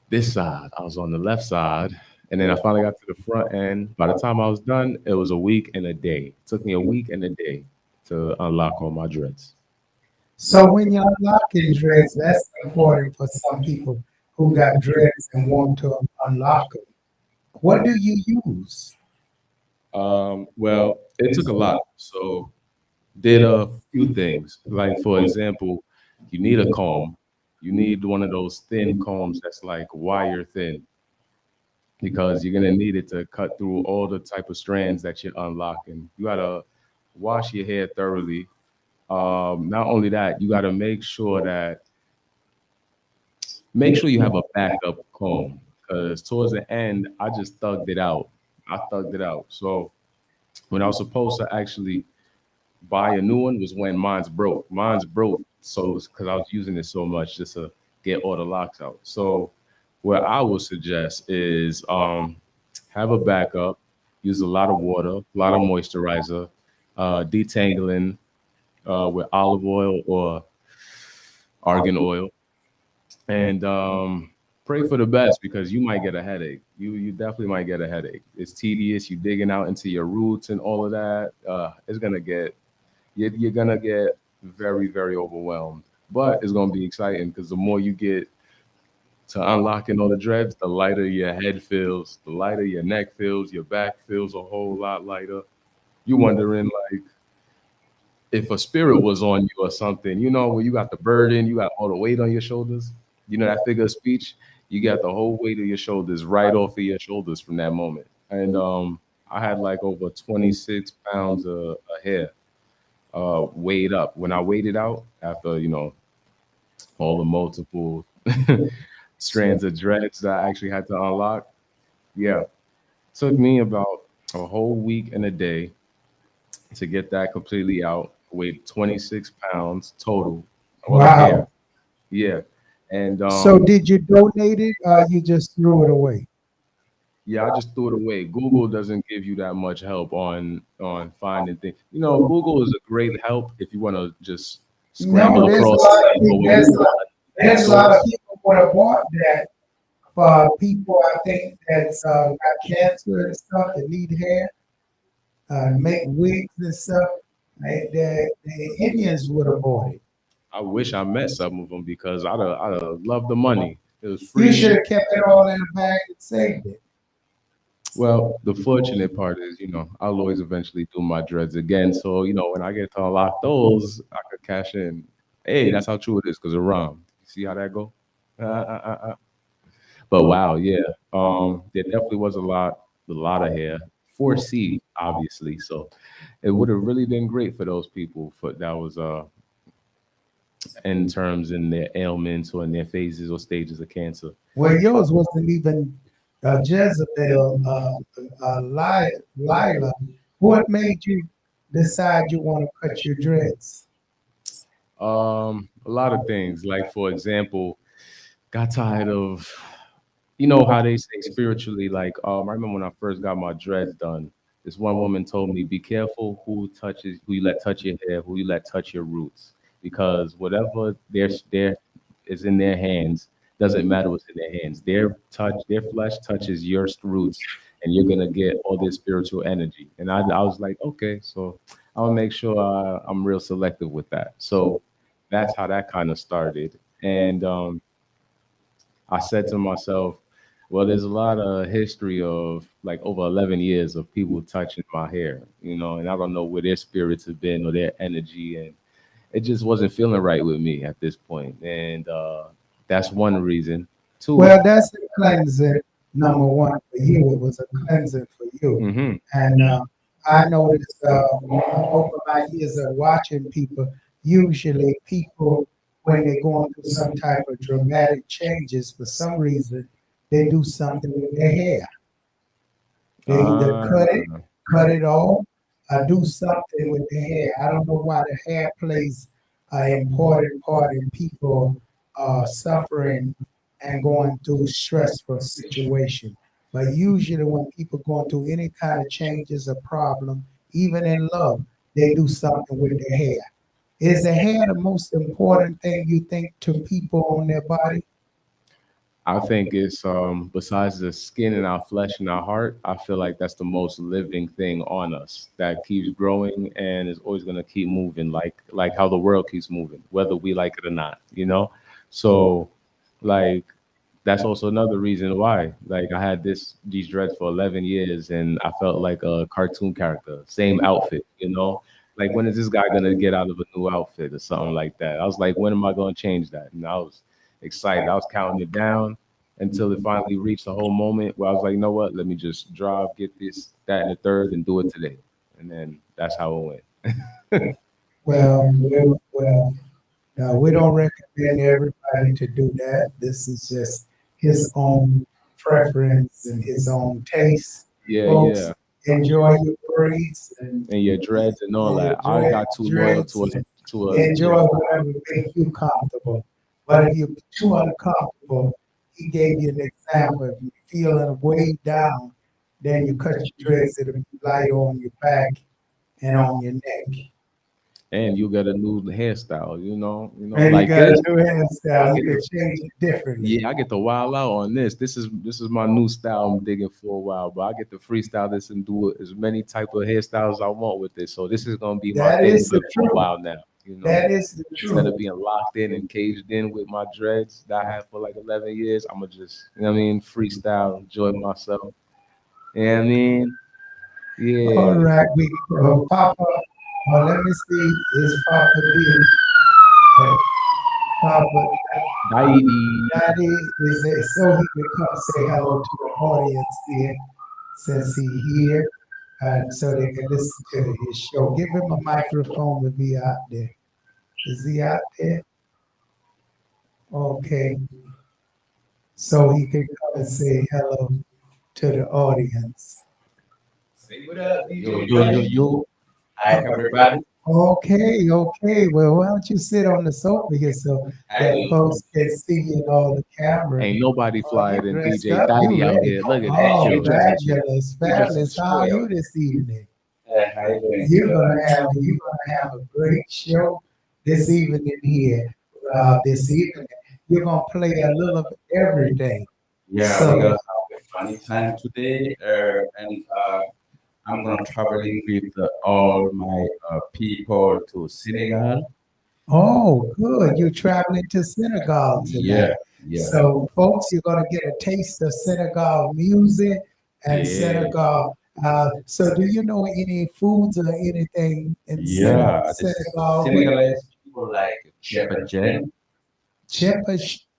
this side. I was on the left side, and then I finally got to the front end. By the time I was done, it was a week and a day. It took me a week and a day to unlock all my dreads. So when you're unlocking dreads, that's important for some people who got dreads and want to unlock them. What do you use? Well, it took a lot. So did a few things. Like for example, you need a comb. You need one of those thin combs that's like wire thin. because you're gonna need it to cut through all the type of strands that you're unlocking. You gotta wash your hair thoroughly. Not only that, you gotta make sure you have a backup comb because towards the end, I just thugged it out. I thugged it out. So when I was supposed to actually buy a new one was when mine's broke. Mine's broke, so because I was using it so much just to get all the locks out. So what I would suggest is have a backup, use a lot of water, a lot of moisturizer, detangling with olive oil or argan oil, and pray for the best because you might get a headache. You definitely might get a headache. It's tedious. You digging out into your roots and all of that. It's gonna get you're gonna get very very overwhelmed. But it's gonna be exciting because the more you get to unlocking all the dreads, the lighter your head feels, the lighter your neck feels, your back feels a whole lot lighter. You wondering like if a spirit was on you or something, when you got the burden, you got all the weight on your shoulders. You know that figure of speech, you got the whole weight of your shoulders right off of your shoulders from that moment. And I had like over 26 pounds of hair weighed up. When I weighed it out after, all the multiple strands of dreads that I actually had to unlock, yeah, took me about a whole week and a day to get that completely out. Weighed 26 pounds total of hair. Wow. Yeah. And So did you donate it or you just threw it away? yeah, I just threw it away. Google doesn't give you that much help on finding things. Google is a great help if you want to just No, scramble there's a across lot of it. But people, when you there's a lot of people would have bought that for people I think that's got cancer and stuff that need hair, make wigs and stuff. The Indians would have bought it. I wish I met some of them because I'd have loved the money. It was You free. should have kept it all in the bag and saved it. Well, the fortunate part is, I'll always eventually do my dreads again. So, when I get to unlock those, I could cash in. Hey, that's how true it is because of Rom. You see how that go? But wow, yeah. There definitely was a lot of hair. 4C, obviously. So it would have really been great for those people for that was in terms in their ailments or in their phases or stages of cancer. Well, yours wasn't even Jezebel, Lila. What made you decide you want to cut your dreads? A lot of things. Like for example, got tired of how they say spiritually, like I remember when I first got my dreads done, this one woman told me, be careful who you let touch your hair, who you let touch your roots. Because whatever there is in their hands doesn't matter what's in their hands. Their flesh touches your roots, and you're gonna get all this spiritual energy. And I was like, okay, so I'll make sure I'm real selective with that. So that's how that kind of started. And I said to myself, well, there's a lot of history of like over 11 years of people touching my hair, and I don't know where their spirits have been or their energy. And it just wasn't feeling right with me at this point. And that's one reason. Two. Well, that's a cleansing. Number one for you, it was a cleansing for you. Mhm. And I noticed over my years of watching people, usually people, when they're going through some type of dramatic changes, for some reason, they do something with their hair. They either cut it off, do something with the hair. I don't know why the hair plays an important part in people suffering and going through stressful situation. But usually when people going through any kind of changes or problem, even in love, they do something with their hair. Is the hair the most important thing you think to people on their body? I think it's besides the skin and our flesh and our heart, I feel like that's the most living thing on us that keeps growing and is always gonna keep moving, like how the world keeps moving, whether we like it or not. So like that's also another reason why. Like I had these dreads for 11 years and I felt like a cartoon character, same outfit. Like when is this guy gonna get out of a new outfit or something like that? I was like, when am I gonna change that? And I was excited. I was counting it down. until it finally reached a whole moment where I was like, you know what? Let me just drive, get this, that, and the third, and do it today. And then that's how it went. Well, we don't recommend everybody to do that. This is just his own preference and his own taste. Yeah, Folks, yeah. enjoy your braids And your dreads and all that. I got too loyal dreads, to a enjoy whatever makes you comfortable. But if you're too uncomfortable, he gave you an example. If you're feeling weighed down, then you cut your dreads, it'll be light on your back and on your neck. and you got a new hairstyle, And you like got a this. new I hairstyle, you get can to, change it differently. yeah, I get to wild out on this. This is my new style I'm digging for a while, but I get to freestyle this and do as many type of hairstyles I want with this. So this is gonna be my That thing is for the a truth. while now. That is the Instead of truth. being locked in and caged in with my dreads that I had for like 11 years, I'm gonna just, you know what I mean, freestyle, enjoy myself. You know what I mean? All Yeah. right, we Papa. Let me see. Is Papa here? Papa, Daddy. Daddy is there, so he can come say hello to the audience here, since he here, and so they can listen to his show. Give him a microphone to be out there. Is he out there? Okay, so he can come and say hello to the audience. Say what up, yo. Hi, everybody. Okay. Well, why don't you sit on the sofa here so that folks can see you in all the camera? Ain't nobody Oh, you flyer than dressed DJ up, you Daddy out ready? here. Look at that. Oh, He dressed fabulous. How are you this evening? How you doing? You're gonna have a great show this evening here. This evening, you're gonna play a little of everything. Yeah, we're gonna have a funny time today, and I'm gonna traveling with all my people to Senegal. Oh, good. You're traveling to Senegal Yeah, tonight. yeah, So, folks, you're going to get a taste of Senegal music and Yeah. Senegal. So, do you know any foods or anything in yeah. The Senegal? Senegalese people like Chepajen.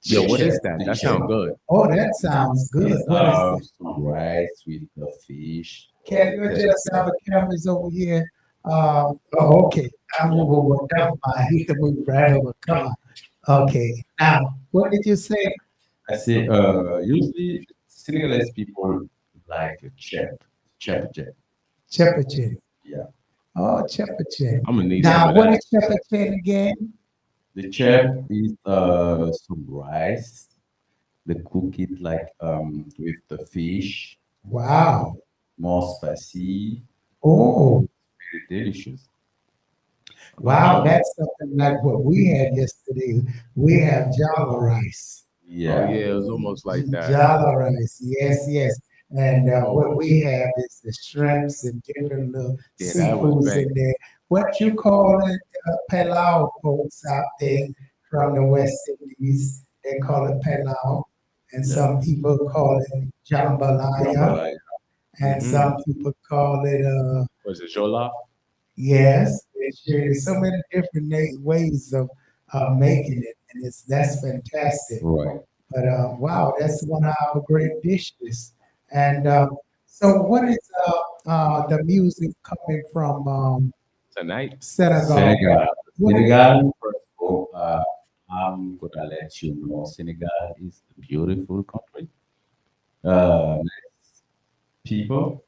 Yo, what is The that? That chef. sound good. Oh, that sounds good. It's What is it? some rice with the fish. Can you adjust our cameras over here? Oh, okay. I'm over. Never mind. He can move right over. Come on. Okay. Now, what did you say? I say, usually Senegalese people like Chepajen. Chepache. Yeah. Oh, Chepache. I'm gonna need some Now, of what that. is Chepache again? The chef is some rice. They cook it like with the fish, Wow. more spicy, Oh, very delicious. wow. That's something like what we had yesterday. We have jollof rice. Oh Yeah. yeah, it was almost like that. Jollof rice. Yes. And what Oh we have is the shrimps and different little yeah, that was seafoods bang. in there. What you call it, pilau, folks out there from the West Indies, they call it pilau. And Yeah. some people call it jambalaya. Jambalaya. And Mm-hmm. some people call it Was it Jola? yes, there's so many different ways of making it, and that's fantastic. Right. But wow, that's one of our great dishes. And so, what is the music coming from Tonight? Senegal? Senegal. What is Senegal, first of all, I'm gonna let you know Senegal is a beautiful country. Nice people.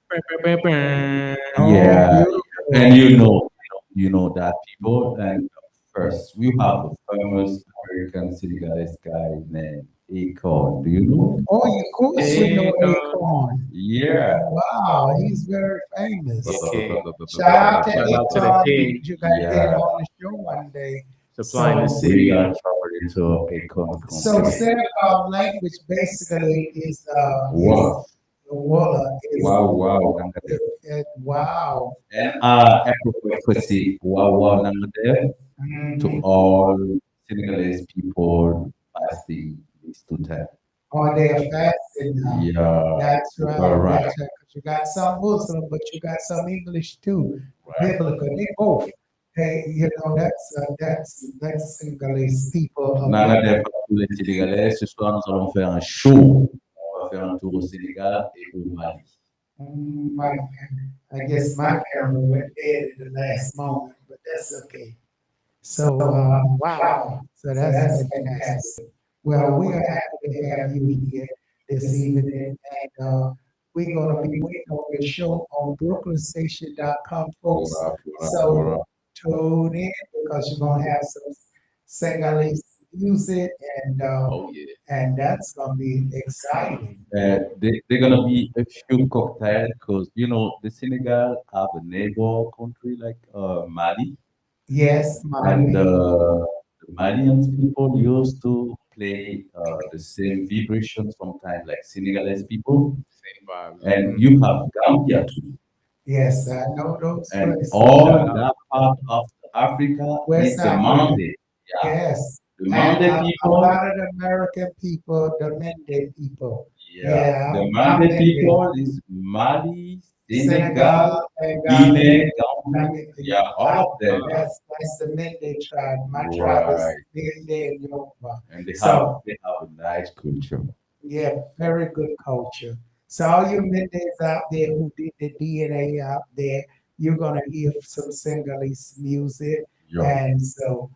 oh, Yeah, and beautiful. you know that people. And first, we have a famous American Senegalese guy named Akon. Do you know? Oh, of course we know Hey, Akon. Yeah. Wow, he's very famous. yeah, King. Shout out to Shout out to the Akon. King You got to get him Yeah. on the show one day. supplying the So, We are city. traveling to Akon so concert. Senegal language basically is Wow. Walla is Wow. Nangade. wow. And prophecy. Wow. Nangade. To Mhm. all Senegalese people fasting this to time. Oh, they are fasting now. Yeah. That's All right. right. That's right. 'Cause you got some Muslim, but you got some English too. Right. Biblical. They both. You know, that's Senegalese people. Nana des pas tous les Sénégalais. Ce soir, nous allons faire un show. On va faire un tour au Sénégal et au Mali. My, I guess my camera went dead at the last moment, but that's okay. So, wow. So that's fantastic. Well, we are happy to have you here this evening, and we're going to be waiting on the show on BrooklynStation.com, folks. So tune in because you're going to have some Senegalese music, and and that's going to be exciting. They're gonna be a few cocktails because you know the Senegal have a neighbor country like Mali. Yes, And the Malian people used to play the same vibration sometimes like Senegalese people. Same vibes. And you have Gambia too. Yes, I know those And places. all that part of Africa West is the Africa. Mande. Yeah. Yes. The And Mande a people. lot of the American people, the Mende people. Yeah. The I'm Mande Mende. people is Mali, Senegal, Senegal, and Guinea, Ghana. Gambia. Yeah, all of them. That's the Mende tribe. My tribe is Right. Mende and Yoruba. And they So, have a nice culture. yeah, very good culture. So all you Mendes out there who did the DNA out there, you're gonna hear some Senegalese music, Yeah. and so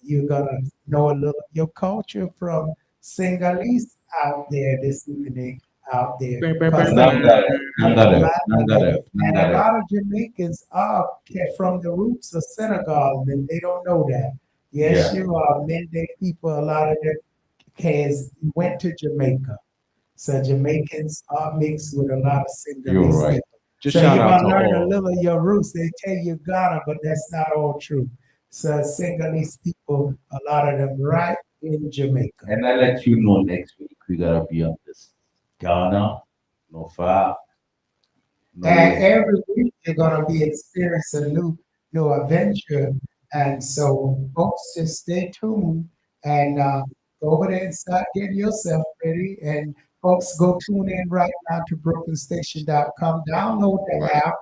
you're gonna know a little your culture from Senegalese out there this evening out there. 'Cause and a lot of Jamaicans are from the roots of Senegal, and they don't know that. Yes, Yeah. you are Mende people. A lot of them kids went to Jamaica. So Jamaicans are mixed with a lot of You're Senegalese right. people. Just So shout you're out gonna to learn a all. little of your roots. They tell you Ghana, but that's not all true. So Senegalese people, a lot of them right in Jamaica. And I let you know next week we gotta be on this Ghana, no far, no And way. every week you're gonna be experiencing a new adventure. And so folks just stay tuned and go over there and start getting yourself ready. And folks go tune in right now to BrooklynStation.com. Download the app,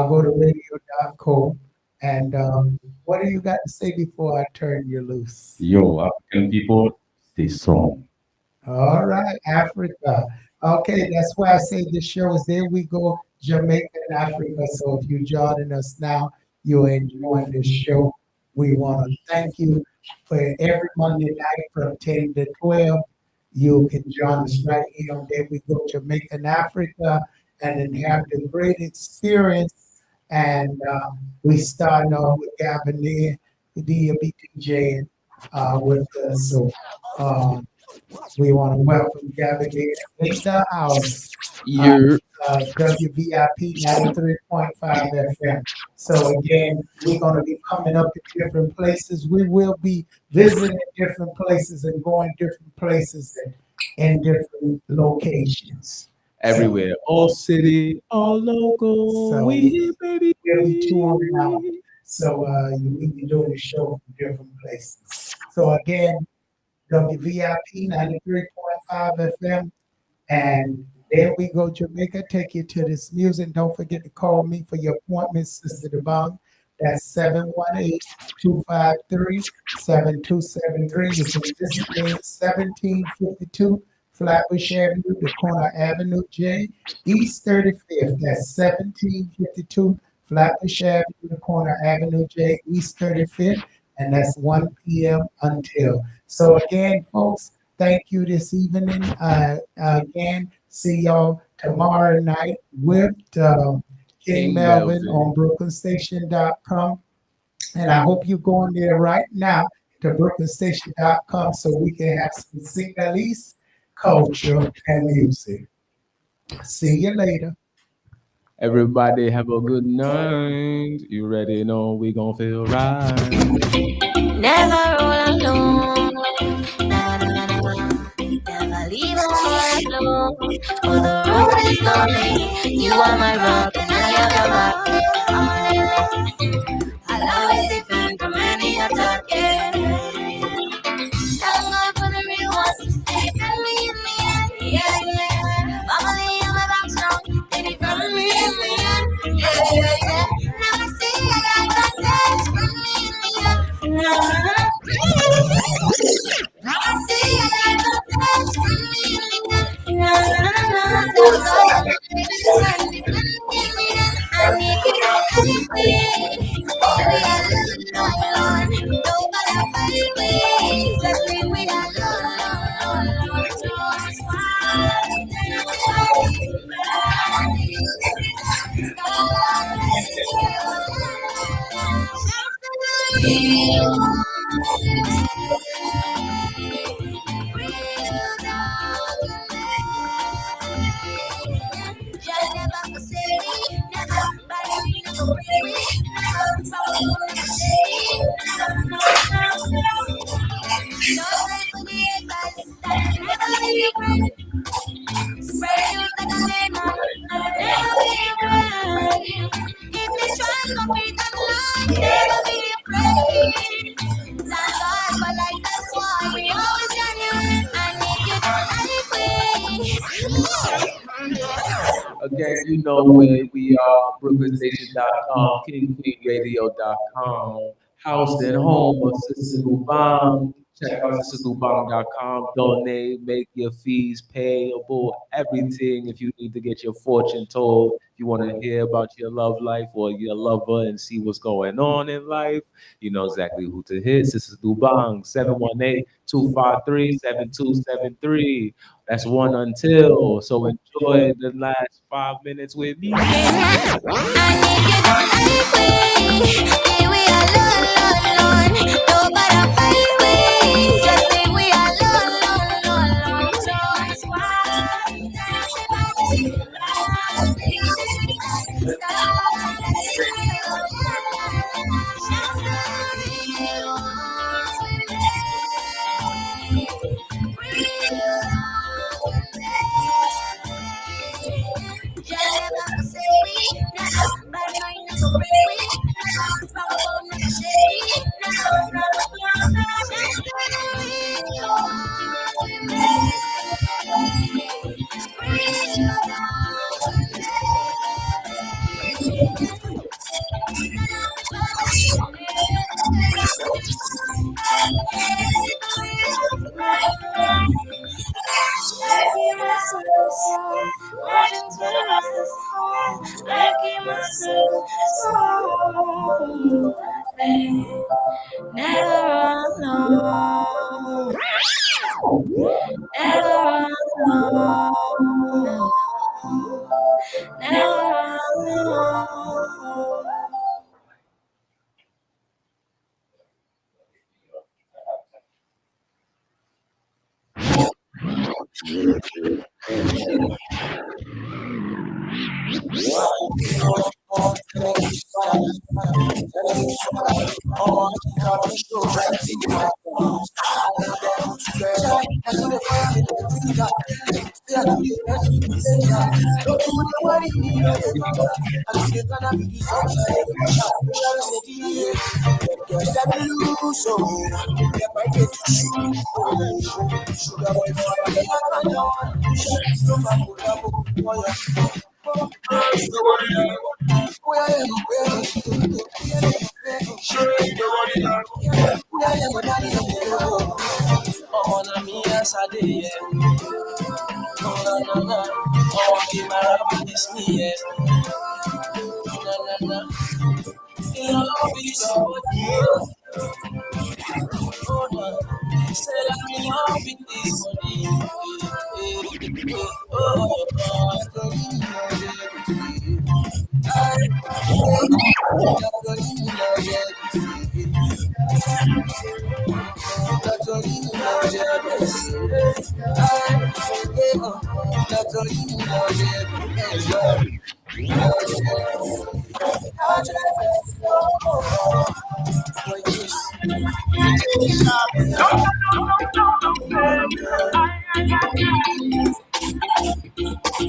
go to radio.co. And what do you got to say before I turn you loose? Yo, African people, stay strong. All right, Africa. Okay, that's why I say this show is There We Go, Jamaica and Africa. So if you're joining us now, you're enjoying this show. We want to thank you for every Monday night from 10 to 12. You can join us right here on There We Go, Jamaica and Africa, and then have the great experience. And we start off with Gavin there, the DJ with us. So we want to welcome Gavin there in the house. Yeah. WVIP 93.5 FM. So again, we're going to be coming up in different places. We will be visiting different places and going different places and in different locations. Everywhere. All city, all local. So We here, baby. we'll be touring out. So we'll be doing the show from different places. So again, WVIP 93.5 FM. And There We Go Jamaica, take you to this music. Don't forget to call me for your appointment, Sister Devon. That's 718-253-7273. You can visit me at 1752 Flatbush Avenue, Dakota Avenue J, East 35th. That's 1752 Flatbush Avenue, Dakota Avenue J, East 35th. And that's 1 p.m. until. So again, folks, thank you this evening. Again, see y'all tomorrow night with King Melvin on BrooklynStation.com. And I hope you're going there right now to BrooklynStation.com so we can have some Senegalese culture and music. See you later. Everybody have a good night. You ready? Know we gonna feel right. Never roll alone. Nah, nah, nah, nah. Never leave a heart alone. For the road is lonely. You are my rock and I am your rock. I'll always defend from any attack. Yeah. Thank God for the real ones. They tell me in the end. Yeah, yeah. Family in my back strong. They defend me in the end. Yeah, yeah, yeah. Now I see I got that. Again, you know where we are, BrooklynStation.com, KingQueenRadio.com, house and home of Sister Lubang. Check out sisterlubang.com, donate, make your fees payable, everything. If you need to get your fortune told, if you want to hear about your love life or your lover and see what's going on in life, you know exactly who to hit. Sister Lubang, 718-253-7273. That's one until. So enjoy the last 5 minutes with me.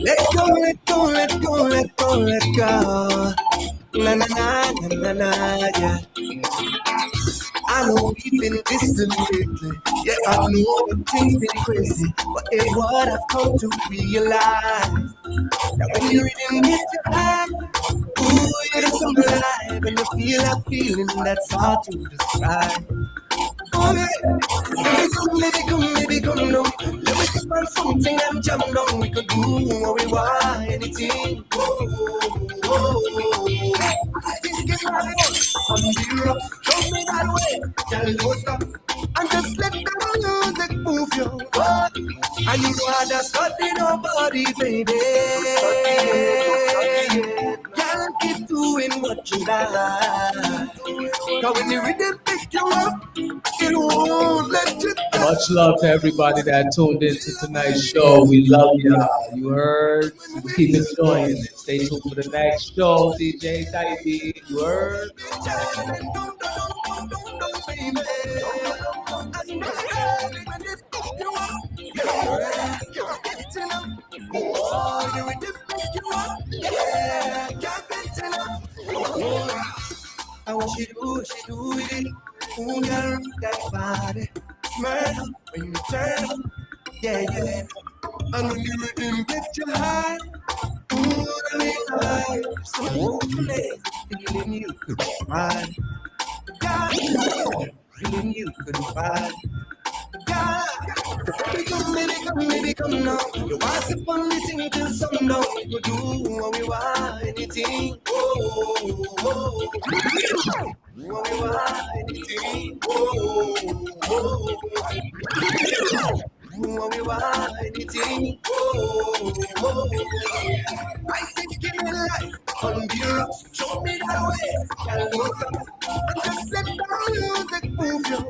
Let go, let go, let go, let go, let go. Na na na na na na, yeah. I know we've been distant lately. Yeah, I know things been crazy. But it's what I've come to realize. That when you're reading it, your hand, ooh, you're so alive. And you feel that feeling that's hard to describe. Oh, yeah. Baby, come now. Let me step on something and jump down. We could do what we want, anything. I think it's my on the rock. Show me that way. Tell no stop. And just let the music move your body. And you know how to study nobody, baby. Can't keep doing what you like. Cause when the rhythm pick you up, it won't let you down. Much love to everybody that tuned into tonight's show. We love y'all. You heard? Keep enjoying it. Stay tuned for the next show. DJ Taibbi. You heard? I want she do with it. Ooh, girl, that body. Murder when you turn up. Yeah, yeah. And when you rhythm get you high. Ooh, the little high. So hopefully, feeling you could find. God, feeling you could find. God, baby, come now. You want to fun this thing till sundown. We do what we want, anything. Oh, oh, oh. What we want, anything. Oh, oh, oh. What we want, anything. Oh, oh, oh. I think give me life on the rock. Show me that way. Can't look up. And just let the music move you.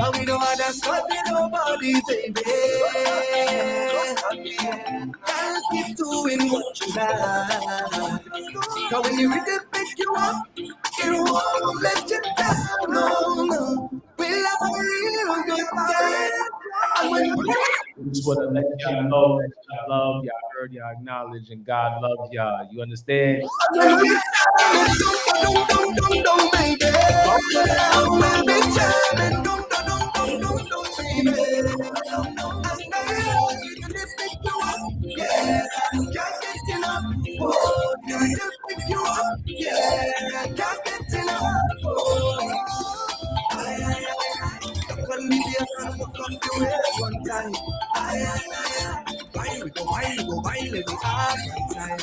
And we don't understand nobody, baby. Can't keep doing what you like. Cause when you rhythm pick you up, it won't let you down. No, no. We'll have a real good time. And when you Just want to let y'all know that y'all love, y'all heard, y'all acknowledge, and God loves y'all. You understand? Why we go, why we go, why let me